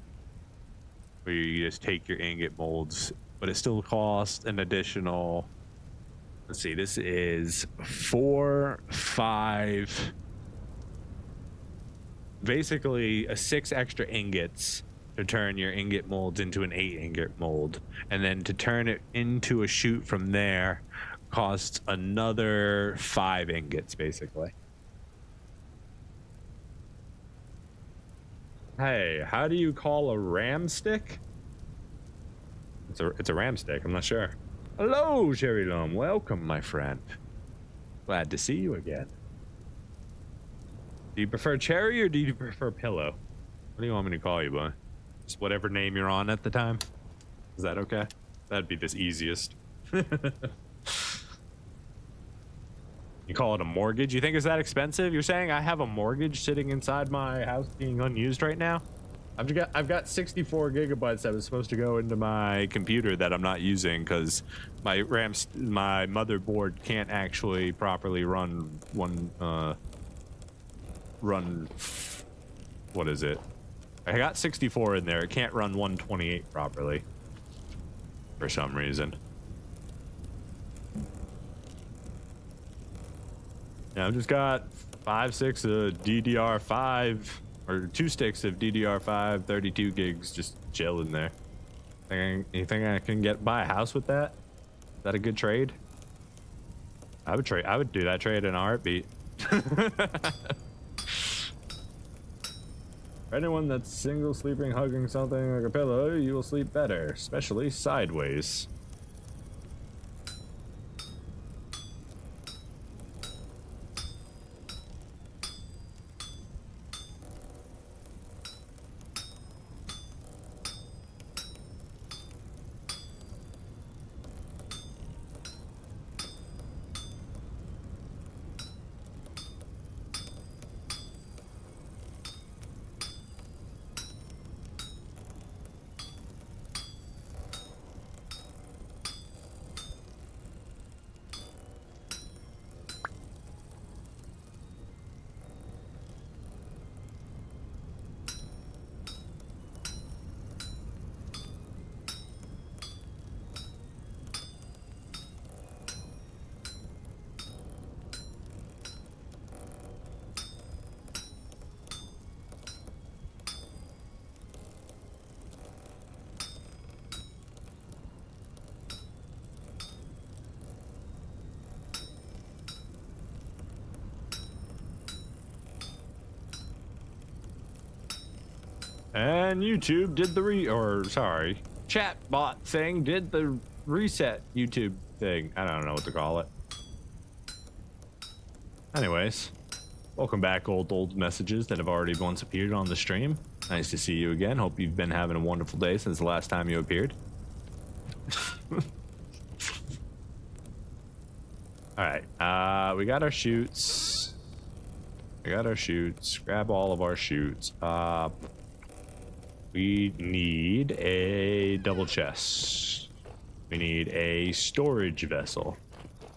Where you just take your ingot molds, but it still costs an additional. Let's see. This is 4, 5. Basically, 6 extra ingots to turn your ingot molds into an 8 ingot mold, and then to turn it into a chute from there costs another 5 ingots, basically. Hey, how do you call a ram stick? It's a ram stick. I'm not sure. Hello, Cherry Lum. Welcome, my friend. Glad to see you again. Do you prefer Cherry or do you prefer Pillow? What do you want me to call you, boy? Just whatever name you're on at the time. Is that okay? That'd be the easiest. You call it a mortgage? You think it's that expensive? You're saying I have a mortgage sitting inside my house being unused right now? I've got 64 gigabytes that was supposed to go into my computer that I'm not using because my motherboard can't actually properly run what is it? I got 64 in there. It can't run 128 properly for some reason. Yeah, I've just got 5 sticks of DDR5 or 2 sticks of DDR5 32 gigs just chilling there. You think I can buy a house with that? Is that a good trade? I would do that trade in a heartbeat. For anyone that's single, sleeping, hugging something like a pillow, you will sleep better, especially sideways. And YouTube did the chatbot thing did the reset YouTube thing. I don't know what to call it. Anyways, welcome back, old messages that have already once appeared on the stream. Nice to see you again. Hope you've been having a wonderful day since the last time you appeared. All right, we got our chutes. Grab all of our chutes. We need a double chest. We need a storage vessel.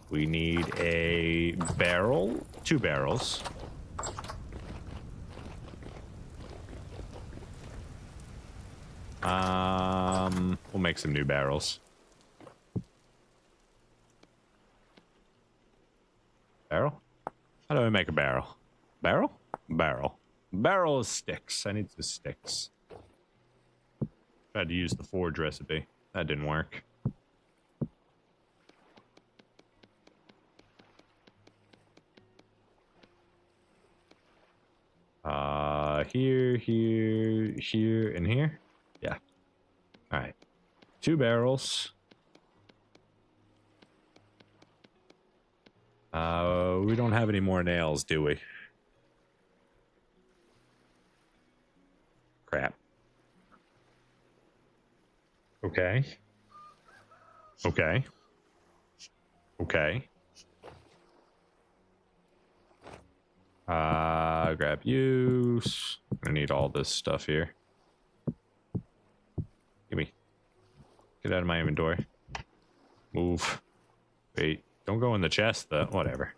We need a barrel, 2 barrels. We'll make some new barrels. Barrel? How do I make a barrel? Barrel? Barrel. Barrel is sticks. I need some sticks. Tried to use the forge recipe. That didn't work. Here, and here. Yeah. All right. 2 barrels. We don't have any more nails, do we? Crap. Okay. Okay. Okay. Grab use. I need all this stuff here. Gimme. Get out of my inventory. Move. Wait. Don't go in the chest, though. Whatever.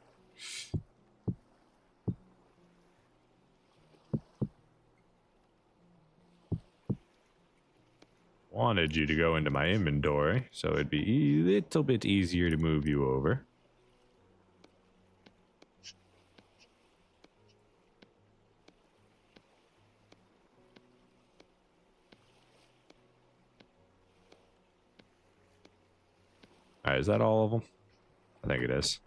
Wanted you to go into my inventory, so it'd be a little bit easier to move you over. All right, is that all of them? I think it is.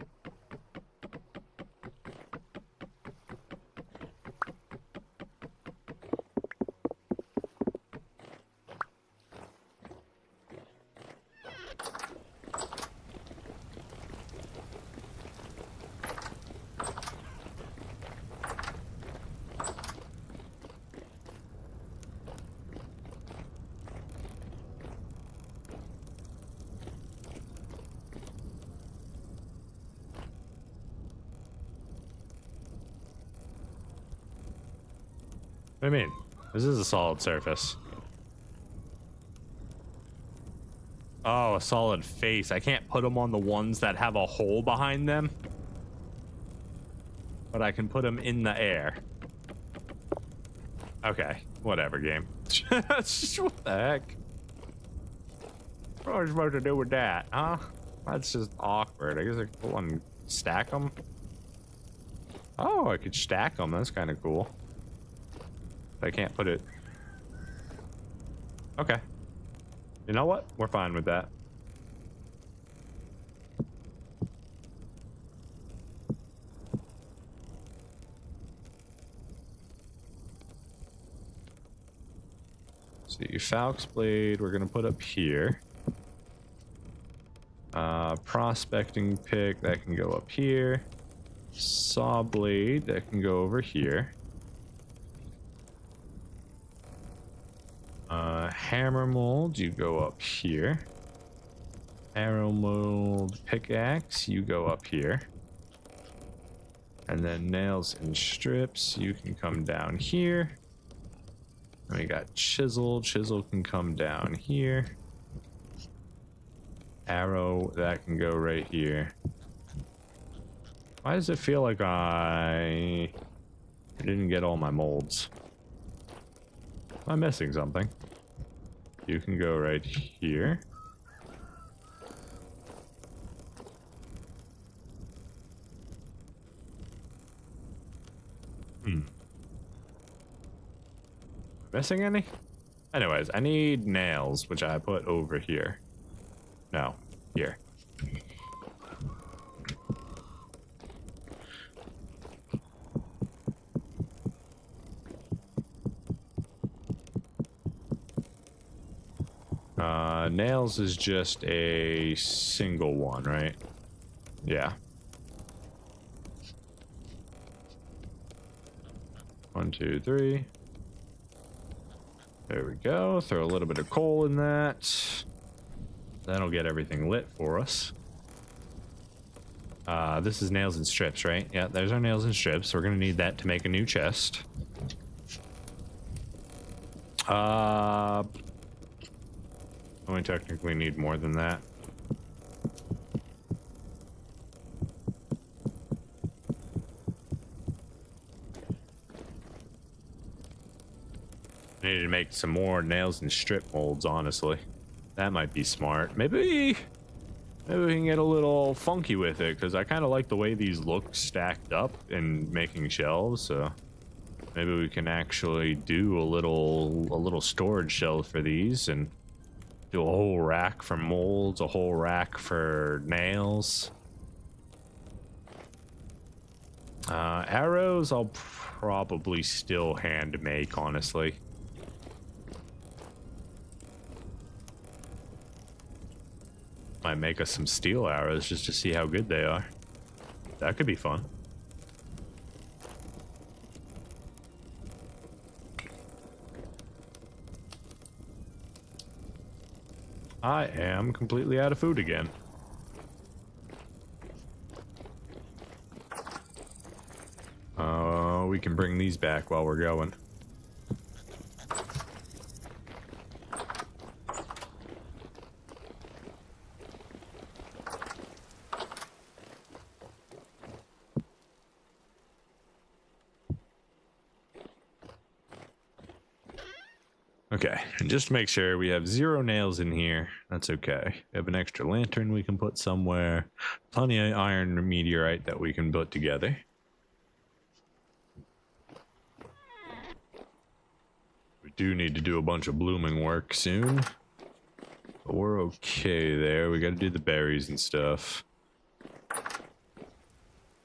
What do you mean? This is a solid surface. Oh, a solid face. I can't put them on the ones that have a hole behind them. But I can put them in the air. Okay, whatever, game. What the heck? What am I supposed to do with that, huh? That's just awkward. I guess I can put one, stack them. Oh, I could stack them. That's kind of cool. I can't put it. Okay. You know what? We're fine with that. So your Falx blade, we're gonna put up here. Prospecting pick, that can go up here. Saw blade, that can go over here. Hammer mold, you go up here. Arrow mold pickaxe, you go up here. And then nails and strips, you can come down here. And we got chisel, chisel can come down here. Arrow, that can go right here. Why does it feel like I didn't get all my molds? Am I missing something? You can go right here. Missing any? Anyways, I need nails, which I put over here. No, here. Nails is just a single one, right? Yeah. 1, 2, 3. There we go. Throw a little bit of coal in that. That'll get everything lit for us. This is nails and strips, right? Yeah, there's our nails and strips. We're gonna need that to make a new chest. We technically need more than that. I need to make some more nails and strip molds, honestly. That might be smart. Maybe we can get a little funky with it, because I kind of like the way these look stacked up and making shelves, so maybe we can actually do a little storage shelf for these and do a whole rack for molds, a whole rack for nails. Arrows I'll probably still hand make, honestly. Might make us some steel arrows just to see how good they are. That could be fun. I am completely out of food again. We can bring these back while we're going. Okay, and just to make sure we have 0 nails in here, that's okay. We have an extra lantern we can put somewhere. Plenty of iron meteorite that we can put together. We do need to do a bunch of blooming work soon. But we're okay there. We gotta do the berries and stuff.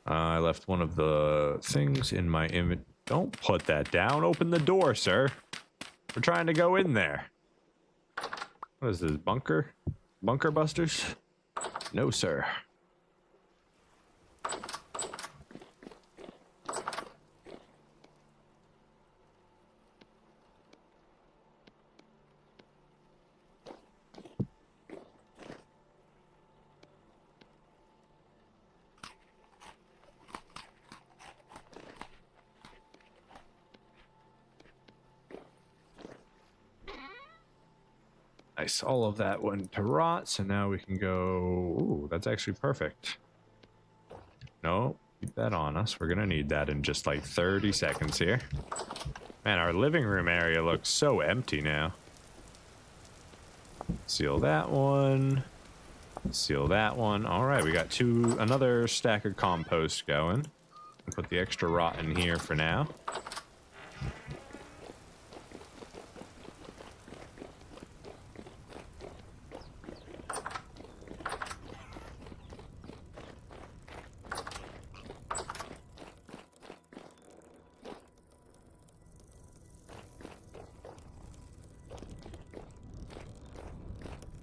I left one of the things in my inventory. Don't put that down. Open the door, sir. We're trying to go in there. What is this, bunker? Bunker busters? No, sir. Nice, all of that went to rot, so now we can go... Ooh, that's actually perfect. No, keep that on us. We're gonna need that in just like 30 seconds here. Man, our living room area looks so empty now. Seal that one. Seal that one. All right, we got another stack of compost going. Put the extra rot in here for now.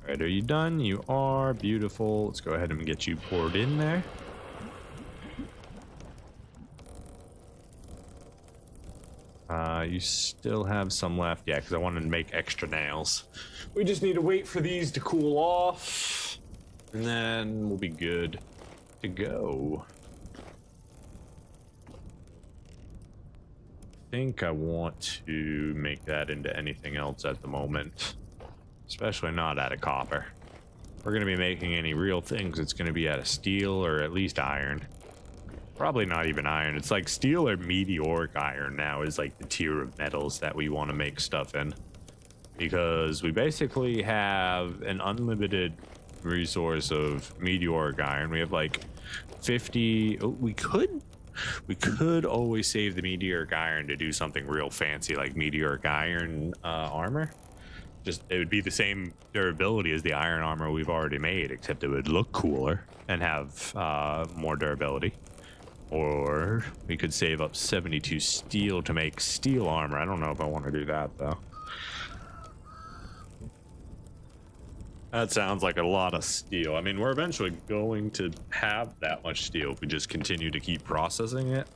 Alright, are you done? You are. Beautiful. Let's go ahead and get you poured in there. You still have some left. Yeah, because I wanted to make extra nails. We just need to wait for these to cool off. And then we'll be good to go. I think I want to make that into anything else at the moment. Especially not out of copper. If we're going to be making any real things, it's going to be out of steel or at least iron. Probably not even iron. It's like steel or meteoric iron now is like the tier of metals that we want to make stuff in. Because we basically have an unlimited resource of meteoric iron. We have like 50... Oh, we could always save the meteoric iron to do something real fancy like meteoric iron armor. Just it would be the same durability as the iron armor we've already made, except it would look cooler and have more durability. Or we could save up 72 steel to make steel armor. I don't know if I want to do that though. That sounds like a lot of steel. I mean, we're eventually going to have that much steel if we just continue to keep processing it.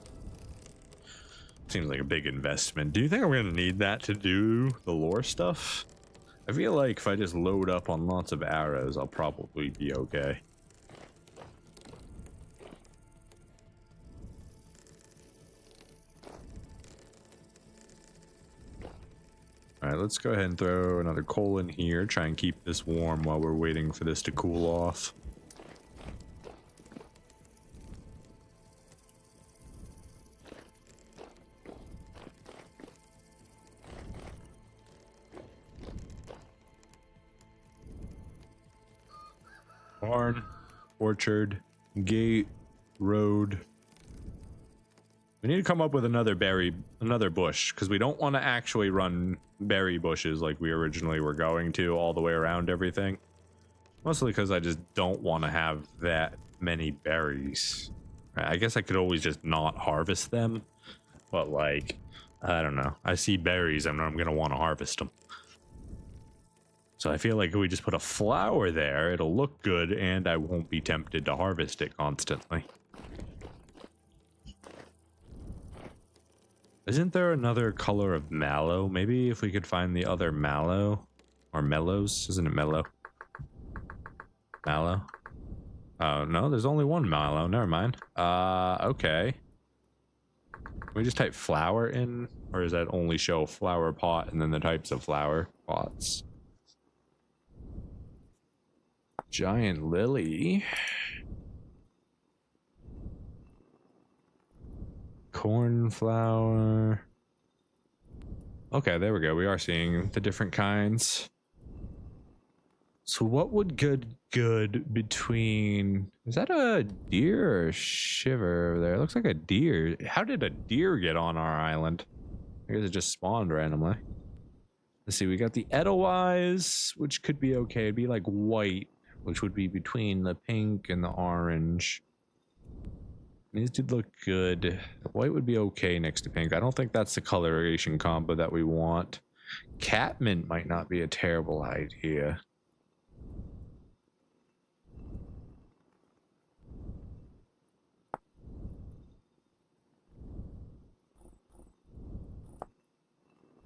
Seems like a big investment. Do you think I'm going to need that to do the lore stuff? I feel like if I just load up on lots of arrows, I'll probably be okay. All right, let's go ahead and throw another coal in here. Try and keep this warm while we're waiting for this to cool off. Barn, orchard, gate, road. We need to come up with another bush, because we don't want to actually run berry bushes like we originally were going to all the way around everything. Mostly because I just don't want to have that many berries. I guess I could always just not harvest them, but like, I don't know. I see berries and I'm going to want to harvest them. So I feel like if we just put a flower there, it'll look good and I won't be tempted to harvest it constantly. Isn't there another color of mallow? Maybe if we could find the other mallow or mellows. Isn't it mellow? Mallow? Oh, no, there's only one mallow. Never mind. Okay. Can we just type flower in? Or does that only show flower pot and then the types of flower pots? Giant lily. Cornflower. Okay, there we go. We are seeing the different kinds. So what would good between... Is that a deer or a shiver over there? It looks like a deer. How did a deer get on our island? I guess it just spawned randomly. Let's see, we got the Edelweiss, which could be okay. It'd be like white, which would be between the pink and the orange. These did look good. The white would be okay next to pink. I don't think that's the coloration combo that we want. Catmint might not be a terrible idea.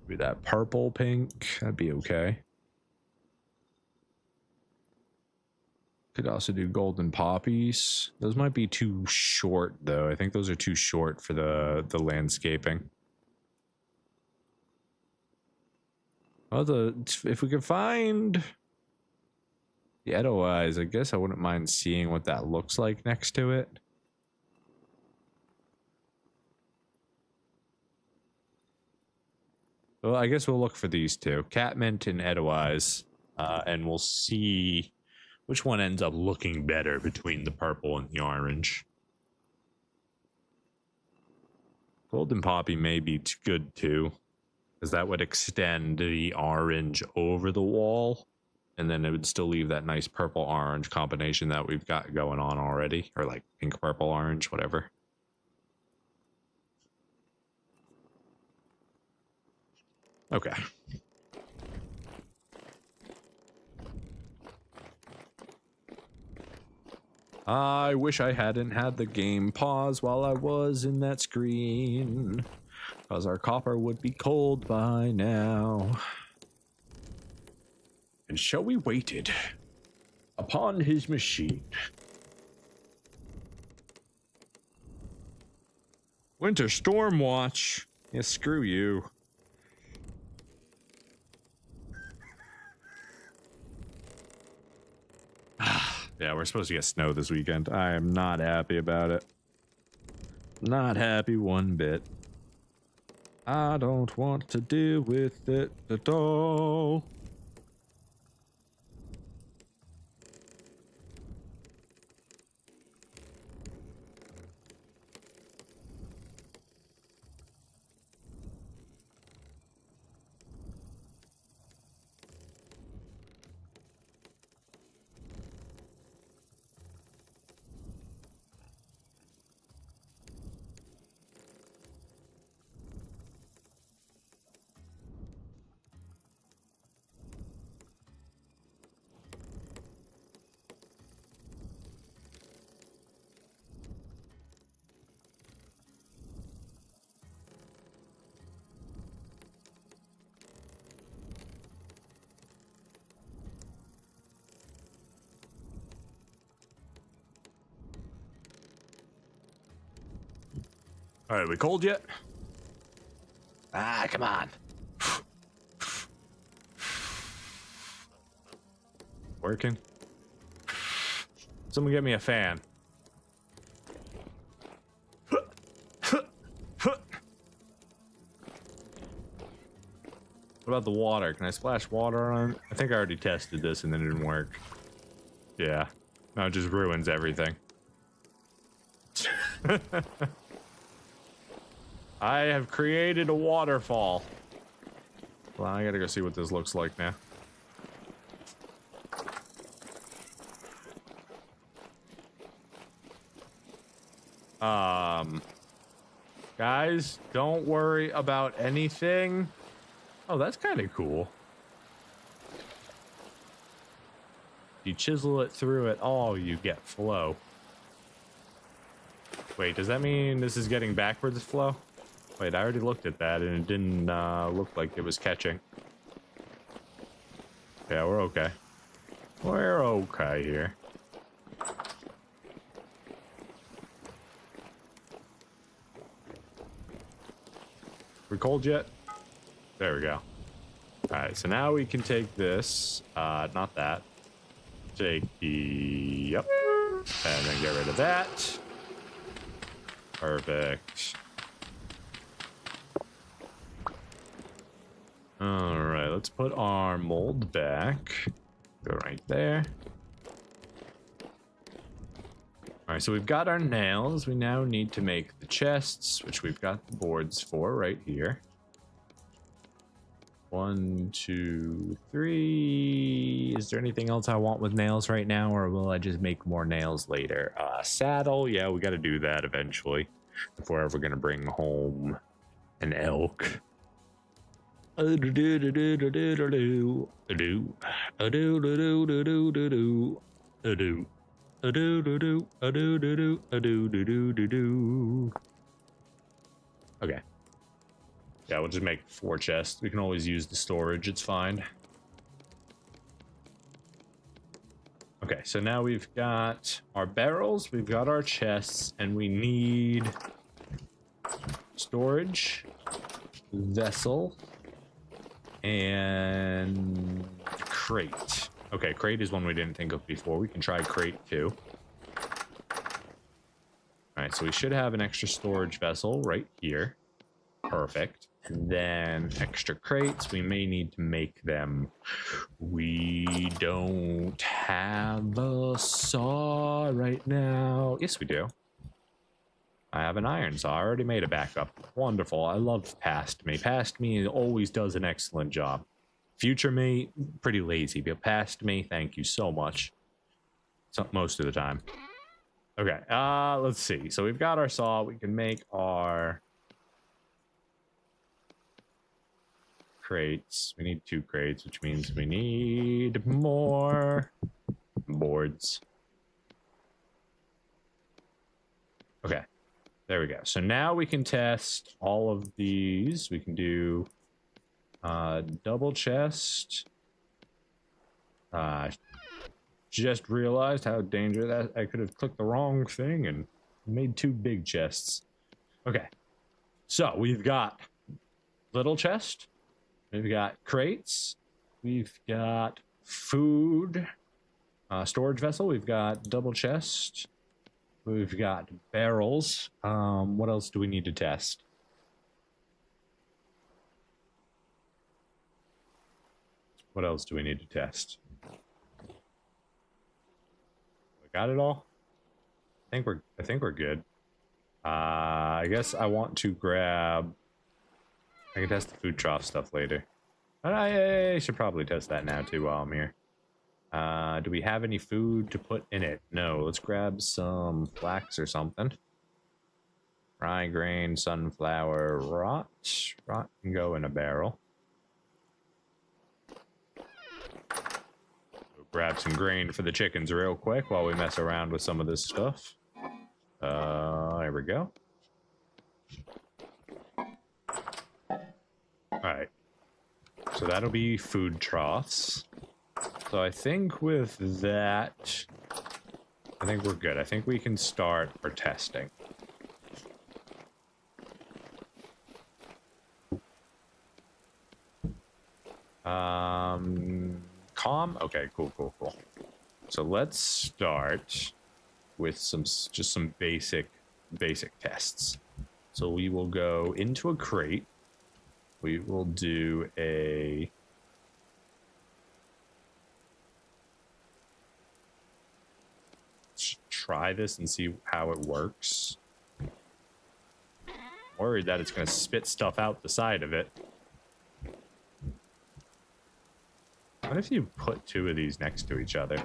Maybe that purple pink, that'd be okay. Could also do golden poppies. Those might be too short though. I think those are too short for the landscaping. Well, if we could find the Edelweiss, I guess I wouldn't mind seeing what that looks like next to it. Well, I guess we'll look for these two, Catmint and Edelweiss, and we'll see which one ends up looking better between the purple and the orange. Golden poppy may be good too, because that would extend the orange over the wall, and then it would still leave that nice purple-orange combination that we've got going on already, or like pink-purple-orange, whatever. Okay. I wish I hadn't had the game pause while I was in that screen, because our copper would be cold by now. And so we waited upon his machine. Winter storm watch. Yeah, screw you. Yeah, we're supposed to get snow this weekend. I am not happy about it. Not happy one bit. I don't want to deal with it at all. All right, we cold yet? Ah, come on. Working. Someone get me a fan. What about the water? Can I splash water on? I think I already tested this and then it didn't work. Yeah. No, it just ruins everything. I have created a waterfall. Well, I gotta go see what this looks like now. Guys, don't worry about anything. Oh, that's kind of cool. You chisel it through it all, you get flow. Wait, does that mean this is getting backwards flow? Wait, I already looked at that and it didn't look like it was catching. Yeah, we're okay. We're okay here. We cold yet? There we go. Alright, so now we can take this, not that. Take the, yep. And then get rid of that. Perfect. Alright, let's put our mold back. Go right there. Alright, so we've got our nails. We now need to make the chests, which we've got the boards for right here. 1, 2, 3. Is there anything else I want with nails right now, or will I just make more nails later? Saddle, yeah, we got to do that eventually if we're ever gonna bring home an elk. Okay. Yeah, we'll just make 4 chests. We can always use the storage, it's fine. Okay, so now we've got our barrels, we've got our chests, and we need storage, vessel, and crate. Okay, crate is one we didn't think of before. We can try crate too. Alright, so we should have an extra storage vessel right here. Perfect. And then extra crates, we may need to make them. We don't have a saw right now. Yes, we do. I have an iron saw. I already made a backup. Wonderful. I love past me. Past me always does an excellent job. Future me, pretty lazy, but past me, thank you so much. So, most of the time. Okay, let's see. So we've got our saw. We can make our crates. We need 2 crates, which means we need more boards. Okay, there we go. So now we can test all of these. We can do double chest. Just realized how dangerous that I could have clicked the wrong thing and made 2 big chests. Okay, so we've got little chest. We've got crates, we've got food, storage vessel, we've got double chest, we've got barrels. What else do we need to test? What else do we need to test? We got it all? I think we're good. I guess I want to grab. I can test the food trough stuff later. I should probably test that now too while I'm here. Do we have any food to put in it? No. Let's grab some flax or something. Rye grain, sunflower, rot. Rot can go in a barrel. We'll grab some grain for the chickens real quick while we mess around with some of this stuff. There we go. Alright, so that'll be food troughs. So I think with that, I think we're good. I think we can start our testing. Calm? Okay, cool. So let's start with just some basic tests. So we will go into a crate. We will do a try this and see how it works. Worried that it's going to spit stuff out the side of it. What if you put two of these next to each other?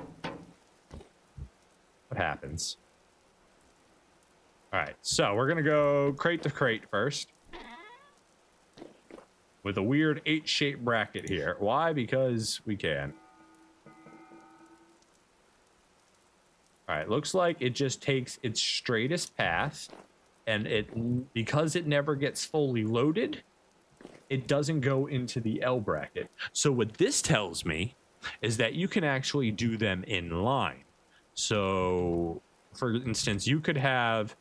What happens? All right, so we're going to go crate to crate first. With a weird 8-shaped bracket here. Why? Because we can. All right, looks like it just takes its straightest path, and because it never gets fully loaded, it doesn't go into the L bracket. So what this tells me is that you can actually do them in line. So, for instance, you could have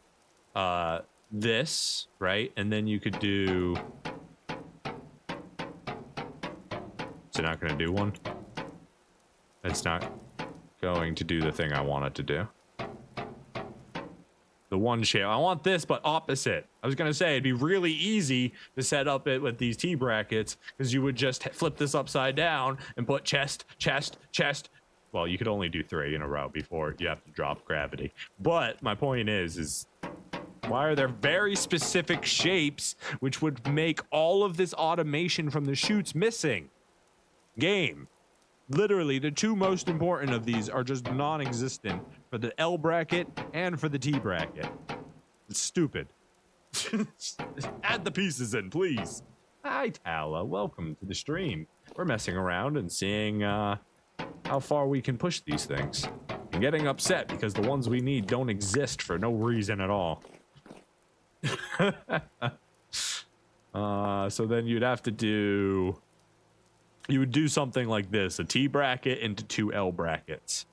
this, right? And then you could do... Is it not going to do one? It's not going to do the thing I want it to do. The one shape. I want this, but opposite. I was going to say, it'd be really easy to set up it with these T brackets, because you would just flip this upside down and put chest, chest, chest. Well, you could only do 3 in a row before you have to drop gravity. But my point is why are there very specific shapes which would make all of this automation from the chutes missing? Game. Literally, the two most important of these are just non-existent for the L bracket and for the T bracket. It's stupid. Add the pieces in, please. Hi, Tala. Welcome to the stream. We're messing around and seeing how far we can push these things. I'm getting upset because the ones we need don't exist for no reason at all. So then you'd have to do... You would do something like this, a T bracket into 2 L brackets.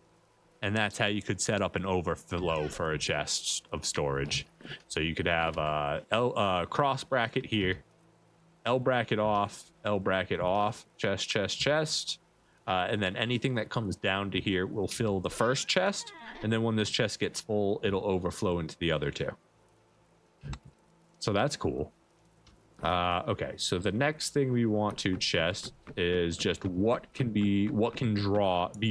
And that's how you could set up an overflow for a chest of storage. So you could have a cross bracket here, L bracket off, chest, chest, chest. And then anything that comes down to here will fill the first chest. And then when this chest gets full, it'll overflow into the other 2. So that's cool. Okay, so the next thing we want to chest is just what can be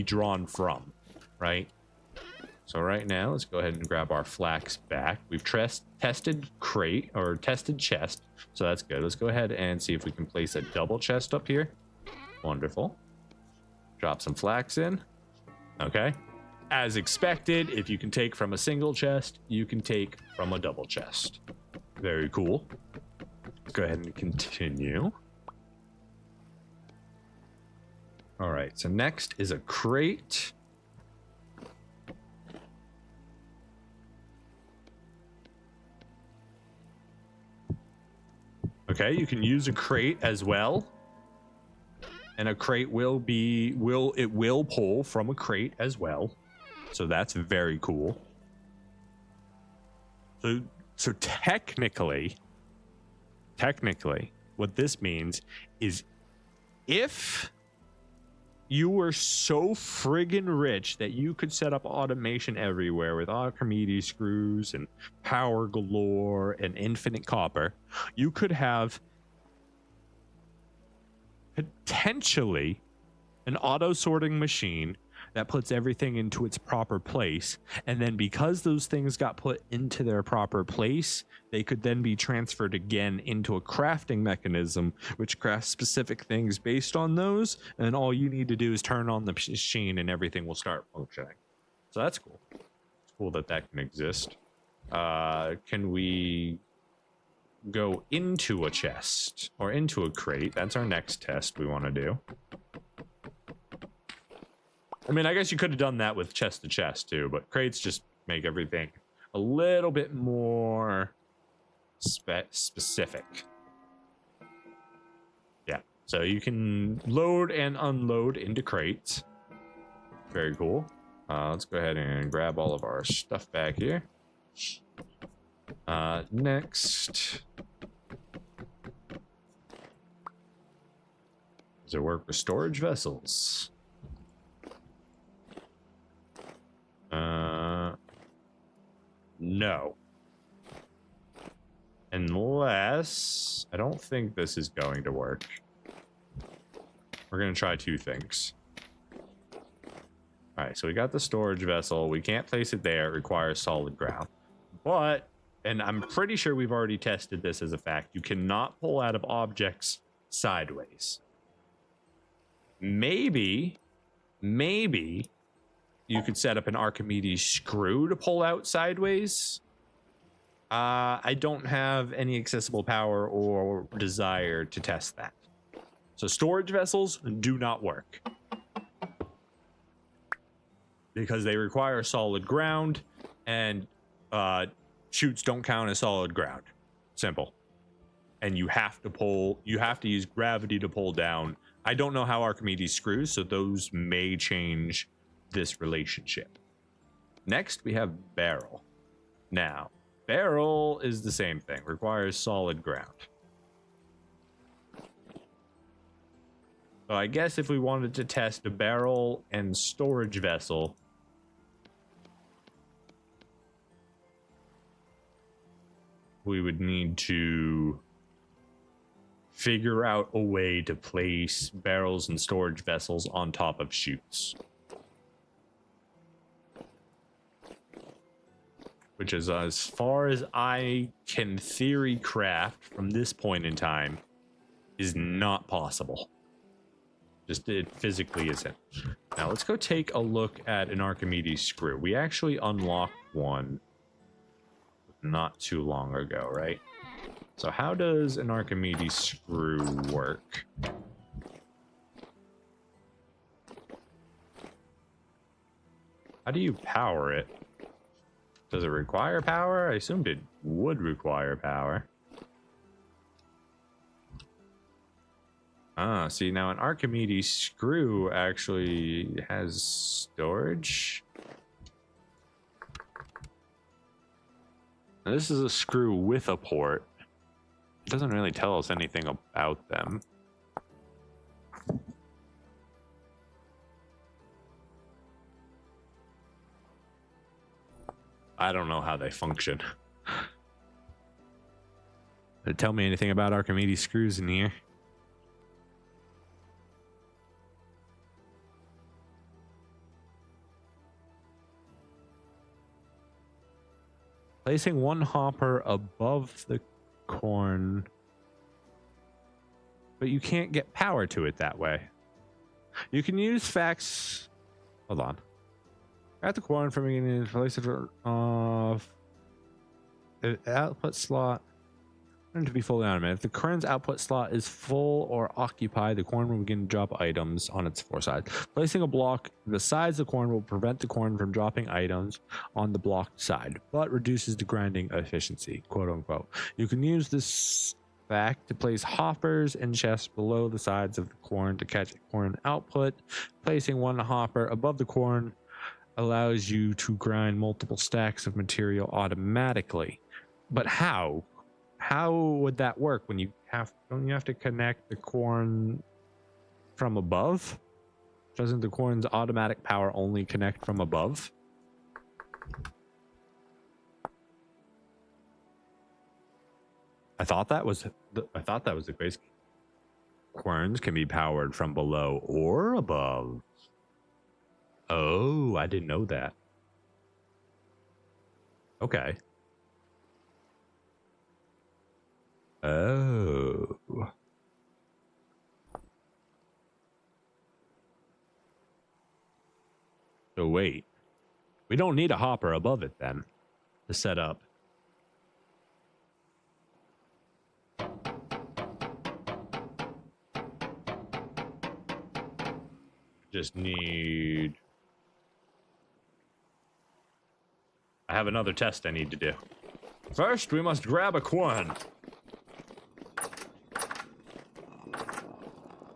drawn from, right? So right now, let's go ahead and grab our flax back. We've tested crate or tested chest, so that's good. Let's go ahead and see if we can place a double chest up here. Wonderful. Drop some flax in. Okay. As expected, if you can take from a single chest, you can take from a double chest. Very cool. Let's go ahead and continue. All right, so next is a crate. Okay, you can use a crate as well. And a crate will pull from a crate as well. So that's very cool. So technically, what this means is if you were so friggin' rich that you could set up automation everywhere with Archimedes screws and power galore and infinite copper, you could have potentially an auto sorting machine that puts everything into its proper place. And then because those things got put into their proper place, they could then be transferred again into a crafting mechanism, which crafts specific things based on those. And all you need to do is turn on the machine and everything will start functioning. So that's cool. It's cool that that can exist. Can we go into a chest or into a crate? That's our next test we want to do. I mean, I guess you could have done that with chest to chest too, but crates just make everything a little bit more specific. Yeah, so you can load and unload into crates. Very cool. Let's go ahead and grab all of our stuff back here. Next. Does it work with storage vessels? No. Unless... I don't think this is going to work. We're going to try 2 things. All right, so we got the storage vessel. We can't place it there. It requires solid ground. But, and I'm pretty sure we've already tested this as a fact, you cannot pull out of objects sideways. Maybe you could set up an Archimedes screw to pull out sideways. I don't have any accessible power or desire to test that. So storage vessels do not work because they require solid ground, and chutes don't count as solid ground. Simple. And you have to use gravity to pull down. I don't know how Archimedes screws, so those may change this relationship. Next, we have barrel. Now, barrel is the same thing, requires solid ground. So I guess if we wanted to test a barrel and storage vessel, we would need to figure out a way to place barrels and storage vessels on top of chutes. Which is, as far as I can theory craft from this point in time, is not possible. Just it physically isn't. Now let's go take a look at an Archimedes screw. We actually unlocked one not too long ago, right? So how does an Archimedes screw work? How do you power it? Does it require power? I assumed it would require power. Ah, see, now an Archimedes screw actually has storage. Now, this is a screw with a port. It doesn't really tell us anything about them. I don't know how they function. Did it tell me anything about Archimedes screws in here? Placing one hopper above the corn, but you can't get power to it that way. You can use facts. Hold on. At the corn from beginning, place it off the output slot to be fully automated. If the corn's output slot is full or occupied, the corn will begin to drop items on its four sides. Placing a block besides the corn will prevent the corn from dropping items on the blocked side, but reduces the grinding efficiency, quote unquote. You can use this fact to place hoppers and chests below the sides of the corn to catch corn output. Placing one hopper above the corn allows you to grind multiple stacks of material automatically. But how? How would that work when don't you have to connect the corn from above? Doesn't the corn's automatic power only connect from above? I thought that was the case. Corns can be powered from below or above. Oh, I didn't know that. Okay. Oh. So wait. We don't need a hopper above it then to set up. Just need... I have another test I need to do. First, we must grab a corn.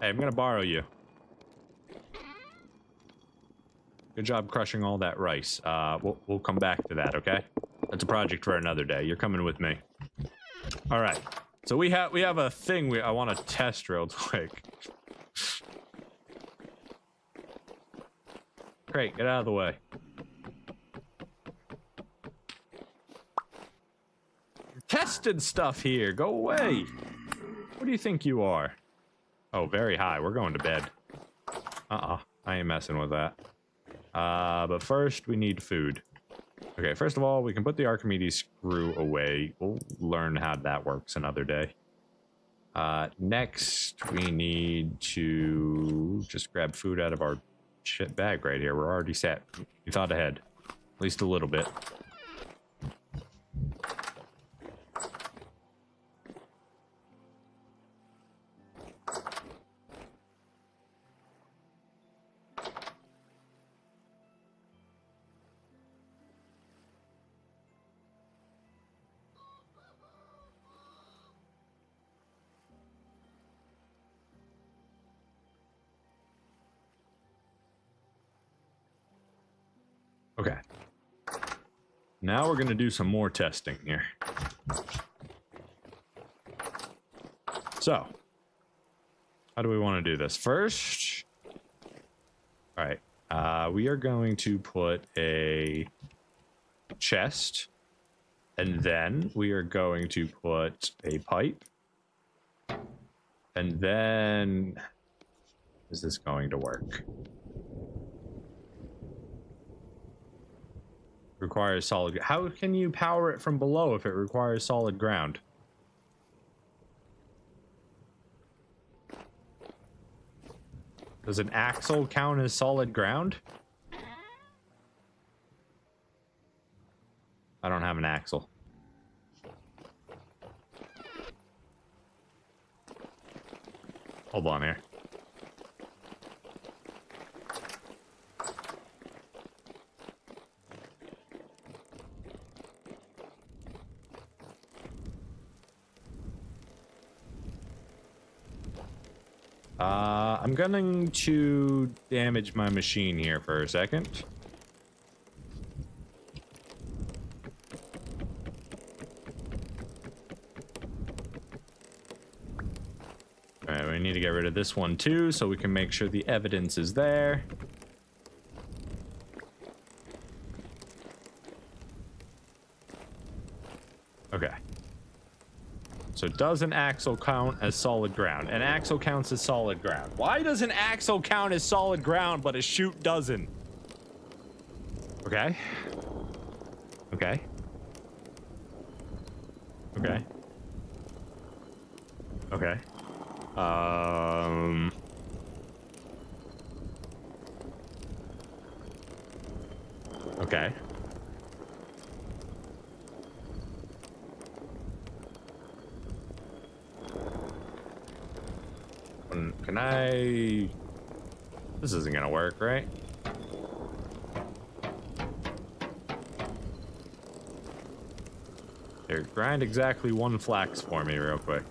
Hey, I'm gonna borrow you. Good job crushing all that rice. We'll come back to that, okay? That's a project for another day. You're coming with me. All right. So we have a thing I want to test real quick. Great, get out of the way. Tested stuff here. Go away. What do you think you are? Oh, very high. We're going to bed. I ain't messing with that. But first we need food. Okay, first of all, we can put the Archimedes screw away. We'll learn how that works another day. Next, we need to just grab food out of our shit bag right here. We're already set. We thought ahead. At least a little bit. Okay. Now we're going to do some more testing here. So, how do we want to do this? First, all right, we are going to put a chest, and then we are going to put a pipe, and then is this going to work? Requires solid. How can you power it from below if it requires solid ground? Does an axle count as solid ground? I don't have an axle. Hold on here. I'm going to damage my machine here for a second. Alright, we need to get rid of this one too, so we can make sure the evidence is there. Okay. So does an axle count as solid ground? An axle counts as solid ground. Why does an axle count as solid ground, but a chute doesn't? Okay. Okay. Okay. Okay. Okay. Can I... This isn't gonna work, right? Here, grind exactly one flax for me real quick.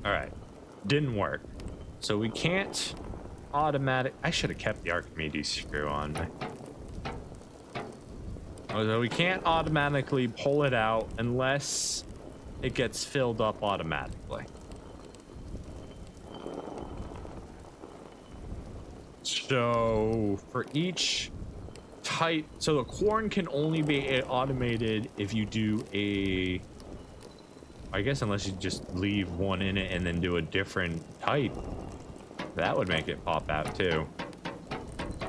Alright. Didn't work. So we can't automatic... I should have kept the Archimedes screw on me. So we can't automatically pull it out unless it gets filled up automatically. So for each type, so the corn can only be automated if you do a, I guess unless you just leave one in it and then do a different type. That would make it pop out too.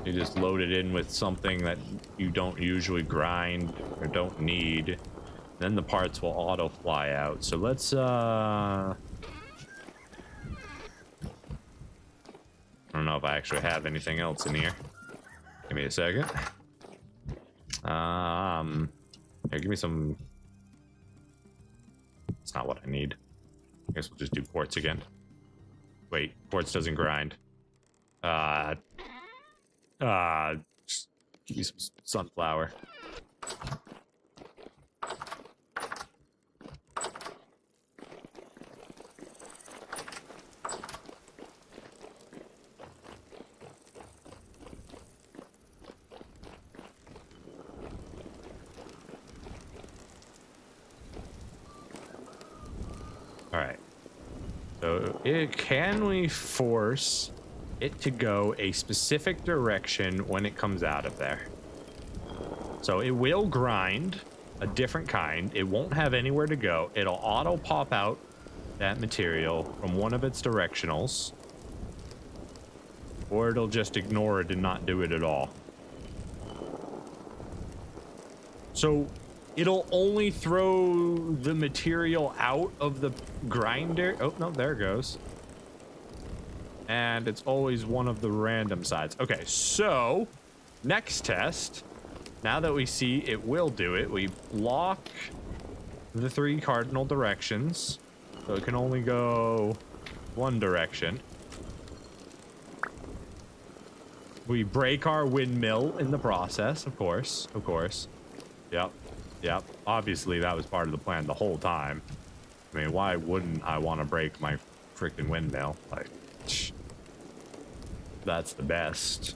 You just load it in with something that you don't usually grind or don't need. Then the parts will auto fly out. So let's I don't know if I actually have anything else in here. Give me a second. Here, give me some. It's not what I need. I guess we'll just do quartz again. Wait, quartz doesn't grind. Just give me some sunflower. All right. So, can we force it to go a specific direction when it comes out of there? So it will grind, a different kind. It won't have anywhere to go. It'll auto pop out that material from one of its directionals, or it'll just ignore it and not do it at all. So it'll only throw the material out of the grinder. Oh, no, there it goes. And it's always one of the random sides. Okay, so next test, now that we see it will do it, we block the 3 cardinal directions. So it can only go one direction. We break our windmill in the process, of course. Yep. Obviously, that was part of the plan the whole time. I mean, why wouldn't I want to break my freaking windmill? Like, that's the best.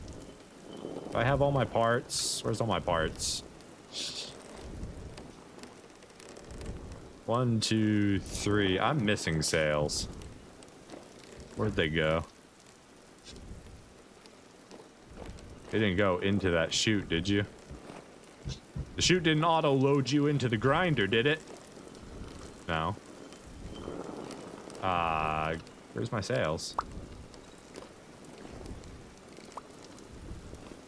Do I have all my parts? Where's all my parts? 1, 2, 3. I'm missing sails. Where'd they go? They didn't go into that chute, did you? The chute didn't auto-load you into the grinder, did it? No. Where's my sails?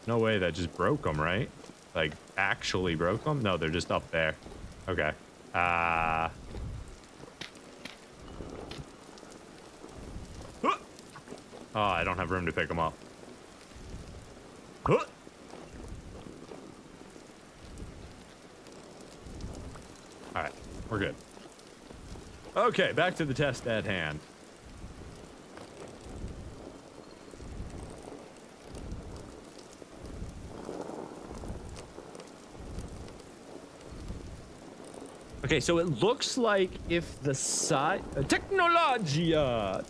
No way that just broke them, right? Like, actually broke them? No, they're just up there. Okay. Oh, I don't have room to pick them up. All right, we're good. Okay, back to the test at hand. Okay, so it looks like if the side... Technologia!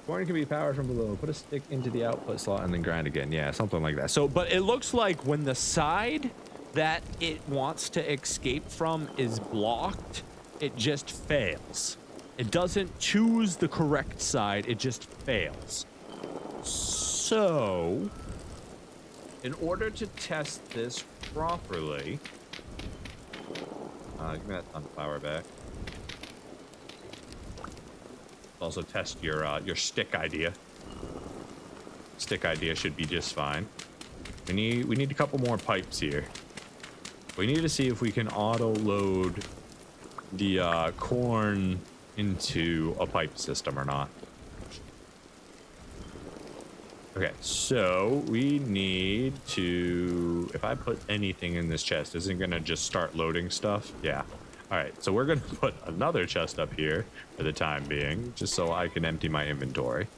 Corn can be powered from below. Put a stick into the output slot and then grind again. Yeah, something like that. So, but it looks like when the side that it wants to escape from is blocked, it just fails. It doesn't choose the correct side, it just fails. So, in order to test this properly... give me that sunflower back. Also test your stick idea. Stick idea should be just fine. We need a couple more pipes here. We need to see if we can auto load the corn into a pipe system or not. Okay, so we need to, if I put anything in this chest, isn't it gonna just start loading stuff? Yeah. All right, so we're gonna put another chest up here for the time being, just so I can empty my inventory.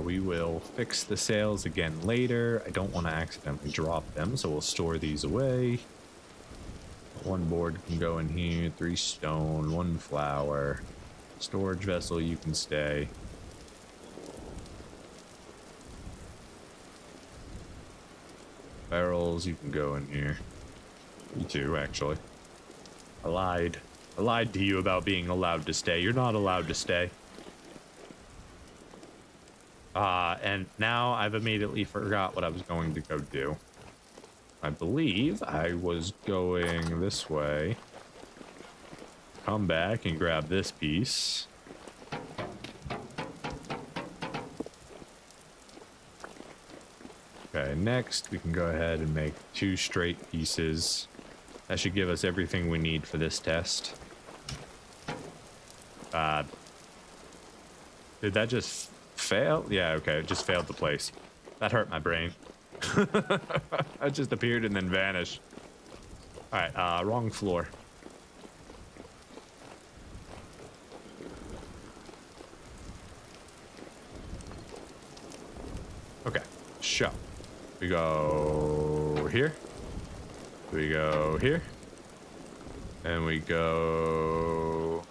We will fix the sails again later. I don't want to accidentally drop them, so we'll store these away. 1 board can go in here, 3 stone, 1 flour. Storage vessel, you can stay. Barrels, you can go in here. You too, actually. I lied. I lied to you about being allowed to stay. You're not allowed to stay. And now I've immediately forgot what I was going to go do. I believe I was going this way. Come back and grab this piece. Okay, next we can go ahead and make 2 straight pieces. That should give us everything we need for this test. Did that just fail? Yeah, okay, it just failed to place. That hurt my brain. That just appeared and then vanished. All right, wrong floor. Okay, so we go here. We go here. And we go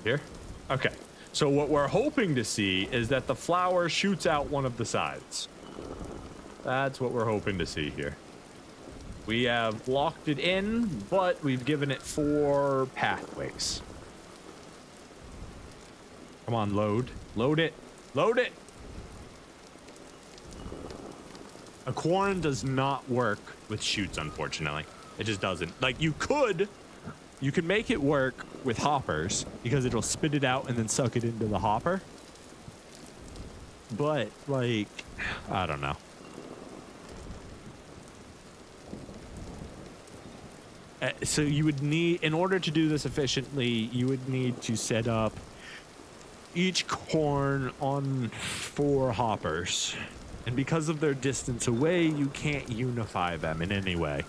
here. Okay. So what we're hoping to see is that the flower shoots out one of the sides. That's what we're hoping to see here. We have locked it in, but we've given it 4 pathways. Come on, load. Load it. Load it. A quarren does not work with chutes, unfortunately. It just doesn't. Like, you could make it work with hoppers because it'll spit it out and then suck it into the hopper. But, like, I don't know. So you would need, in order to do this efficiently, you would need to set up each corn on 4 hoppers. And because of their distance away, you can't unify them in any way.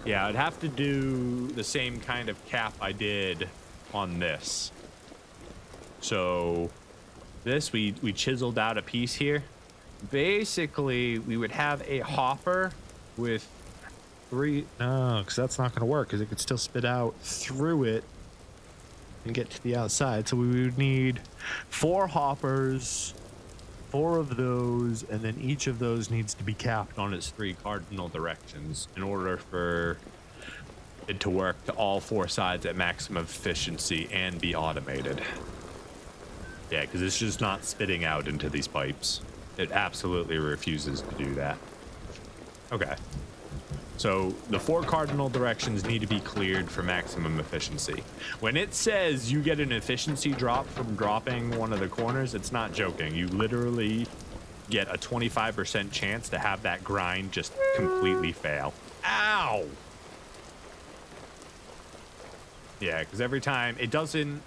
Yeah, I'd have to do the same kind of cap I did on this. So this, we chiseled out a piece here. Basically, we would have a hopper with 3... No, because that's not going to work, because it could still spit out through it and get to the outside. So we would need 4 hoppers, 4 of those, and then each of those needs to be capped on its 3 cardinal directions in order for it to work to all 4 sides at maximum efficiency and be automated. Yeah, because it's just not spitting out into these pipes. It absolutely refuses to do that. Okay. So the 4 cardinal directions need to be cleared for maximum efficiency. When it says you get an efficiency drop from dropping one of the corners, it's not joking. You literally get a 25% chance to have that grind just completely fail. Ow! Yeah, because every time it doesn't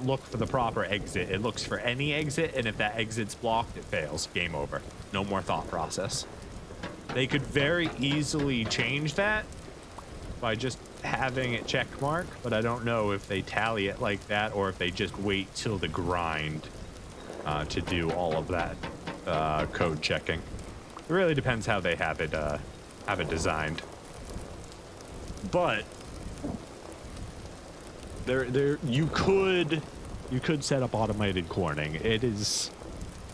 look for the proper exit. It looks for any exit, and if that exit's blocked, it fails. Game over. No more thought process. They could very easily change that by just having it check mark, but I don't know if they tally it like that or if they just wait till the grind to do all of that code checking. It really depends how they have it designed. But you could set up automated corning. It is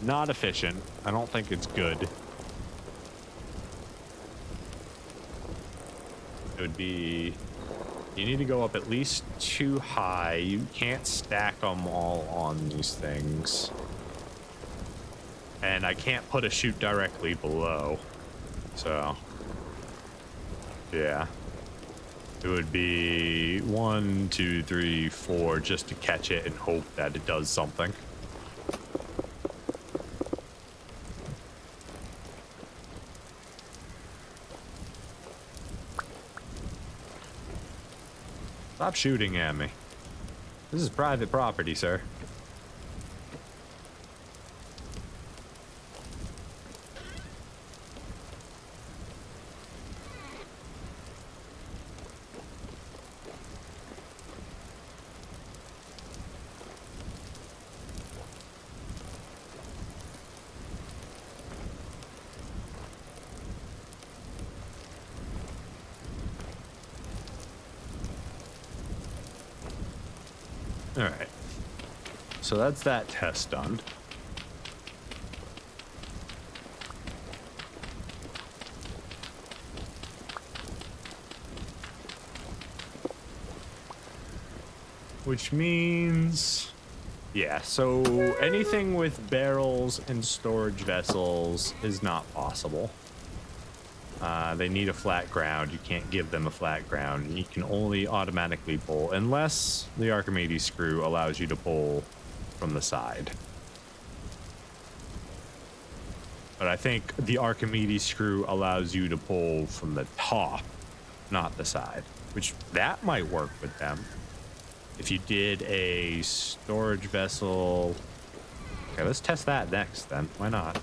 not efficient. I don't think it's good. It would be, you need to go up at least 2 high. You can't stack them all on these things. And I can't put a chute directly below. So, yeah. It would be 1, 2, 3, 4 just to catch it and hope that it does something. Stop shooting at me. This is private property, sir. All right, so that's that test done. Which means, yeah, so anything with barrels and storage vessels is not possible. They need a flat ground. You can't give them a flat ground. You can only automatically pull unless the Archimedes screw allows you to pull from the side. But I think the Archimedes screw allows you to pull from the top, not the side, which that might work with them. If you did a storage vessel. Okay, let's test that next then. Why not?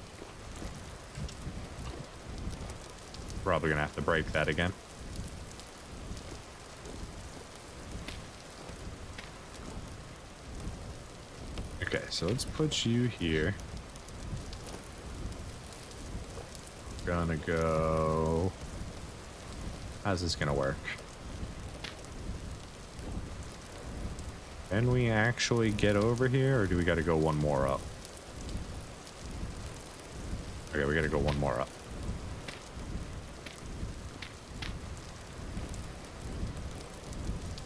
Probably gonna have to break that again. Okay, so let's put you here. Gonna go. How's this gonna work? Can we actually get over here, or do we gotta go one more up? Okay, we gotta go one more up.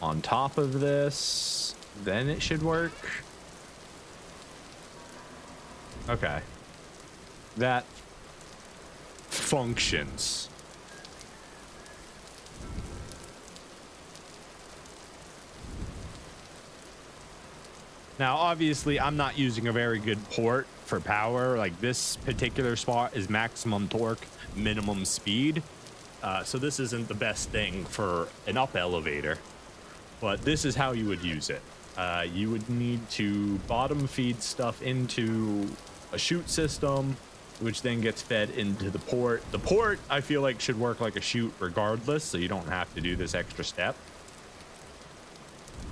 on top of this, then it should work. Okay. That functions. Now, obviously, I'm not using a very good port for power. Like, this particular spot is maximum torque, minimum speed. So this isn't the best thing for an up elevator. But this is how you would use it. You would need to bottom feed stuff into a chute system, which then gets fed into the port. The port, I feel like, should work like a chute regardless, so you don't have to do this extra step.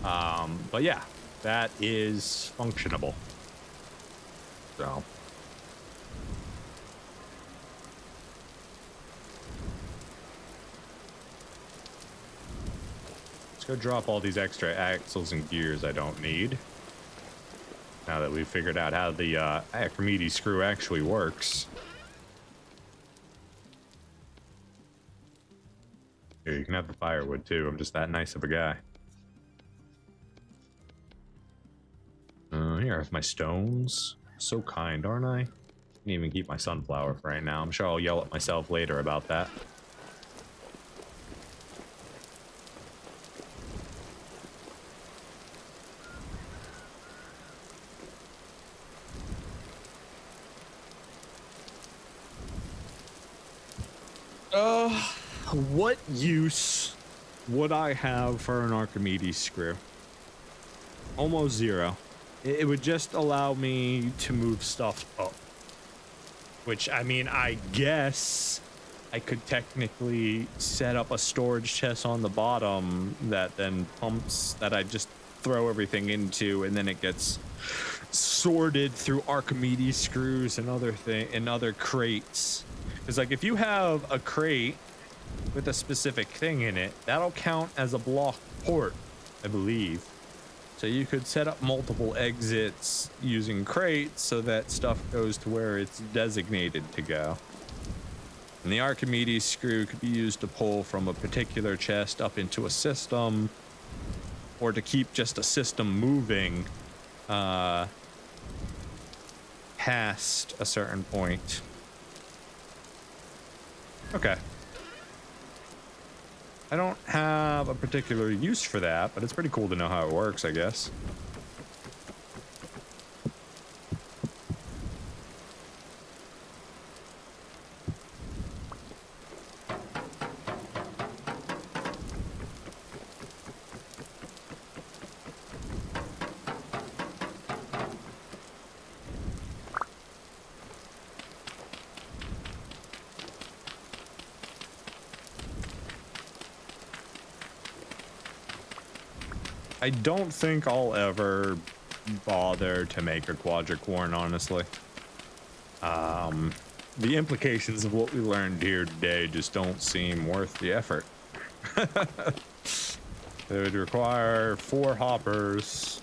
But yeah. That is functionable. So. Let's go drop all these extra axles and gears I don't need. Now that we've figured out how the Archimedes screw actually works. Here, you can have the firewood too. I'm just that nice of a guy. Here's my stones. So kind, aren't I? Didn't even keep my sunflower for right now. I'm sure I'll yell at myself later about that. What use would I have for an Archimedes screw? Almost zero. It would just allow me to move stuff up. Which, I mean, I guess I could technically set up a storage chest on the bottom that then pumps, that I just throw everything into, and then it gets sorted through Archimedes screws and other crates. Because, like, if you have a crate with a specific thing in it, that'll count as a block port, I believe. So you could set up multiple exits using crates so that stuff goes to where it's designated to go. And the Archimedes screw could be used to pull from a particular chest up into a system, or to keep just a system moving past a certain point. Okay. I don't have a particular use for that, but it's pretty cool to know how it works, I guess. I don't think I'll ever bother to make a quadricorn, honestly. The implications of what we learned here today just don't seem worth the effort. It would require 4 hoppers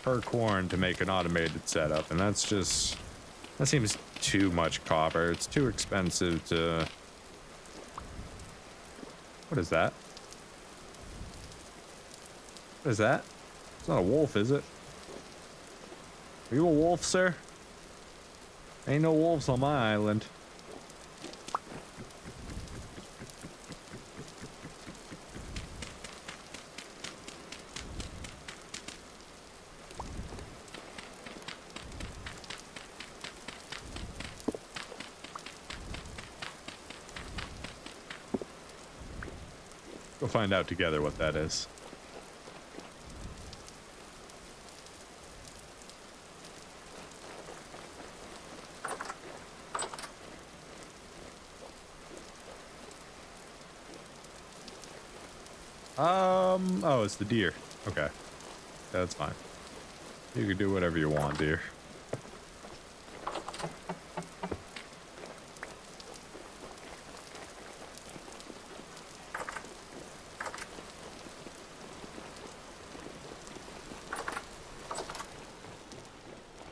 per corn to make an automated setup, and that seems too much copper. It's too expensive to... What is that? What is that? It's not a wolf, is it? Are you a wolf, sir? Ain't no wolves on my island. Go find out together what that is. Oh, it's the deer. Okay. That's fine. You can do whatever you want, deer.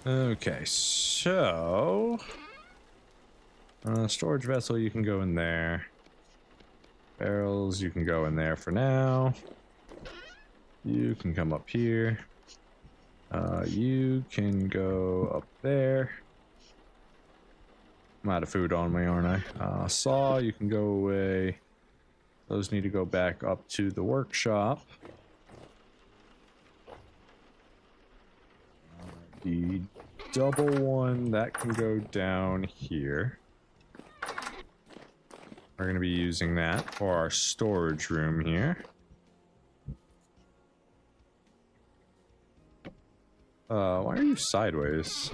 Okay, so... storage vessel, you can go in there. Barrels, you can go in there for now. You can come up here. You can go up there. I'm out of food on me, aren't I? Saw, you can go away. Those need to go back up to the workshop. The double one, that can go down here. We're going to be using that for our storage room here. Why are you sideways?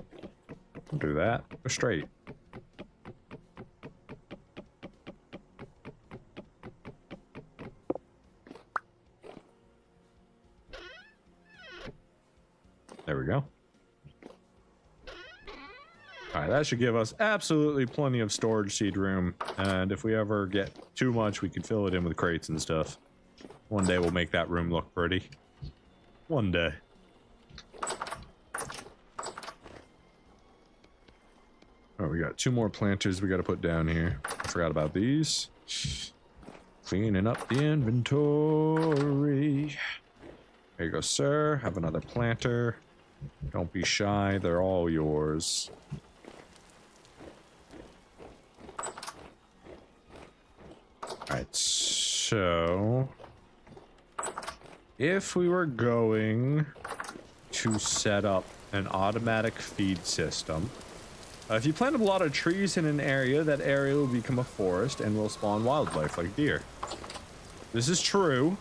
Don't do that. Go straight. There we go. Alright, that should give us absolutely plenty of storage seed room. And if we ever get too much, we can fill it in with crates and stuff. One day we'll make that room look pretty. One day. Oh, we got 2 more planters we gotta put down here. I forgot about these. Cleaning up the inventory. There you go, sir. Have another planter. Don't be shy, they're all yours. Alright, so if we were going to set up an automatic feed system, if you plant a lot of trees in an area, that area will become a forest and will spawn wildlife like deer. This is true,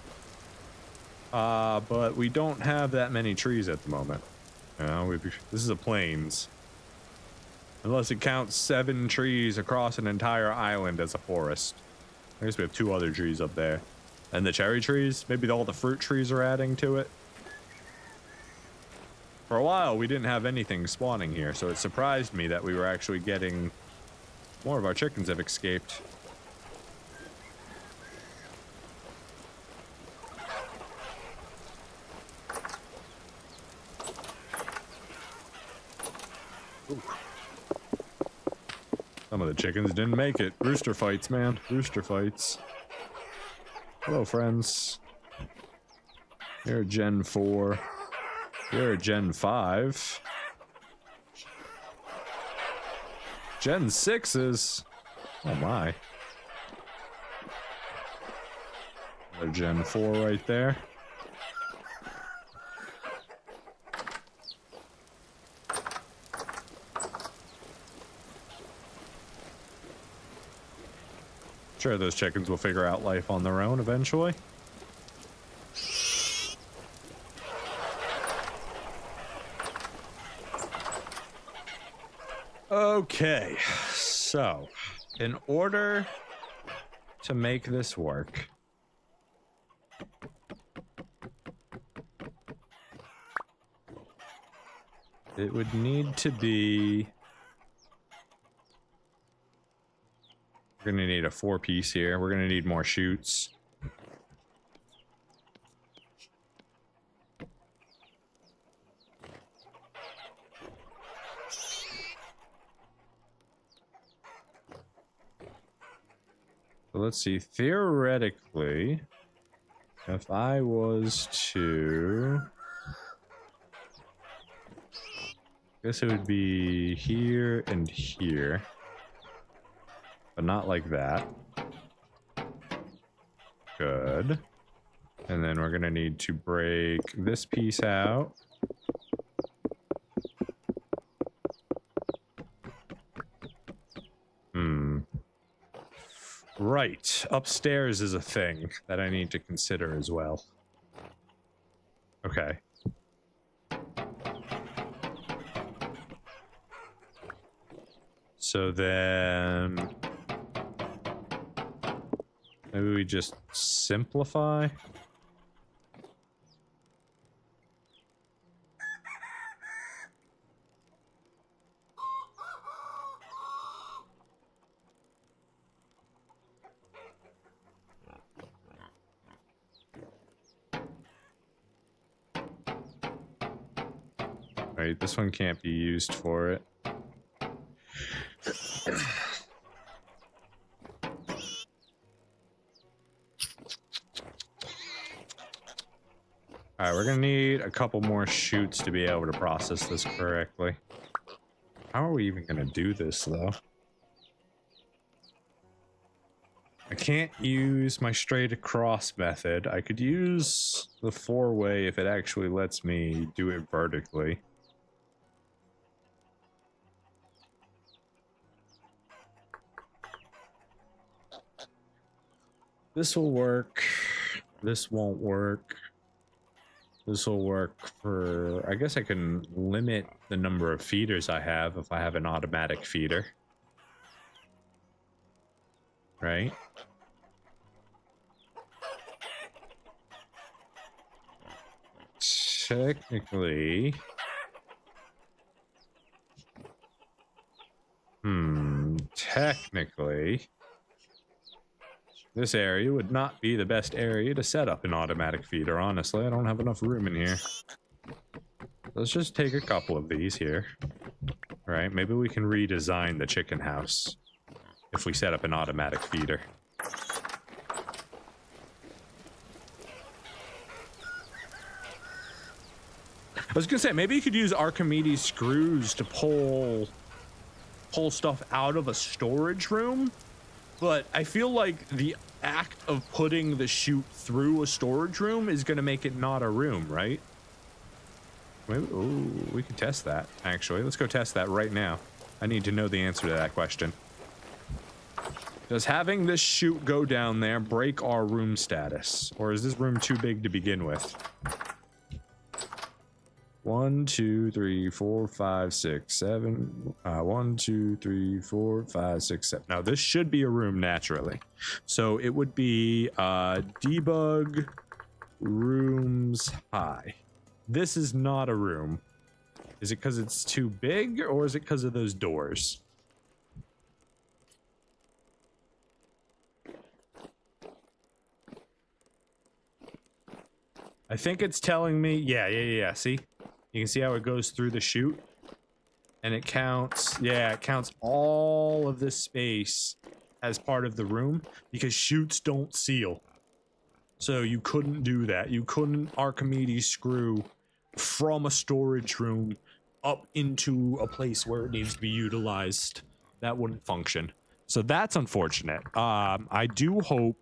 but we don't have that many trees at the moment. You know, this is a plains. Unless it counts 7 trees across an entire island as a forest. I guess we have 2 other trees up there. And the cherry trees, maybe all the fruit trees are adding to it. For a while, we didn't have anything spawning here, so it surprised me that we were actually getting... More of our chickens have escaped. Ooh. Some of the chickens didn't make it. Rooster fights, man. Rooster fights. Hello, friends. You're Gen 4. You're a Gen 5. Gen 6s. Oh my. Another Gen 4 right there. Sure, those chickens will figure out life on their own eventually. Okay, so in order to make this work, it would need to be... We're gonna need a 4-piece here. We're gonna need more chutes. So let's see, theoretically, if I was to... I guess it would be here and here. But not like that. Good. And then we're gonna need to break this piece out. Right. Upstairs is a thing that I need to consider as well. Okay. So then... maybe we just simplify? Right, this one can't be used for it. All right, we're gonna need a couple more chutes to be able to process this correctly. How are we even gonna do this though? I can't use my straight across method. I could use the 4-way if it actually lets me do it vertically. This will work. This won't work. This will work for... I guess I can limit the number of feeders I have if I have an automatic feeder. Right? Technically... Technically... This area would not be the best area to set up an automatic feeder, honestly. I don't have enough room in here. Let's just take a couple of these here. Right, maybe we can redesign the chicken house if we set up an automatic feeder. I was gonna say, maybe you could use Archimedes screws to pull stuff out of a storage room. But I feel like the act of putting the chute through a storage room is going to make it not a room, right? Maybe, ooh, we can test that, actually. Let's go test that right now. I need to know the answer to that question. Does having this chute go down there break our room status? Or is this room too big to begin with? 1, 2, 3, 4, 5, 6, 7. 1, 2, 3, 4, 5, 6, 7. Now this should be a room naturally. So it would be debug rooms high. This is not a room. Is it because it's too big, or is it because of those doors? I think it's telling me, yeah, see? You can see how it goes through the chute, and it counts, it counts all of this space as part of the room because chutes don't seal. So you couldn't do that. You couldn't Archimedes screw from a storage room up into a place where it needs to be utilized. That wouldn't function. So that's unfortunate. I do hope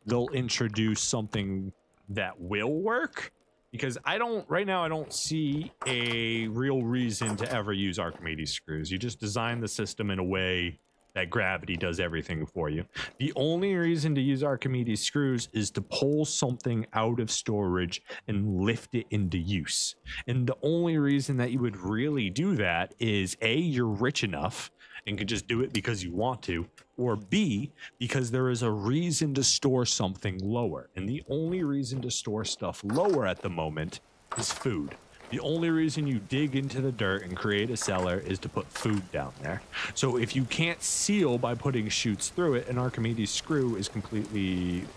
they'll introduce something that will work. Because right now I don't see a real reason to ever use Archimedes screws. You just design the system in a way that gravity does everything for you. The only reason to use Archimedes screws is to pull something out of storage and lift it into use. And the only reason that you would really do that is A, you're rich enough and can just do it because you want to, or B, because there is a reason to store something lower. And the only reason to store stuff lower at the moment is food. The only reason you dig into the dirt and create a cellar is to put food down there. So if you can't seal by putting chutes through it, an Archimedes screw is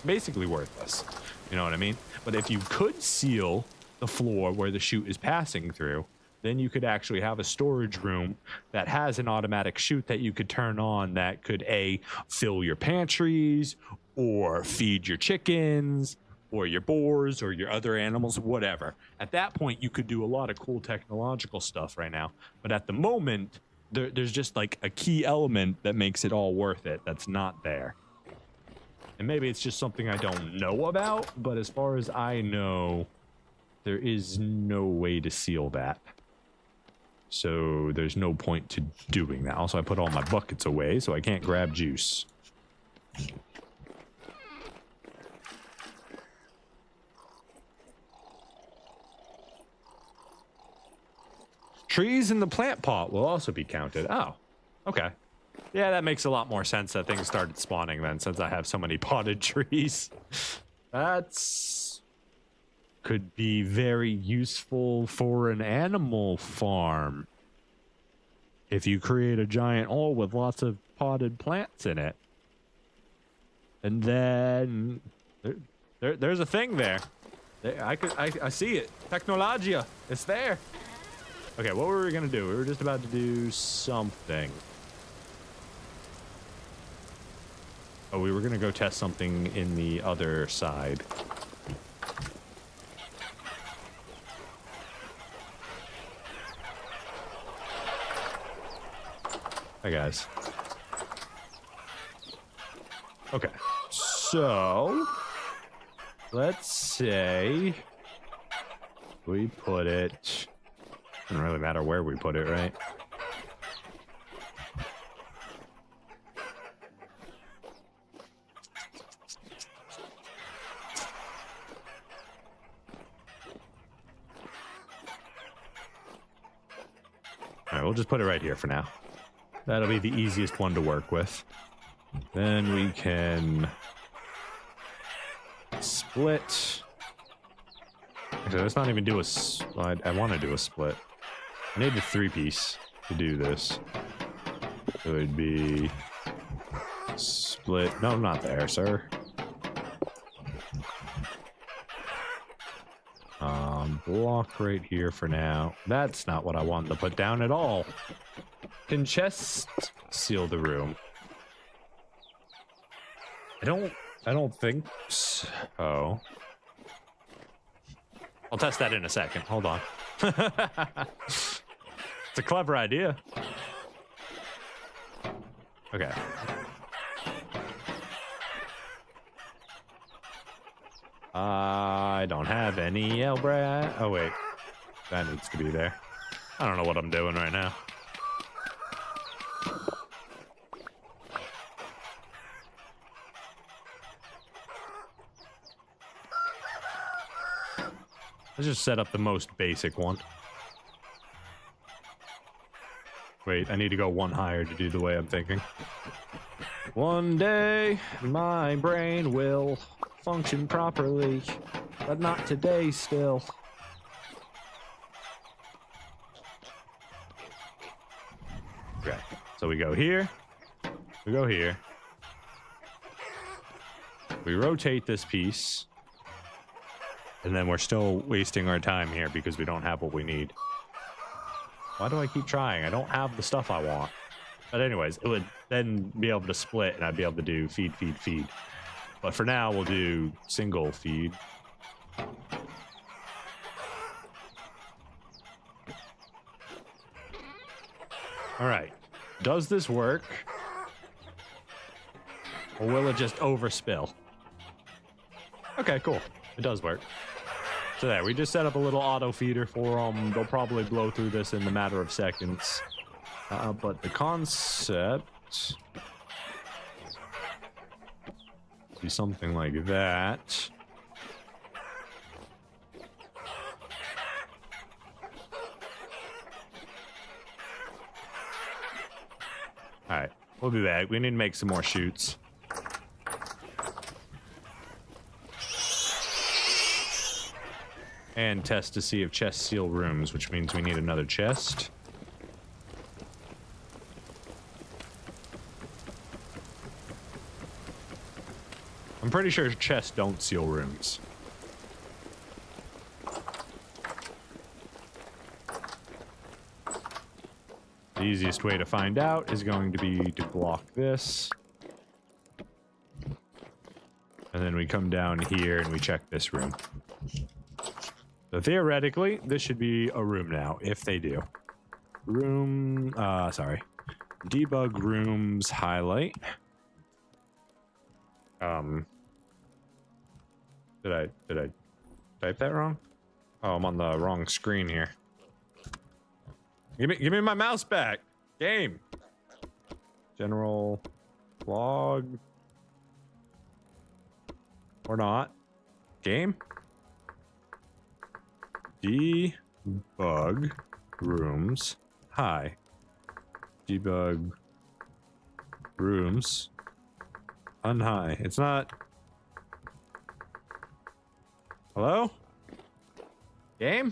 basically worthless. You know what I mean? But if you could seal the floor where the chute is passing through, then you could actually have a storage room that has an automatic chute that you could turn on that could A, fill your pantries, or feed your chickens, or your boars, or your other animals, whatever. At that point, you could do a lot of cool technological stuff right now. But at the moment, there's just like a key element that makes it all worth it that's not there. And maybe it's just something I don't know about, but as far as I know, there is no way to seal that. So there's no point to doing that. Also, I put all my buckets away, so I can't grab juice. Trees in the plant pot will also be counted. Oh, okay. Yeah, that makes a lot more sense that things started spawning then, since I have so many potted trees. Could be very useful for an animal farm. If you create a giant hole with lots of potted plants in it. And then there's a thing there. I see it. Technologia. It's there. Okay, what were we gonna do? We were just about to do something. Oh, we were gonna go test something in the other side. Hi, guys. Okay. So, let's say we put it... Doesn't really matter where we put it, right? All right, we'll just put it right here for now. That'll be the easiest one to work with. Then we can split. Actually, let's not even do a... I want to do a split. I need a 3-piece to do this. So it'd be split. No, not there, sir. Block right here for now. That's not what I wanted to put down at all. Can chest seal the room? I don't think so. I'll test that in a second. Hold on. It's a clever idea. Okay. I don't have any Elbrat. Oh, wait. That needs to be there. I don't know what I'm doing right now. Let's just set up the most basic one. Wait, I need to go one higher to do the way I'm thinking. One day, my brain will function properly, but not today still. Okay, so we go here, we go here. We rotate this piece, and then we're still wasting our time here because we don't have what we need. Why do I keep trying? I don't have the stuff I want. But anyways, it would then be able to split, and I'd be able to do feed, feed, feed. But for now, we'll do single feed. All right. Does this work? Or will it just overspill? Okay, cool. It does work. So there, we just set up a little auto feeder for them. They'll probably blow through this in a matter of seconds. But the concept... be something like that. Alright, we'll do that. We need to make some more chutes. And test to see if chests seal rooms, which means we need another chest. I'm pretty sure chests don't seal rooms. The easiest way to find out is going to be to block this. And then we come down here and we check this room. So theoretically, this should be a room now, if they do. Room, sorry. Debug rooms highlight. Did I type that wrong? Oh, I'm on the wrong screen here. Give me my mouse back. Game. General log. Or not. Game. Debug rooms. Hi. Debug rooms. Unhigh. It's not. Hello? Game?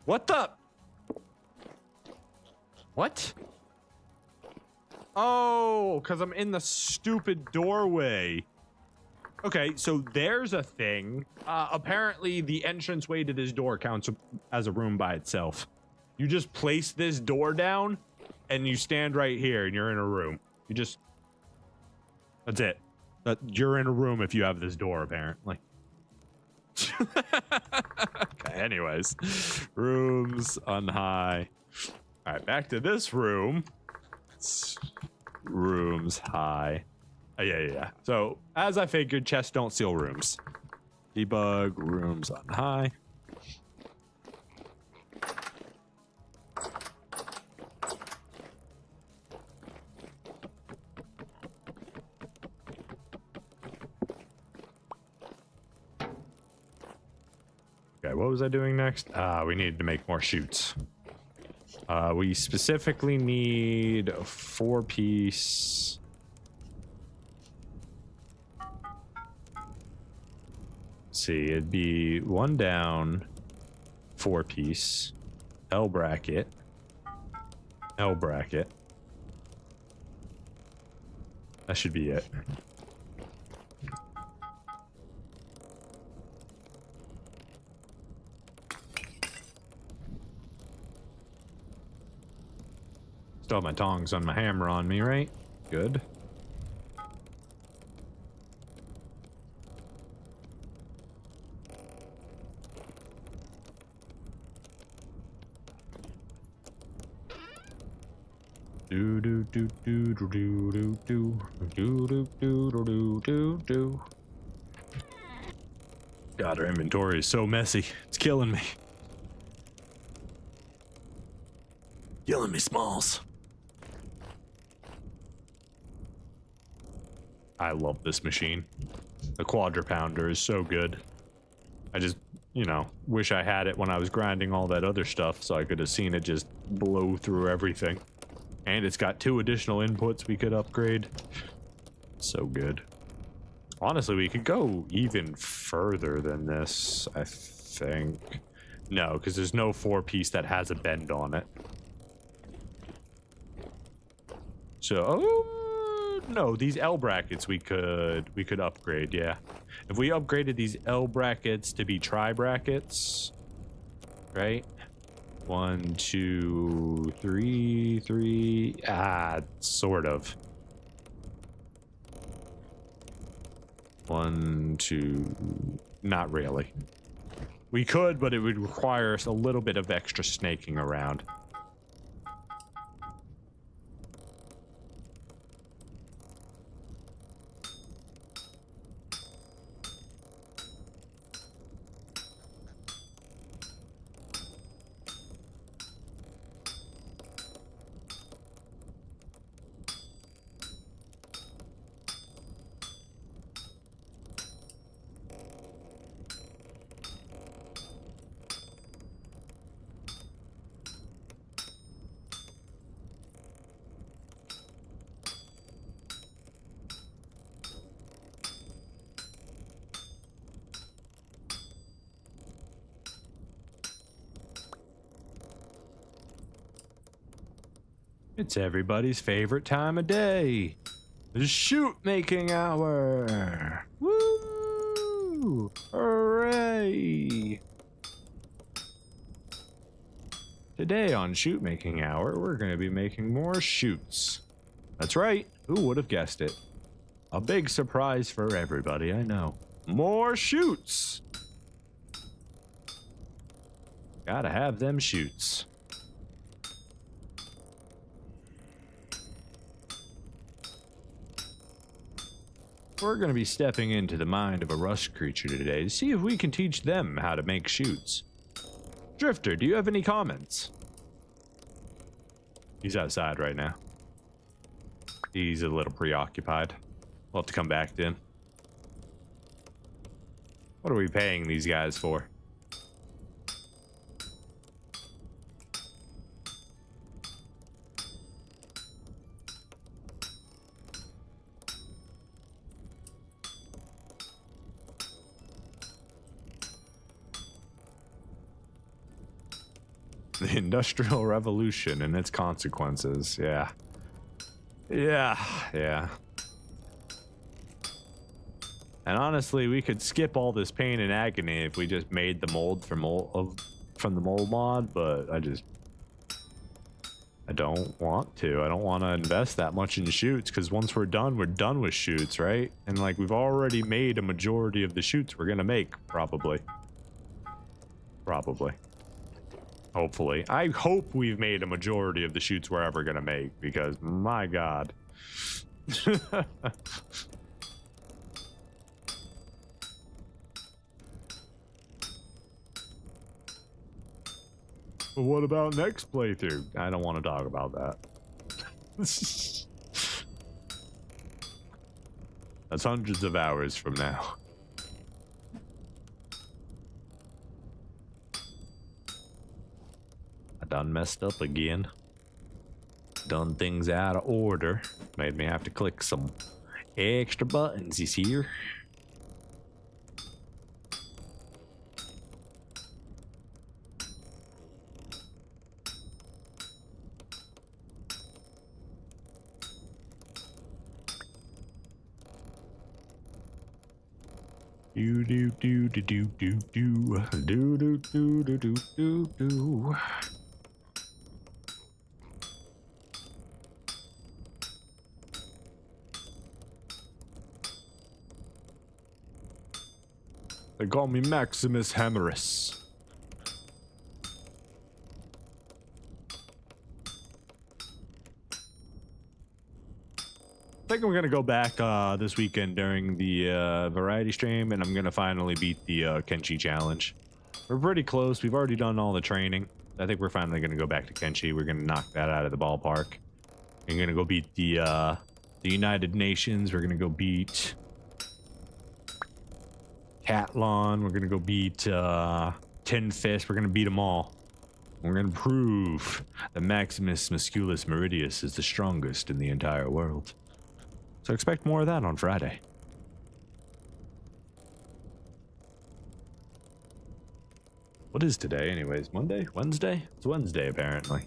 What the? What? Oh, because I'm in the stupid doorway. Okay, so there's a thing. Apparently, the entranceway to this door counts as a room by itself. You just place this door down, and you stand right here, and you're in a room. You just... That's it. You're in a room if you have this door, apparently. Okay. Anyways, rooms on high. All right, back to this room. Rooms high. Yeah. So, as I figured, chests don't steal rooms. Debug, rooms on high. Okay, what was I doing next? We needed to make more chutes. We specifically need a 4-piece. See, it'd be 1 down, 4-piece, L bracket, L bracket. That should be it. Still have my tongs on my hammer on me, right? Good. Do do do do do do do do do do do do do. God, our inventory is so messy. It's killing me. Killing me, Smalls. I love this machine. The Quadra-Pounder is so good. I just, you know, wish I had it when I was grinding all that other stuff so I could have seen it just blow through everything. And it's got 2 additional inputs we could upgrade. So good. Honestly, we could go even further than this, I think. No, because there's no 4-piece that has a bend on it. So, no, these L brackets we could upgrade, yeah. If we upgraded these L brackets to be tri brackets, right? 1, 2, 3, sort of. 1, 2, not really. We could, but it would require us a little bit of extra snaking around. It's everybody's favorite time of day. The shoot making hour. Woo! Hooray! Today on shoot making hour, we're going to be making more shoots. That's right. Who would have guessed it? A big surprise for everybody, I know. More shoots. Gotta have them shoots. We're going to be stepping into the mind of a rust creature today to see if we can teach them how to make chutes. Drifter, do you have any comments? He's outside right now. He's a little preoccupied. We'll have to come back to him. What are we paying these guys for? The Industrial Revolution and its consequences, yeah. Yeah. And honestly, we could skip all this pain and agony if we just made the mold from the mold mod, but I don't want to. I don't want to invest that much in shoots, because once we're done with shoots, right? And like, we've already made a majority of the shoots we're gonna make, probably. Probably. Hopefully. I hope we've made a majority of the shoots we're ever gonna make, because my god. But what about next playthrough? I don't want to talk about that. That's hundreds of hours from now. I done messed up again. Done things out of order. Made me have to click some extra buttons, you see here? Do do do do do do do do do do do do do do. They call me Maximus Hammerus. I think I'm gonna go back this weekend during the variety stream, and I'm gonna finally beat the Kenshi challenge. We're pretty close. We've already done all the training. I think we're finally gonna go back to Kenshi. We're gonna knock that out of the ballpark. We're gonna go beat the United Nations. We're gonna go beat Catlon. We're gonna go beat Ten Fist. We're gonna beat them all. We're gonna prove that Maximus Musculus Meridius is the strongest in the entire world. So expect more of that on Friday. What is today anyways? Monday? Wednesday? It's Wednesday apparently.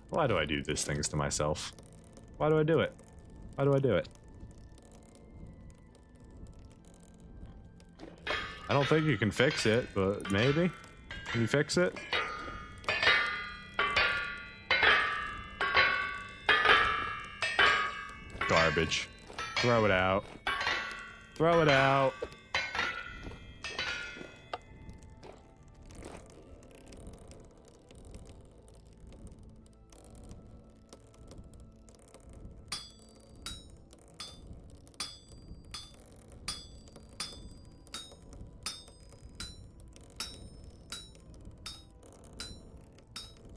Why do I do these things to myself? Why do I do it? Why do I do it? I don't think you can fix it, but maybe? Can you fix it? Garbage. Throw it out. Throw it out.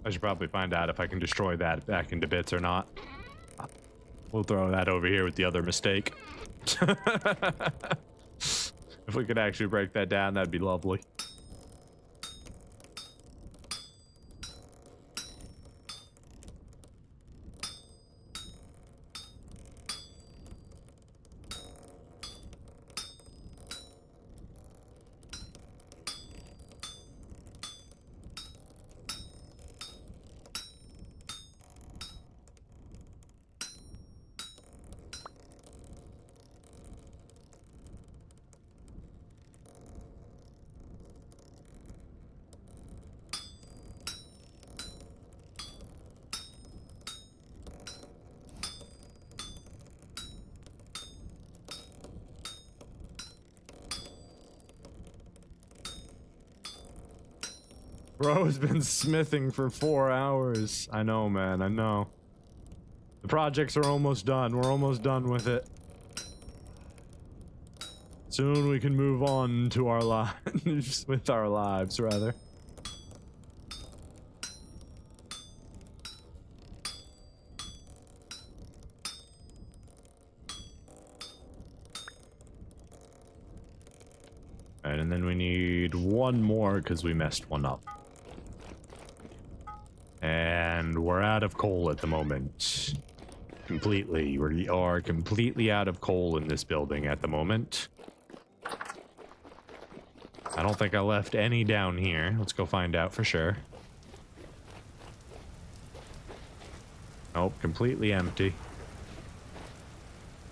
I should probably find out if I can destroy that back into bits or not. We'll throw that over here with the other mistake. If we could actually break that down, that'd be lovely. Bro's been smithing for 4 hours. I know, man, I know. The projects are almost done. We're almost done with it. Soon we can move on to our lives, with our lives, rather. And then we need one more because we messed one up. And we're out of coal at the moment. Completely. We are completely out of coal in this building at the moment. I don't think I left any down here. Let's go find out for sure. Nope, completely empty.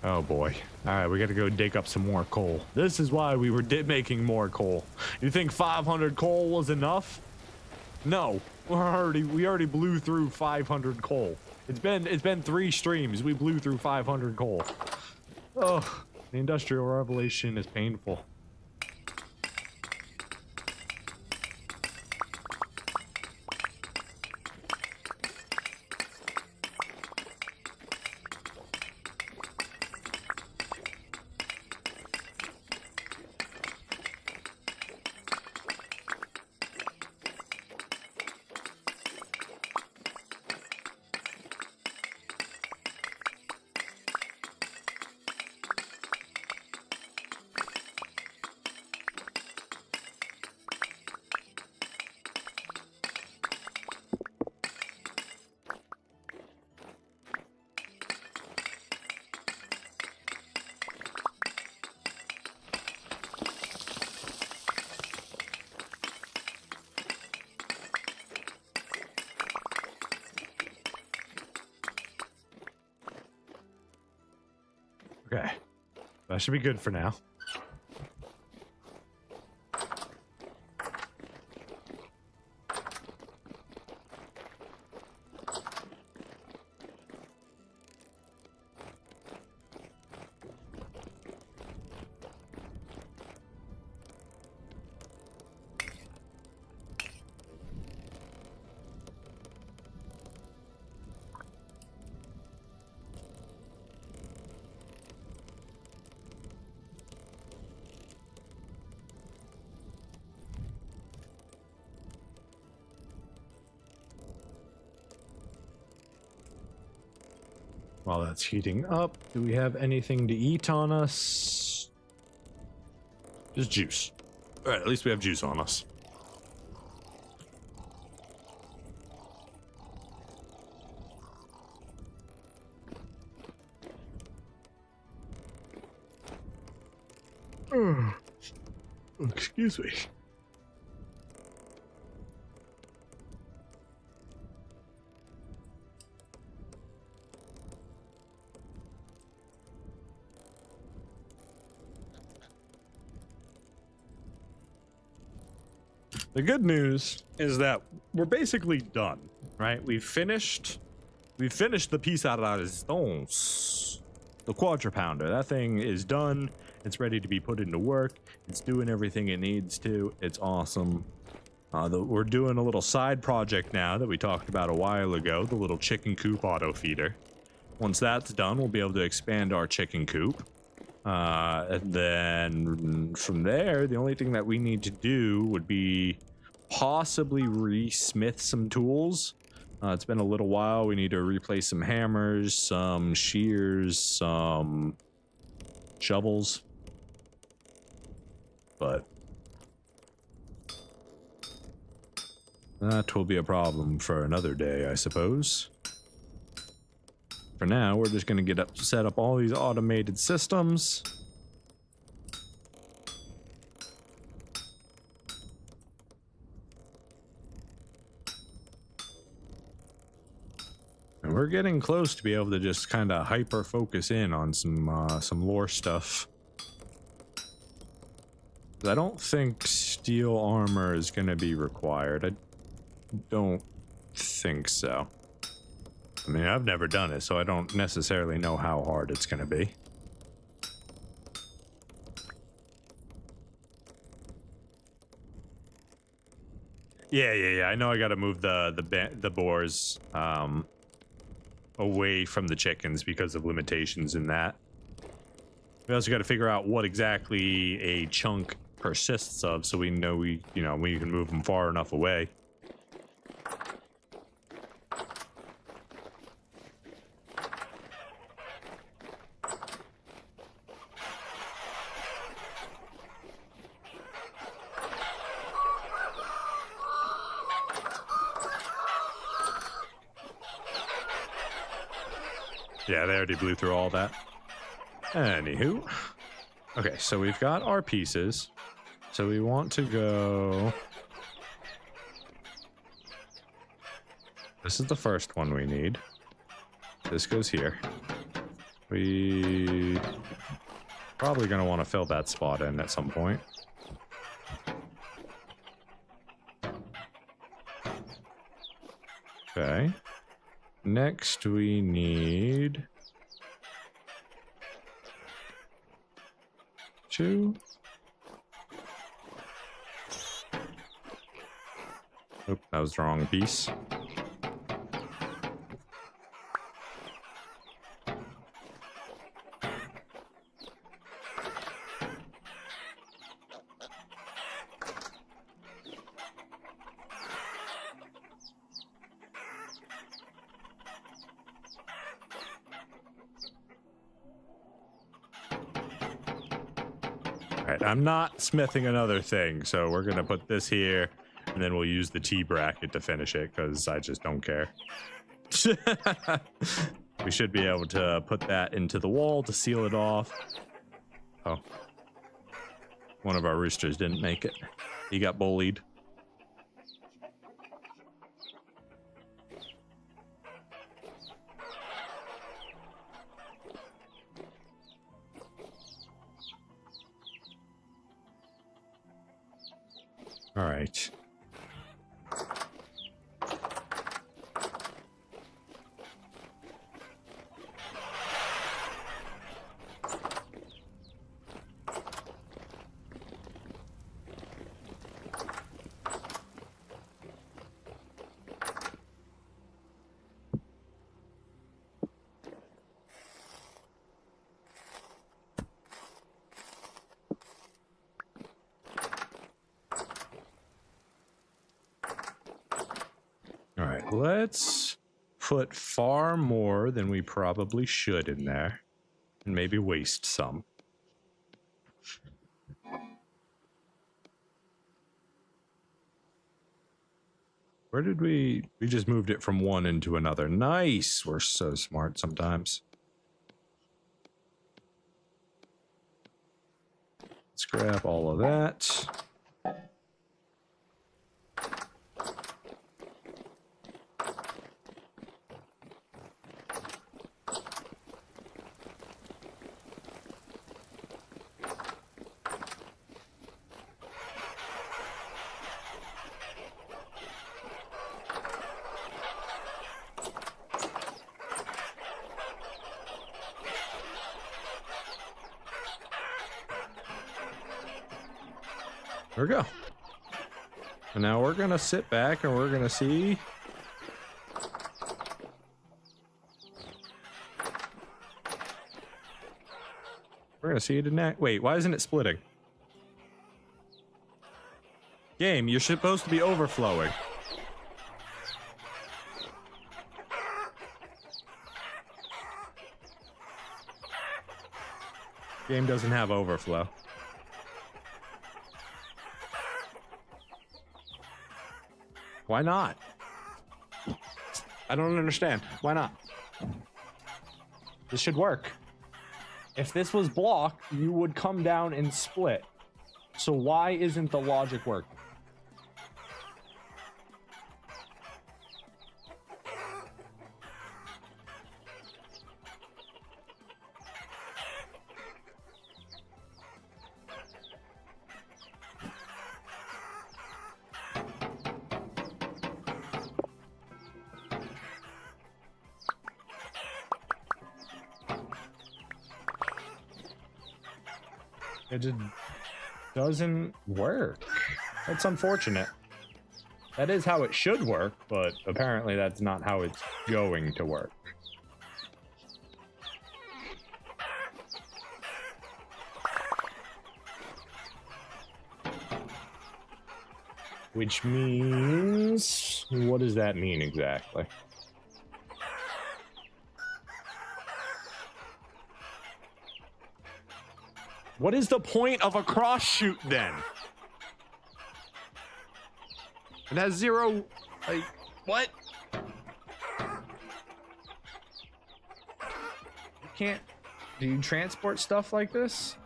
Oh boy. Alright, we gotta go dig up some more coal. This is why we were making more coal. You think 500 coal was enough? No. We already blew through 500 coal. It's been 3 streams. We blew through 500 coal. Oh, the Industrial Revolution is painful. Okay, that should be good for now. While that's heating up, do we have anything to eat on us? Just juice. All right, at least we have juice on us. Excuse me. The good news is that we're basically done, right? We've finished the piece à la resistance, the Quadra Pounder. That thing is done. It's ready to be put into work. It's doing everything it needs to. It's awesome. We're doing a little side project now that we talked about a while ago, the little chicken coop auto feeder. Once that's done, we'll be able to expand our chicken coop. And then from there, the only thing that we need to do would be possibly re-smith some tools. It's been a little while. We need to replace some hammers, some shears, some shovels. But that will be a problem for another day, I suppose. For now, we're just going to set up all these automated systems. And we're getting close to be able to just kind of hyper focus in on some lore stuff. I don't think steel armor is going to be required. I don't think so. I mean, I've never done it, so I don't necessarily know how hard it's going to be. Yeah. I know I got to move the boars away from the chickens because of limitations in that. We also got to figure out what exactly a chunk persists of, so we know we can move them far enough away. Yeah, they already blew through all that. Anywho. Okay, so we've got our pieces. So we want to go... This is the first one we need. This goes here. We... Probably going to want to fill that spot in at some point. Okay. Next we need... 2. Oop, that was the wrong piece. Alright, I'm not smithing another thing, so we're gonna put this here, and then we'll use the T bracket to finish it, because I just don't care. We should be able to put that into the wall to seal it off. Oh. One of our roosters didn't make it. He got bullied. All right. Let's put far more than we probably should in there, and maybe waste some. Where did we just moved it from one into another. Nice. We're so smart sometimes. Let's grab all of that. There we go. And now we're gonna sit back and we're gonna see. We're gonna see it in that. Wait, why isn't it splitting? Game, you're supposed to be overflowing. Game doesn't have overflow. Why not? I don't understand. Why not? This should work. If this was blocked, you would come down and split. So why isn't the logic working? It just doesn't work. That's unfortunate. That is how it should work, but apparently that's not how it's going to work. Which means... what does that mean exactly? What is the point of a cross shoot then? It has zero, like, what? can't... Do you transport stuff like this?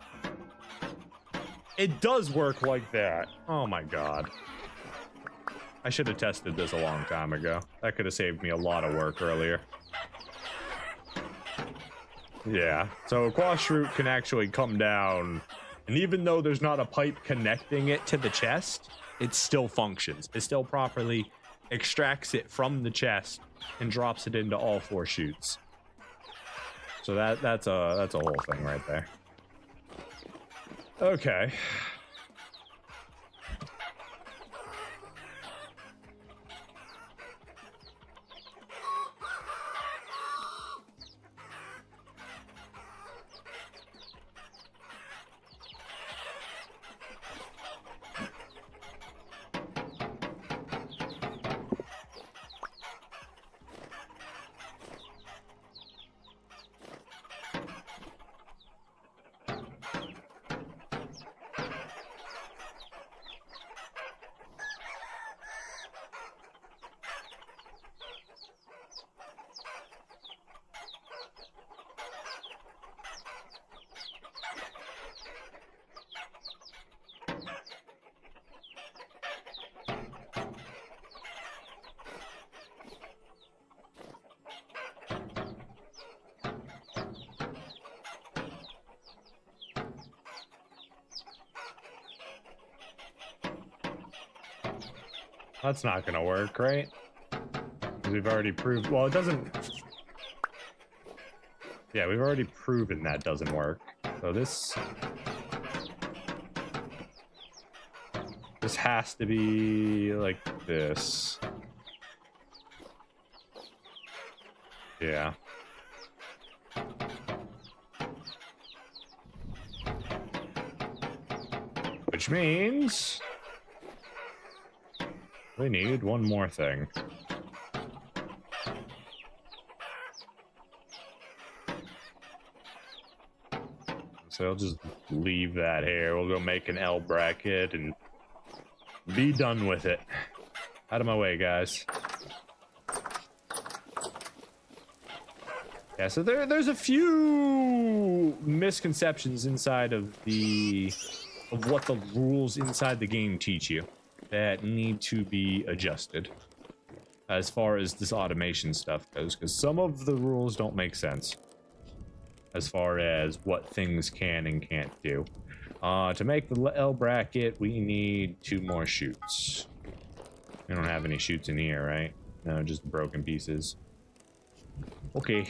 It does work like that. Oh my god. I should have tested this a long time ago. That could have saved me a lot of work earlier. Yeah, so a quash root can actually come down, and even though there's not a pipe connecting it to the chest, it still functions. It still properly extracts it from the chest and drops it into all 4 chutes. So that's a whole thing right there. Okay. That's not gonna work, right? Because we've already proved... Well, it doesn't... Yeah, we've already proven that doesn't work. So this has to be like this. Yeah. Which means we need one more thing. So I'll just leave that here. We'll go make an L bracket and be done with it. Out of my way, guys. Yeah, so there's a few misconceptions inside of what the rules inside the game teach you that need to be adjusted as far as this automation stuff goes, because some of the rules don't make sense as far as what things can and can't do. To make the L bracket, we need 2 more chutes. We don't have any chutes in here, right? No, just broken pieces. Okay.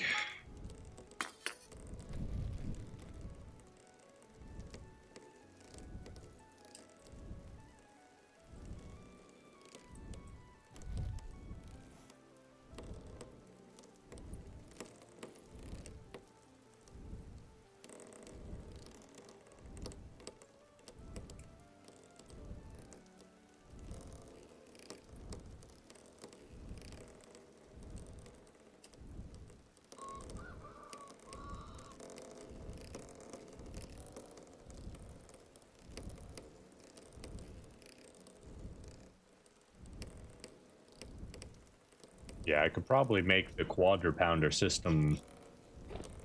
Yeah, I could probably make the quadrupounder system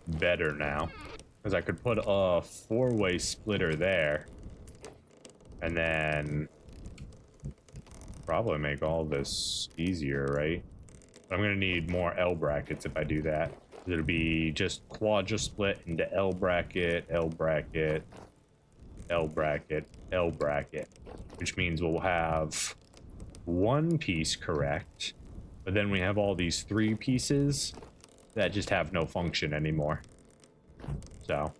better now, because I could put a 4-way splitter there, and then probably make all this easier, right? I'm gonna need more L brackets if I do that. It'll be just quadra split into L bracket, L bracket, L bracket, L bracket, which means we'll have 1 piece correct. But then we have all these 3 pieces that just have no function anymore. So,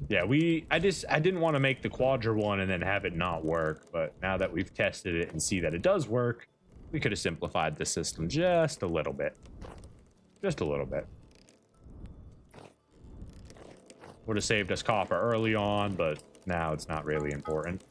yeah, I didn't want to make the quadra one and then have it not work. But now that we've tested it and see that it does work, we could have simplified the system just a little bit. Just a little bit. Would have saved us copper early on, but now it's not really important.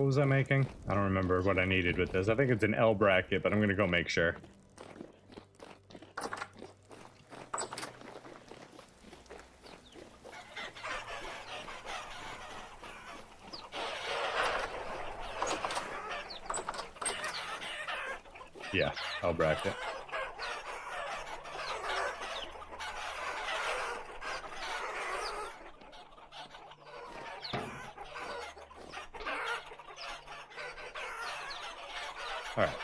What was I making? I don't remember what I needed with this. I think it's an L bracket, but I'm gonna go make sure. Yeah, L bracket. All right.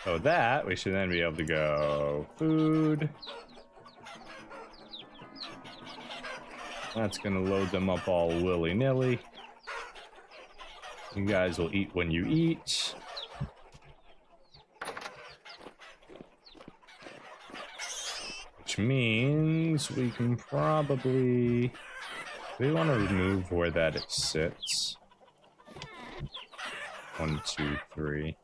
So with that, we should then be able to go food. That's gonna load them up all willy-nilly. You guys will eat when you eat. Which means we can probably... We want to remove where that it sits. 1, 2, 3.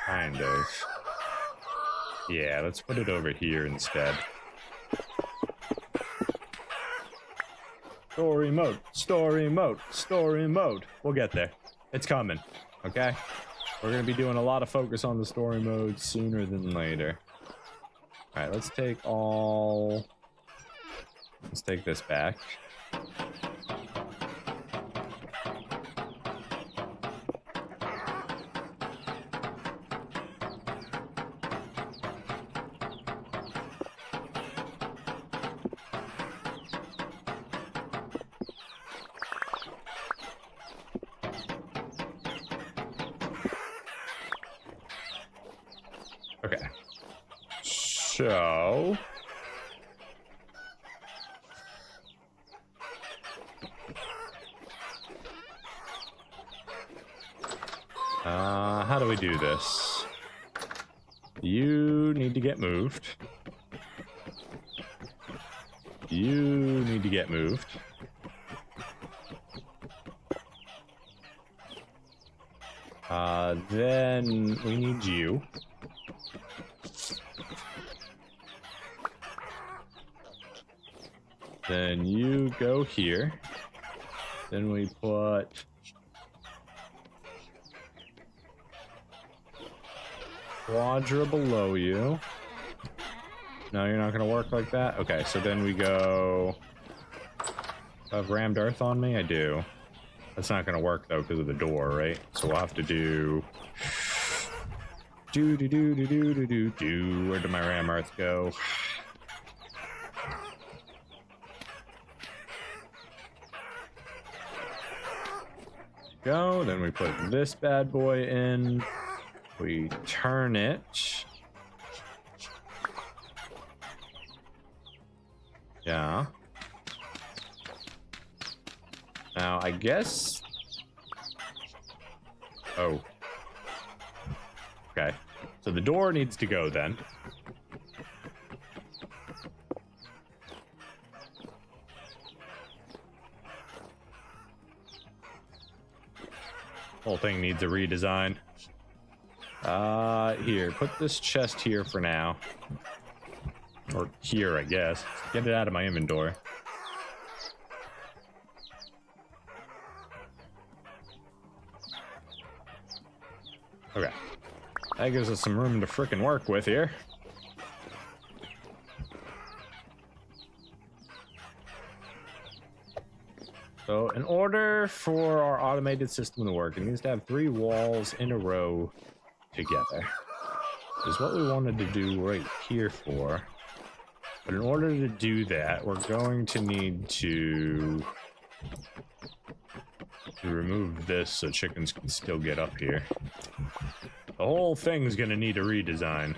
Kind of. Yeah, let's put it over here instead. Story mode, story mode, story mode. We'll get there. It's coming, okay? We're going to be doing a lot of focus on the story mode sooner than later. All right, let's take this back. Okay. So... how do we do this? You need to get moved. You need to get moved. Then we need you. Then you go here. Then we put... Quadra below you. No, you're not going to work like that? Okay, so then we go... I've rammed earth on me? I do. That's not going to work, though, because of the door, right? So we'll have to do... Where did my ram earth go? Go, then we put this bad boy in. We turn it. Yeah. Now, I guess... Oh. Okay. So the door needs to go then. Whole thing needs a redesign. Here, put this chest here for now. Or here, I guess. Get it out of my inventory. Okay. That gives us some room to frickin' work with here. So, in order for our automated system to work, it needs to have 3 walls in a row together. Is what we wanted to do right here for. But in order to do that, we're going to need to remove this so chickens can still get up here. The whole thing's gonna need a redesign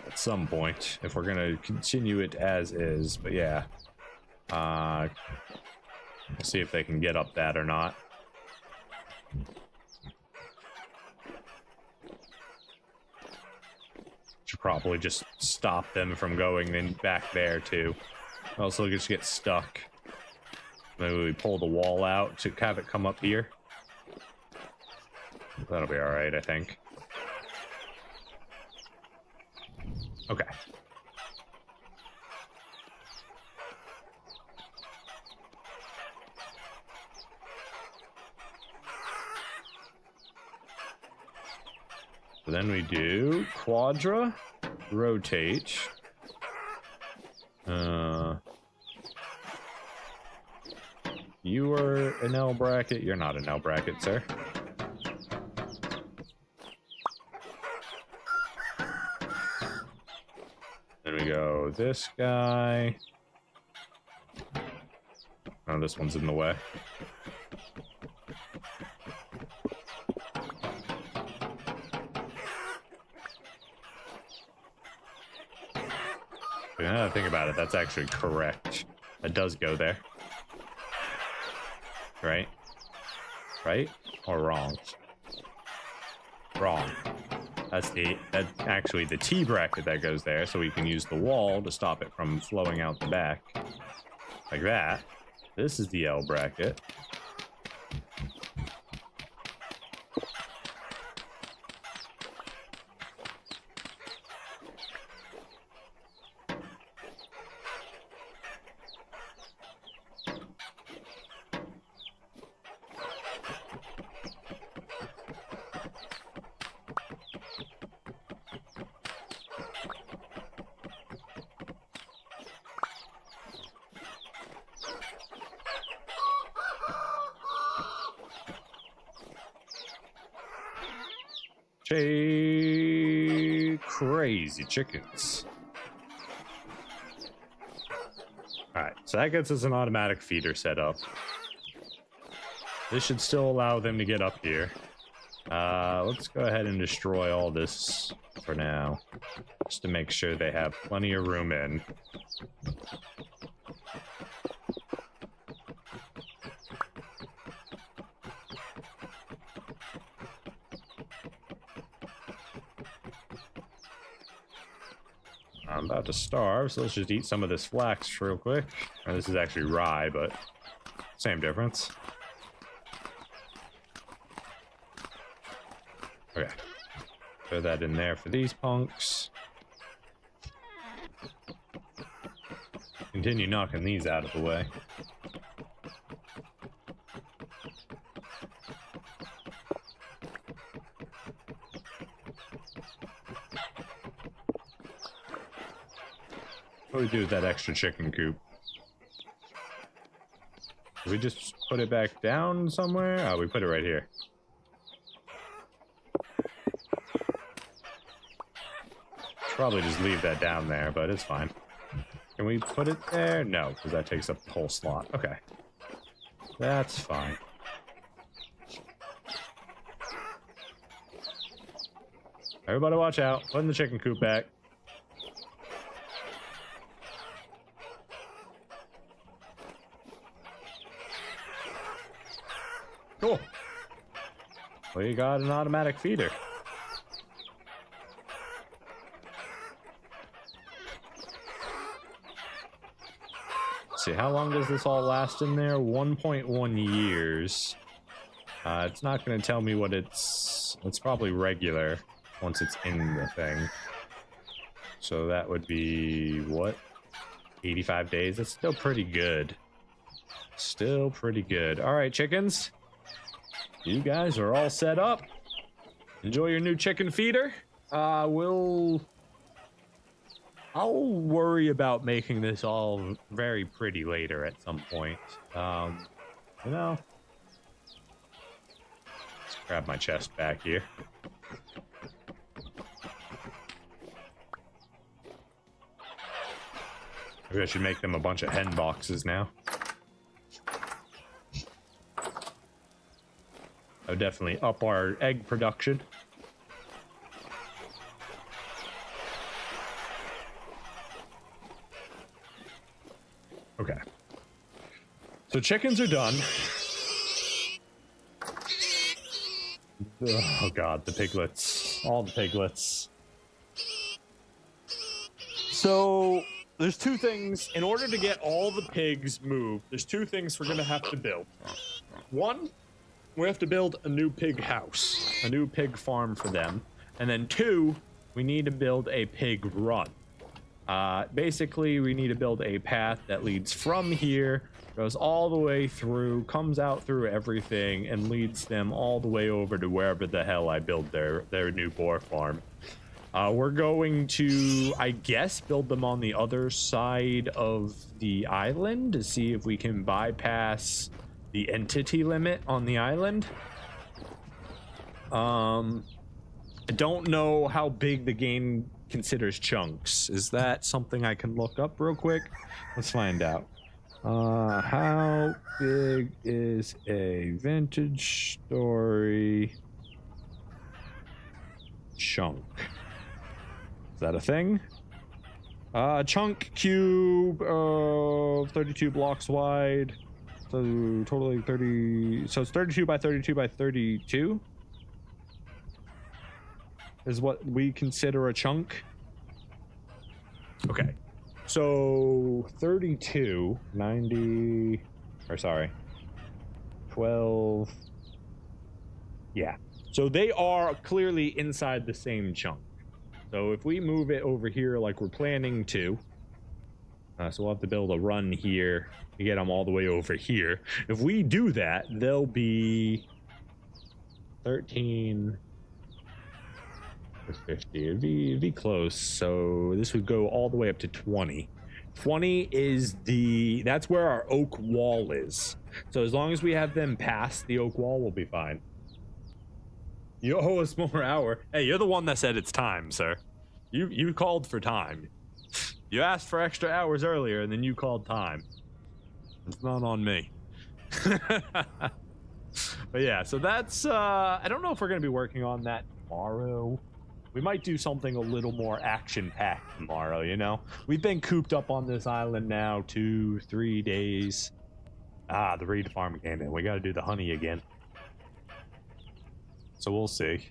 at some point if we're gonna continue it as is. But yeah, we'll see if they can get up that or not. Should probably just stop them from going then back there too. Else they'll just get stuck. Maybe we pull the wall out to have it come up here. That'll be alright, I think. Okay. So then we do quadra, rotate. You are an L bracket. You're not an L bracket, sir. Then we go this guy. Oh, this one's in the way. Now that I think about it, that's actually correct. It does go there. Right? Right? Or wrong? Wrong. That's actually the T bracket that goes there, so we can use the wall to stop it from flowing out the back. Like that. This is the L bracket. Crazy chickens. Alright, so that gets us an automatic feeder set up. This should still allow them to get up here. Let's go ahead and destroy all this for now, just to make sure they have plenty of room in. I'm about to starve, so let's just eat some of this flax real quick. This is actually rye, but same difference. Okay. Throw that in there for these punks. Continue knocking these out of the way. What do we do with that extra chicken coop? Do we just put it back down somewhere? Oh, we put it right here. Probably just leave that down there, but it's fine. Can we put it there? No, because that takes up the whole slot. Okay. That's fine. Everybody watch out. Putting the chicken coop back. Cool. We got an automatic feeder. Let's see, how long does this all last in there? 1.1 years. It's not going to tell me what it's probably regular once it's in the thing. So that would be, what? 85 days? That's still pretty good. Still pretty good. All right, chickens. You guys are all set up. Enjoy your new chicken feeder. I'll worry about making this all very pretty later at some point. You know. Let's grab my chest back here. Maybe I should make them a bunch of hen boxes now. That would definitely up our egg production. Okay. So chickens are done. Oh god, the piglets. All the piglets. So there's two things. In order to get all the pigs moved, there's two things we're going to have to build. One, we have to build a new pig house, a new pig farm for them. And then two, we need to build a pig run. Basically, we need to build a path that leads from here, goes all the way through, comes out through everything, and leads them all the way over to wherever the hell I build their new boar farm. We're going to, I guess, build them on the other side of the island to see if we can bypass the entity limit on the island. I don't know how big the game considers chunks. Is that something I can look up real quick? Let's find out. How big is a vintage story chunk? Is that a thing? Chunk cube of 32 blocks wide. So totally 30. So it's 32 by 32 by 32 is what we consider a chunk. Okay. So 32, 90, or sorry, 12. Yeah. So they are clearly inside the same chunk. So if we move it over here like we're planning to, so we'll have to build a run here to get them all the way over here. If we do that, they'll be 13 to 50. It'd be close. So this would go all the way up to 20. 20 is that's where our oak wall is. So as long as we have them past the oak wall, we'll be fine. You owe us more hour. Hey, you're the one that said it's time, sir. You called for time. You asked for extra hours earlier, and then you called time. It's not on me. But yeah, so that's, I don't know if we're going to be working on that tomorrow. We might do something a little more action-packed tomorrow, you know? We've been cooped up on this island now 2-3 days. The reed farm came in. We got to do the honey again. So we'll see.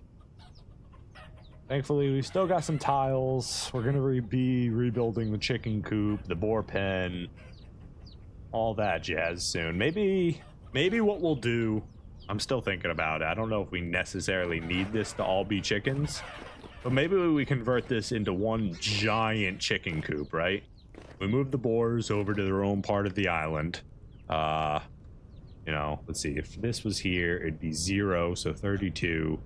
Thankfully, we've still got some tiles. We're going to be rebuilding the chicken coop, the boar pen, all that jazz soon. Maybe what we'll do, I'm still thinking about it. I don't know if we necessarily need this to all be chickens, but maybe we convert this into one giant chicken coop, right? We move the boars over to their own part of the island. You know, let's see, if this was here, it'd be 0, so 32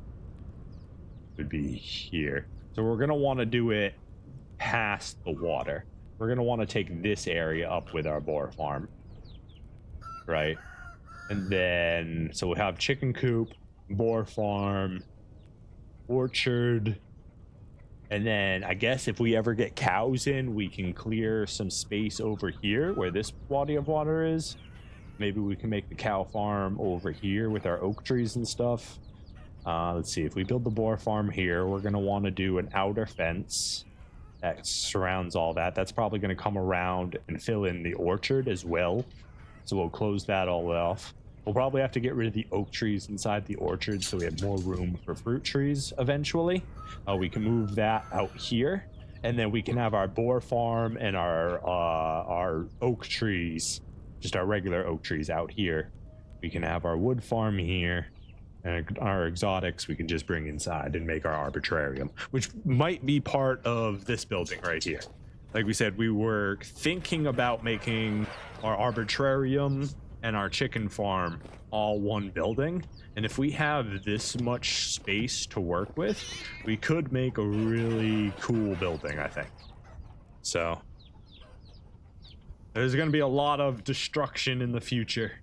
would be here. So we're going to want to do it past the water. We're going to want to take this area up with our boar farm, right? And then, so we'll have chicken coop, boar farm, orchard, and then I guess if we ever get cows in, we can clear some space over here where this body of water is. Maybe we can make the cow farm over here with our oak trees and stuff. Let's see, if we build the boar farm here, we're going to want to do an outer fence that surrounds all that. That's probably going to come around and fill in the orchard as well. So we'll close that all off. We'll probably have to get rid of the oak trees inside the orchard so we have more room for fruit trees eventually. We can move that out here, and then we can have our boar farm and our oak trees, just our regular oak trees out here. We can have our wood farm here, and our exotics we can just bring inside and make our arbitrarium, which might be part of this building right here. Like we said, we were thinking about making our arbitrarium and our chicken farm all one building, and if we have this much space to work with, we could make a really cool building, I think. So there's going to be a lot of destruction in the future,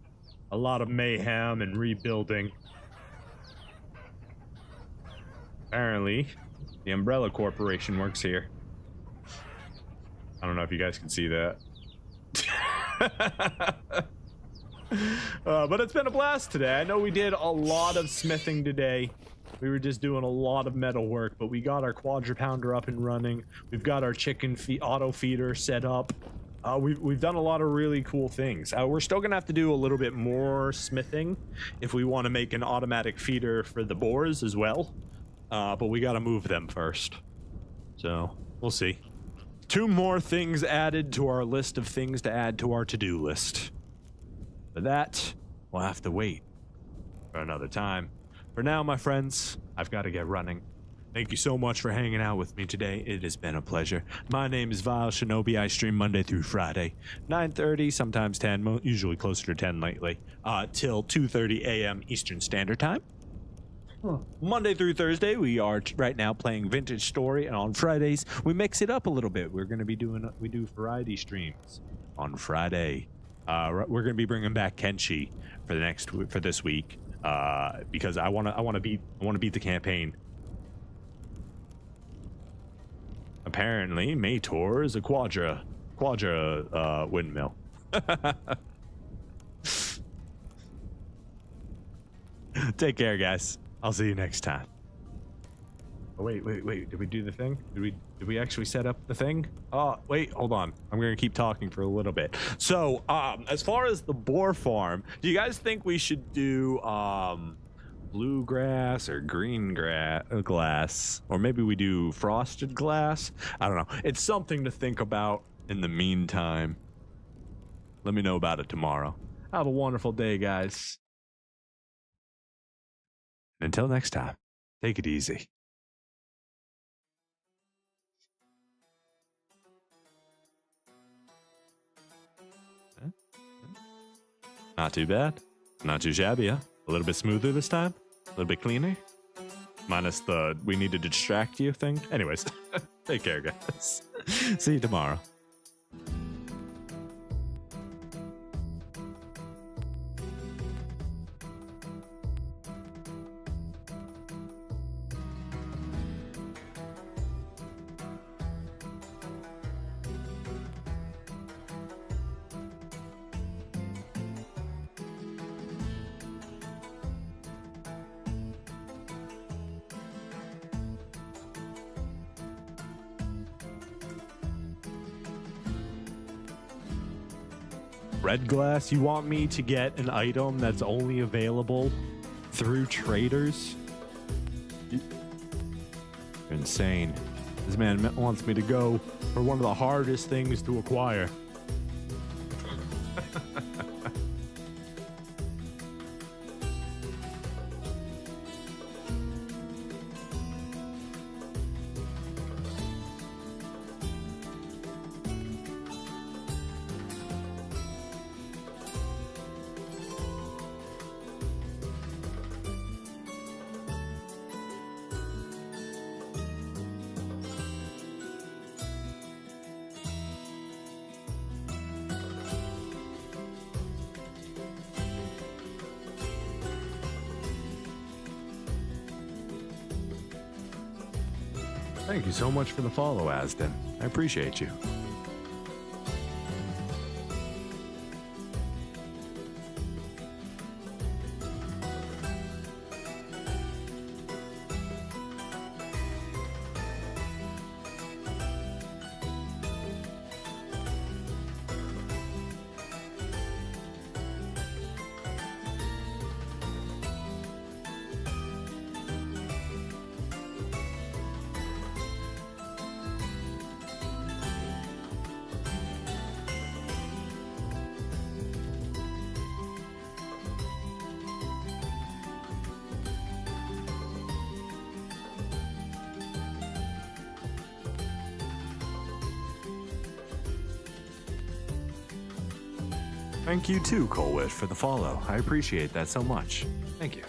a lot of mayhem and rebuilding. Apparently, the Umbrella Corporation works here. I don't know if you guys can see that. But it's been a blast today. I know we did a lot of smithing today. We were just doing a lot of metal work, but we got our quadrupounder up and running. We've got our chicken auto feeder set up. We've done a lot of really cool things. We're still gonna have to do a little bit more smithing if we want to make an automatic feeder for the boars as well. But we got to move them first. So we'll see. 2 more things added to our list of things to add to our to-do list. For that, we'll have to wait for another time. For now, my friends, I've got to get running. Thank you so much for hanging out with me today. It has been a pleasure. My name is Vile Shinobi. I stream Monday through Friday, 9:30, sometimes 10, usually closer to 10 lately, till 2:30 a.m. Eastern Standard Time. Monday through Thursday, we are right now playing Vintage Story, and on Fridays, we mix it up a little bit. We're going to be we do variety streams on Friday. We're going to be bringing back Kenshi for this week, because I want to beat the campaign. Apparently, Mator is a quadra windmill. Take care, guys. I'll see you next time. Oh, wait. Did we do the thing? Did we actually set up the thing? Oh, wait, hold on. I'm gonna keep talking for a little bit. So, as far as the boar farm, do you guys think we should do bluegrass or green glass, or maybe we do frosted glass? I don't know. It's something to think about in the meantime. Let me know about it tomorrow. Have a wonderful day, guys. Until next time, take it easy. Not too bad. Not too shabby, huh? A little bit smoother this time. A little bit cleaner. Minus the we need to distract you thing. Anyways, take care, guys. See you tomorrow. Red glass, you want me to get an item that's only available through traders? You're insane. This man wants me to go for one of the hardest things to acquire. Thank you so much for the follow, Asden. I appreciate you. Thank you too, Colwit, for the follow. I appreciate that so much. Thank you.